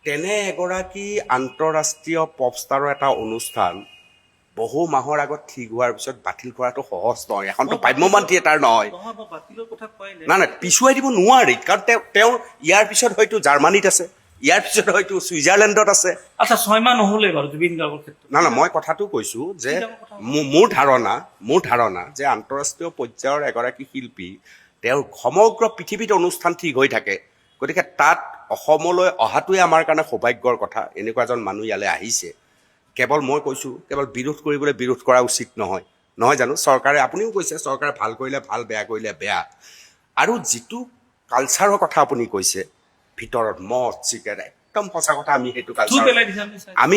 তেনে এগৰাকী আন্তঃৰাষ্ট্ৰীয় পপ ষ্টাৰৰ এটা অনুষ্ঠান বহু মাহৰ আগত ঠিক হোৱাৰ পিছত বাতিল কৰাটো সহজ নহয়। এখনতো ভ্ৰাম্যমাণ থিয়েটাৰ নহয়। নাই, পিছুৱাই দিব নোৱাৰি, কাৰণ তেওঁ ইয়াৰ পিছত হয়তো জাৰ্মানীত আছে, ইয়াৰ পিছত হয়তো ছুইজাৰলেণ্ডত আছে। আচ্ছা, 6 মাহ নহ'লে বাৰু জুবিন গাৰ্গৰ ক্ষেত্ৰত। নাই, মই কথাটো কৈছোঁ যে মোৰ ধাৰণা যে আন্তঃৰাষ্ট্ৰীয় পৰ্যায়ৰ এগৰাকী শিল্পী, তেওঁৰ সমগ্ৰ পৃথিৱীত অনুষ্ঠান ঠিক হৈ থাকে। গতিকে তাত অসমলৈ অহাটোৱে আমাৰ কাৰণে সৌভাগ্যৰ কথা। এনেকুৱা এজন মানুহ ইয়ালৈ আহিছে। কেৱল মই কৈছোঁ, কেৱল বিৰোধ কৰিবলৈ বিৰোধ কৰা উচিত নহয়, নহয় জানো? চৰকাৰে, আপুনিও কৈছে, চৰকাৰে ভাল কৰিলে ভাল, বেয়া কৰিলে বেয়া। আৰু যিটো কালচাৰৰ কথা আপুনি কৈছে, ভিতৰত মদ চিগাৰেট, একদম সঁচা কথা। আমি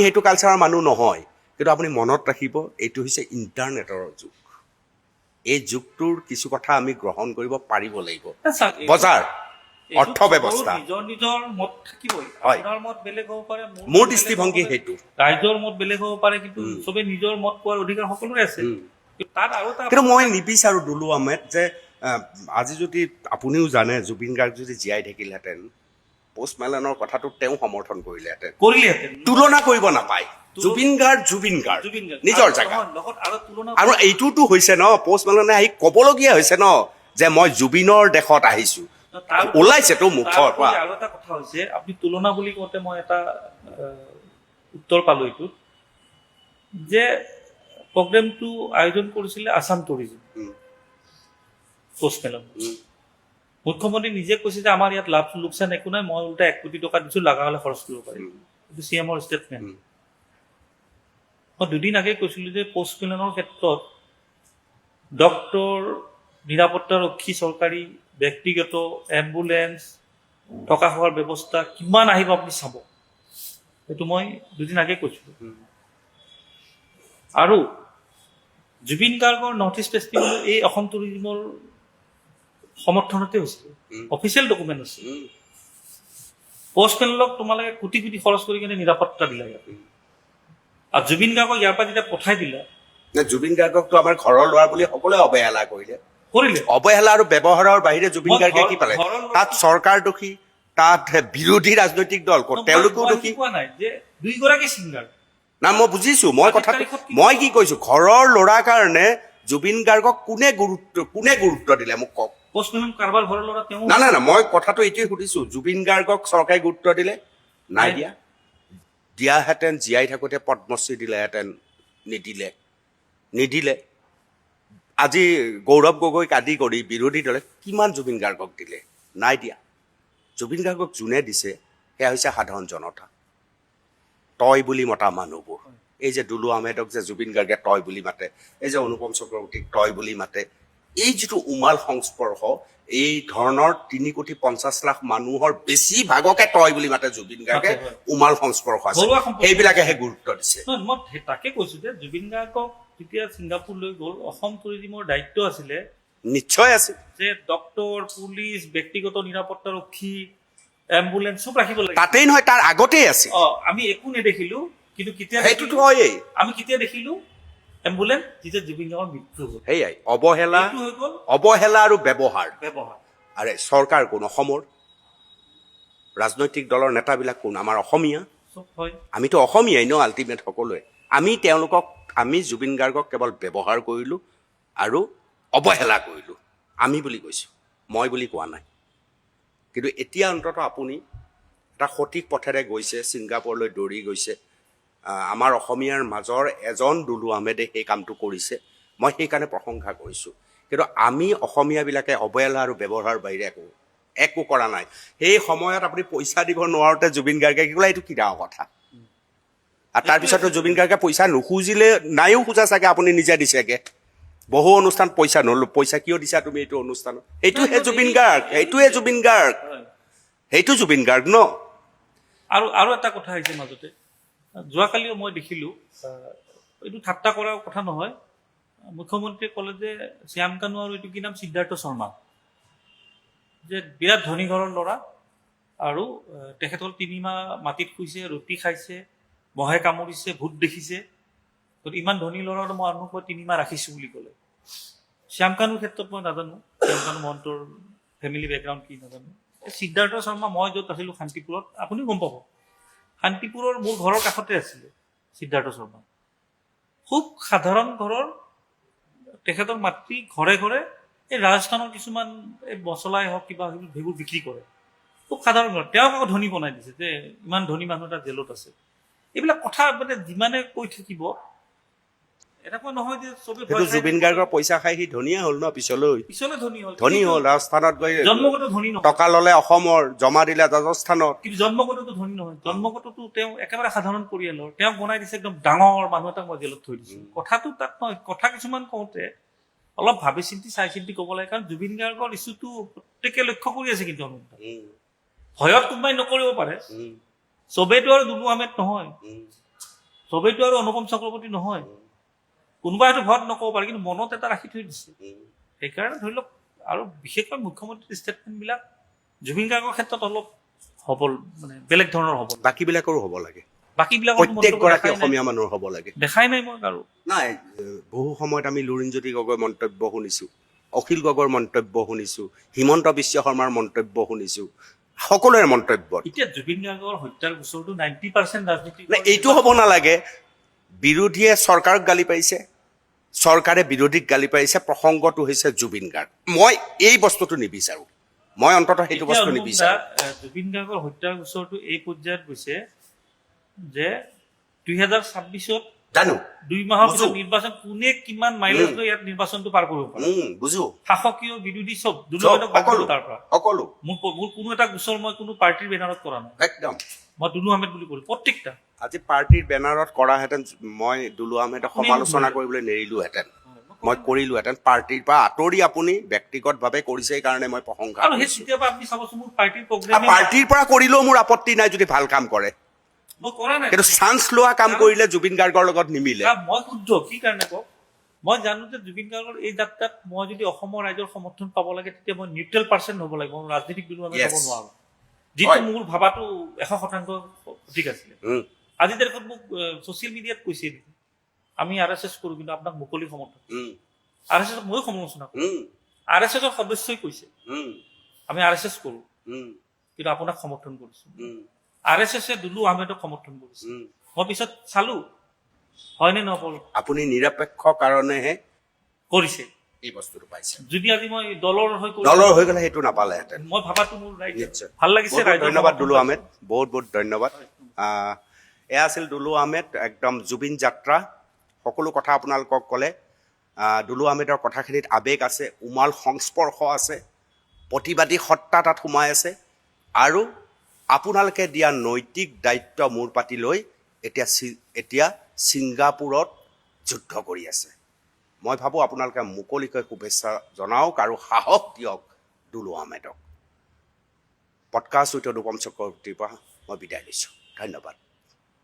সেইটো কালচাৰৰ মানুহ নহয়। কিন্তু আপুনি মনত ৰাখিব, এইটো হৈছে ইণ্টাৰনেটৰ যুগ। এই যুগটোৰ কিছু কথা আমি গ্ৰহণ কৰিব পাৰিব লাগিব। বজাৰ, অৰ্থ ব্যৱস্থা, নিজৰ মত থাকিবই। হয়, আপোনাৰ মত বেলেগ হ'ব পাৰে, মোৰ দৃষ্টিভংগী সেইটো। ৰাইজৰ মত বেলেগ হ'ব পাৰে, কিন্তু চবে নিজৰ মত কোৱাৰ অধিকাৰ সকলোৰে আছে। কিন্তু মই নিবিচাৰোঁ দুলু আহমেদ যে আজি যদি আপুনিও জানে, জুবিন গাৰ্গ যদি জীয়াই থাকিলহেঁতেন, পোষ্ট মেলনৰ কথাটো তেওঁ সমৰ্থন কৰিলেহেঁতেন। তুলনা কৰিব নাপায়। জুবিন গাৰ্গ নিজৰ জেগা। আৰু এইটোতো হৈছে ন, পোষ্ট মেলনে আহি ক'বলগীয়া হৈছে ন, যে মই জুবিনৰ দেশত আহিছোঁ। ওলাইছেতো মুখৰ পৰা। আৰু এটা কথা হৈছে, আপুনি তুলনা বুলি কওঁতে মই এটা উত্তৰ পালোঁ এইটোত, যে প্ৰগ্ৰেমটো আয়োজন কৰিছিলে আছাম টুৰিজিম পোষ্ট মেলন। মুখ্যমন্ত্ৰী নিজে কৈছে যে আমাৰ ইয়াত লাভ লোকচান একো নাই, মই উল্টা 1 কোটি টকা দিছোঁ, লগা হ'লে খৰচ কৰিব পাৰিম। এইটো CMৰ ষ্টেটমেণ্ট। মই 2 দিন আগেয়ে কৈছিলোঁ যে পোষ্ট মেলনৰ ক্ষেত্ৰত ডক্তৰ, নিৰাপত্তাৰক্ষী, চৰকাৰী, ব্যক্তিগত, এম্বুলেন্স, থকা খোৱাৰ ব্যৱস্থা কিমান আহিব আপুনি চাব। সেইটো মই 2 দিন আগে কৈছিলোঁ। আৰু জুবিন গাৰ্গৰ নৰ্থ ইষ্ট ফেষ্টিভেল এই অসম টুৰিজিমৰ সমৰ্থনতে হৈছিলে, অফিচিয়েল ডকুমেণ্ট আছে। পোষ্ট মেলনক তোমালোকে কোটি কোটি খৰচ কৰি কিনে নিৰাপত্তা দিলা ইয়াত, আৰু জুবিন গাৰ্গক ইয়াৰ পৰা যেতিয়া পঠাই দিলা, জুবিন গাৰ্গকতো আমাৰ ঘৰৰ ল'ৰা বুলি সকলোৱে অৱহেলা কৰিলে। অৱহেলা আৰু ব্যৱহাৰৰ বাহিৰে জুবিন গাৰ্গে কি পালে? তাত চৰকাৰ দোষী, তাত বিৰোধী ৰাজনৈতিক দল, তেওঁলোকেও দোষী। না, মই বুজিছোঁ, মই কি কৈছোঁ, ঘৰৰ ল'ৰাৰ কাৰণে জুবিন গাৰ্গক কোনে গুৰুত্ব দিলে মোক কওক। পষ্টমেন কাৰোবাৰ ঘৰৰ ল'ৰা তেওঁ না না না মই কথাটো এইটোৱে সুধিছো জুবিন গাৰ্গক চৰকাৰে গুৰুত্ব দিলে নাই দিয়া দিয়াহেঁতেন জীয়াই থাকোঁতে পদ্মশ্ৰী দিলেহেঁতেন নিদিলে আজি গৌৰৱ গগৈক আদি কৰি বিৰোধী দলে কিমান জুবিন গাৰ্গক দিলে নাই দিয়া জুবিন গাৰ্গক যোনে দিছে সেয়া হৈছে সাধাৰণ জনতা তই বুলি মতা মানুহবোৰ এই যে দুলু আহমেদক যে জুবিন গাৰ্গে তই বুলি মাতে এই যে অনুপম চক্ৰৱৰ্তীক তই বুলি মাতে এই যিটো উমাল সংস্পৰ্শ এই ধৰণৰ 3,50,00,000 মানুহৰ বেছিভাগকে তই বুলি মাতে জুবিন গাৰ্গে উমাল সংস্পৰ্শ আছে সেইবিলাকেহে গুৰুত্ব দিছে মই তাকে কৈছো যে জুবিন গাৰ্গক যেতিয়া ছিংগাপুৰ লৈ গ'ল অসম টুৰিজিমৰ দায়িত্ব আছিলে নিশ্চয় আছে যে ডক্টৰ পুলিচ ব্যক্তিগত নিৰাপত্তাৰক্ষী এম্বুলেন্স চব ৰাখিব লাগে তাতেই নহয় তাৰ আগতেই আছে আমি একো নেদেখিলো কিন্তু কেতিয়া সেইটোতো হয়েই আমি কেতিয়া দেখিলো এম্বুলেন্স যেতিয়া জুবিন গাৰ্গৰ মৃত্যু হ'ল সেয়াই অৱহেলা হৈ গ'ল আৰু ব্যৱহাৰ আৰে চৰকাৰ কোন অসমৰ ৰাজনৈতিক দলৰ নেতাবিলাক কোন আমাৰ অসমীয়া চব হয় আমিতো অসমীয়াই ন আল্টিমেট সকলোৱে আমি জুবিন গাৰ্গক কেৱল ব্যৱহাৰ কৰিলোঁ আৰু অৱহেলা কৰিলোঁ আমি বুলি কৈছোঁ মই বুলি কোৱা নাই কিন্তু এতিয়া অন্ততঃ আপুনি এটা সঠিক পথেৰে গৈছে ছিংগাপুৰলৈ দৌৰি গৈছে আমাৰ অসমীয়াৰ মাজৰ এজন দুলু আহমেদে সেই কামটো কৰিছে মই সেইকাৰণে প্ৰশংসা কৰিছোঁ কিন্তু আমি অসমীয়াবিলাকে অৱহেলা আৰু ব্যৱহাৰৰ বাহিৰে একো কৰা নাই সেই সময়ত আপুনি পইচা দিব নোৱাৰোঁতে জুবিন গাৰ্গে কি ক'লে এইটো কি ডাঙৰ কথা আৰু তাৰপিছতো জুবিন গাৰ্গে পইচা নুখুজিলে নাইও খোজা চাগে আপুনি নিজে দিছেগে বহু অনুষ্ঠান পইচা নল'লো পইচা কিয় দিছা তুমি এইটো অনুষ্ঠানত সেইটোহে জুবিন গাৰ্গ সেইটো জুবিন গাৰ্গ ন আৰু এটা কথা হৈছে মাজতে যোৱাকালিও মই দেখিলোঁ এইটো ঠাট্টা কৰাৰ কথা নহয় মুখ্যমন্ত্ৰীয়ে ক'লে যে শ্যাম কানু আৰু এইটো কি নাম সিদ্ধাৰ্থ শৰ্মা যে বিৰাট ধনী ঘৰৰ ল'ৰা আৰু তেখেতসকল 3 মাহ মাটিত শুইছে ৰুটি খাইছে মহে কামুৰিছে ভূত দেখিছে গতিকে ইমান ধনী ল'ৰাৰ মই অনুভৱ 3 মাহ ৰাখিছোঁ বুলি ক'লে শ্যাম কানুৰ ক্ষেত্ৰত মই নাজানো শ্যাম কানু মহন্তৰ ফেমিলি বেকগ্ৰাউণ্ড কি নাজানো সিদ্ধাৰ্থ শৰ্মা মই য'ত আছিলোঁ শান্তিপুৰত আপুনিও গম পাব শান্তিপুৰৰ মোৰ ঘৰৰ কাষতে আছিলে সিদ্ধাৰ্থ শৰ্মা খুব সাধাৰণ ঘৰৰ তেখেতৰ মাতৃ ঘৰে ঘৰে এই ৰাজস্থানৰ কিছুমান এই মছলাই হওক কিবা সেইবোৰ বিক্ৰী কৰে খুব সাধাৰণ ঘৰ তেওঁক আকৌ ধনী বনাই দিছে যে ইমান ধনী মানুহ এটা জেলত আছে এইবিলাক কথা মানে যিমানে কৈ থাকিব এনেকুৱা নহয় যে চবে জুবিন গাৰ্গৰ পইচা খাই সি ধনীয়া হ'ল ন পিছলৈ ধনী হ'ল ৰাজস্থানত গৈ জন্মগত ধনী নহয় টকা ল'লে অসমৰ জমা দিলে ৰাজস্থানত কিন্তু জন্মগতটো ধনী নহয় জন্মগতটো তেওঁ একেবাৰে সাধাৰণ পৰিয়ালৰ তেওঁক বনাই দিছে একদম ডাঙৰ মানুহ এটাক মই জেলত থৈ দিছোঁ কথাটো তাত নহয় কথা কিছুমান কওঁতে অলপ ভাবি চিন্তি চাই চিন্তি ক'ব লাগে কাৰণ জুবিন গাৰ্গৰ ইছ্যুটো প্ৰত্যেকে লক্ষ্য কৰি আছে কিন্তু ভয়ত কোনোবাই নকৰিব পাৰে চবেইতো আৰু দুলু আহমেদ নহয় চবেইতো আৰু অনুপম চক্ৰৱৰ্তী নহয় কোনোবাই হয়তো ভয়ত নক'ব পাৰে কিন্তু মনত এটা ৰাখি থৈ দিছে সেইকাৰণে ধৰি লওক আৰু বিশেষকৈ মুখ্যমন্ত্ৰীৰ ষ্টেটমেণ্টবিলাক জুবিন গাৰ্গৰ ক্ষেত্ৰত অলপ হ'ব মানে বেলেগ ধৰণৰ হ'ব বাকীবিলাকৰো হ'ব লাগে বাকীবিলাকৰ প্ৰত্যেকগৰাকী অসমীয়া মানুহৰ হ'ব লাগে দেখাই নাই মই কাৰো নাই বহু সময়ত আমি লুৰিণজ্যোতি গগৈৰ মন্তব্য শুনিছোঁ অখিল গগৈৰ মন্তব্য শুনিছোঁ হিমন্ত বিশ্ব শৰ্মাৰ মন্তব্য শুনিছোঁ সকলোৰে মন্তব্য এতিয়া জুবিন গাৰ্গৰ হত্যাৰ গোচৰটো 90% ৰাজনীতি এইটো হ'ব নালাগে বিৰোধীয়ে চৰকাৰক গালি পাৰিছে চৰকাৰে বিৰোধীক গালি পাৰিছে প্ৰসংগটো হৈছে জুবিন গাৰ্গ মই এই বস্তুটো নিবিচাৰোঁ মই অন্ততঃ সেইটো বস্তু নিবিচাৰোঁ জুবিন গাৰ্গৰ হত্যাৰ গোচৰটো এই পৰ্যায়ত গৈছে যে 2026ত জানো 2 মাহৰ পিছত নিৰ্বাচন কোনে কিমান মাইলেজ লৈ ইয়াত নিৰ্বাচনটো পাৰ কৰিব পাৰে বুজো শাসকীয় বিৰোধী চব তাৰ পৰা সকলো মোৰ কোনো এটা গোচৰ মই কোনো পাৰ্টিৰ বেনাৰত কৰা নাই একদম মই দুলু আহমেদ বুলি ক'লো প্ৰত্যেকটা আজি পাৰ্টিৰ বেনাৰত কৰাহেঁতেন মই দুলু আহমেদক সমালোচনা কৰিবলৈ নেৰিলোহেঁতেন মই কৰিলোহেঁতেন পাৰ্টিৰ পৰা আঁতৰি আপুনি ব্যক্তিগতভাৱে কৰিছে সেইকাৰণে মই প্ৰশংসা পাৰ্টিৰ পৰা কৰিলেও মোৰ আপত্তি নাই যদি ভাল কাম কৰে কিন্তু চান্স লোৱা কাম কৰিলে জুবিন গাৰ্গৰ লগত নিমিলে মই শুদ্ধ কি কাৰণে কওক মই জানো যে জুবিন গাৰ্গৰ এই যাত্ৰাত মই যদি অসমৰ ৰাইজৰ সমৰ্থন পাব লাগে তেতিয়া মই নিউট্ৰেল পাৰ্চন হ'ব লাগিব মই ৰাজনীতিক দুলু আহমেদ হ'ব নোৱাৰো যিটো মোৰ ভাবাটো 100% ঠিক আছিলে আজি দেখোন মোক ছ'চিয়েল মিডিয়াত কৈছে আমি RSS কৰোঁ কিন্তু আপোনাক মুকলি সমৰ্থন RSS ময়ো সমালোচনা কৰোঁ RSS ৰ সদস্যই কৈছে আমি RSS কৰোঁ কিন্তু আপোনাক সমৰ্থন কৰিছোঁ RSS দুলু আহমেদক সমৰ্থন কৰিছে মই পিছত চালো হয়নে নহ'ব আপুনি নিৰপেক্ষ কাৰণেহে কৰিছে এই বস্তুটো পাইছে। যদি আজি মই দলৰ হৈ দলৰ হৈ গ'লে সেইটো নাপালেহেঁতেন। মই ভাবাটো মোৰ ৰাইট। নিশ্চয় ভাল লাগিছে। বহুত ধন্যবাদ দুলু আহমেদ, বহুত বহুত ধন্যবাদ। এয়া আছিল দুলু আহমেদ, একদম জুবিন যাত্ৰা। সকলো কথা আপোনালোকক ক'লে। দুলু আহমেদৰ কথাখিনিত আৱেগ আছে, উমাল সংস্পৰ্শ আছে, প্ৰতিবাদী সত্তা তাত সোমাই আছে, আৰু আপোনালোকে দিয়া নৈতিক দায়িত্ব মূৰ পাতি লৈ এতিয়া ছিংগাপুৰত যুদ্ধ কৰি আছে। মই ভাবোঁ আপোনালোকে মুকলিকৈ শুভেচ্ছা জনাওক আৰু সাহস দিয়ক দুলু আহমেদক। পডকাষ্ট উইথ অনুপম চক্ৰৱৰ্তীৰ পৰা মই বিদায় লৈছোঁ। ধন্যবাদ।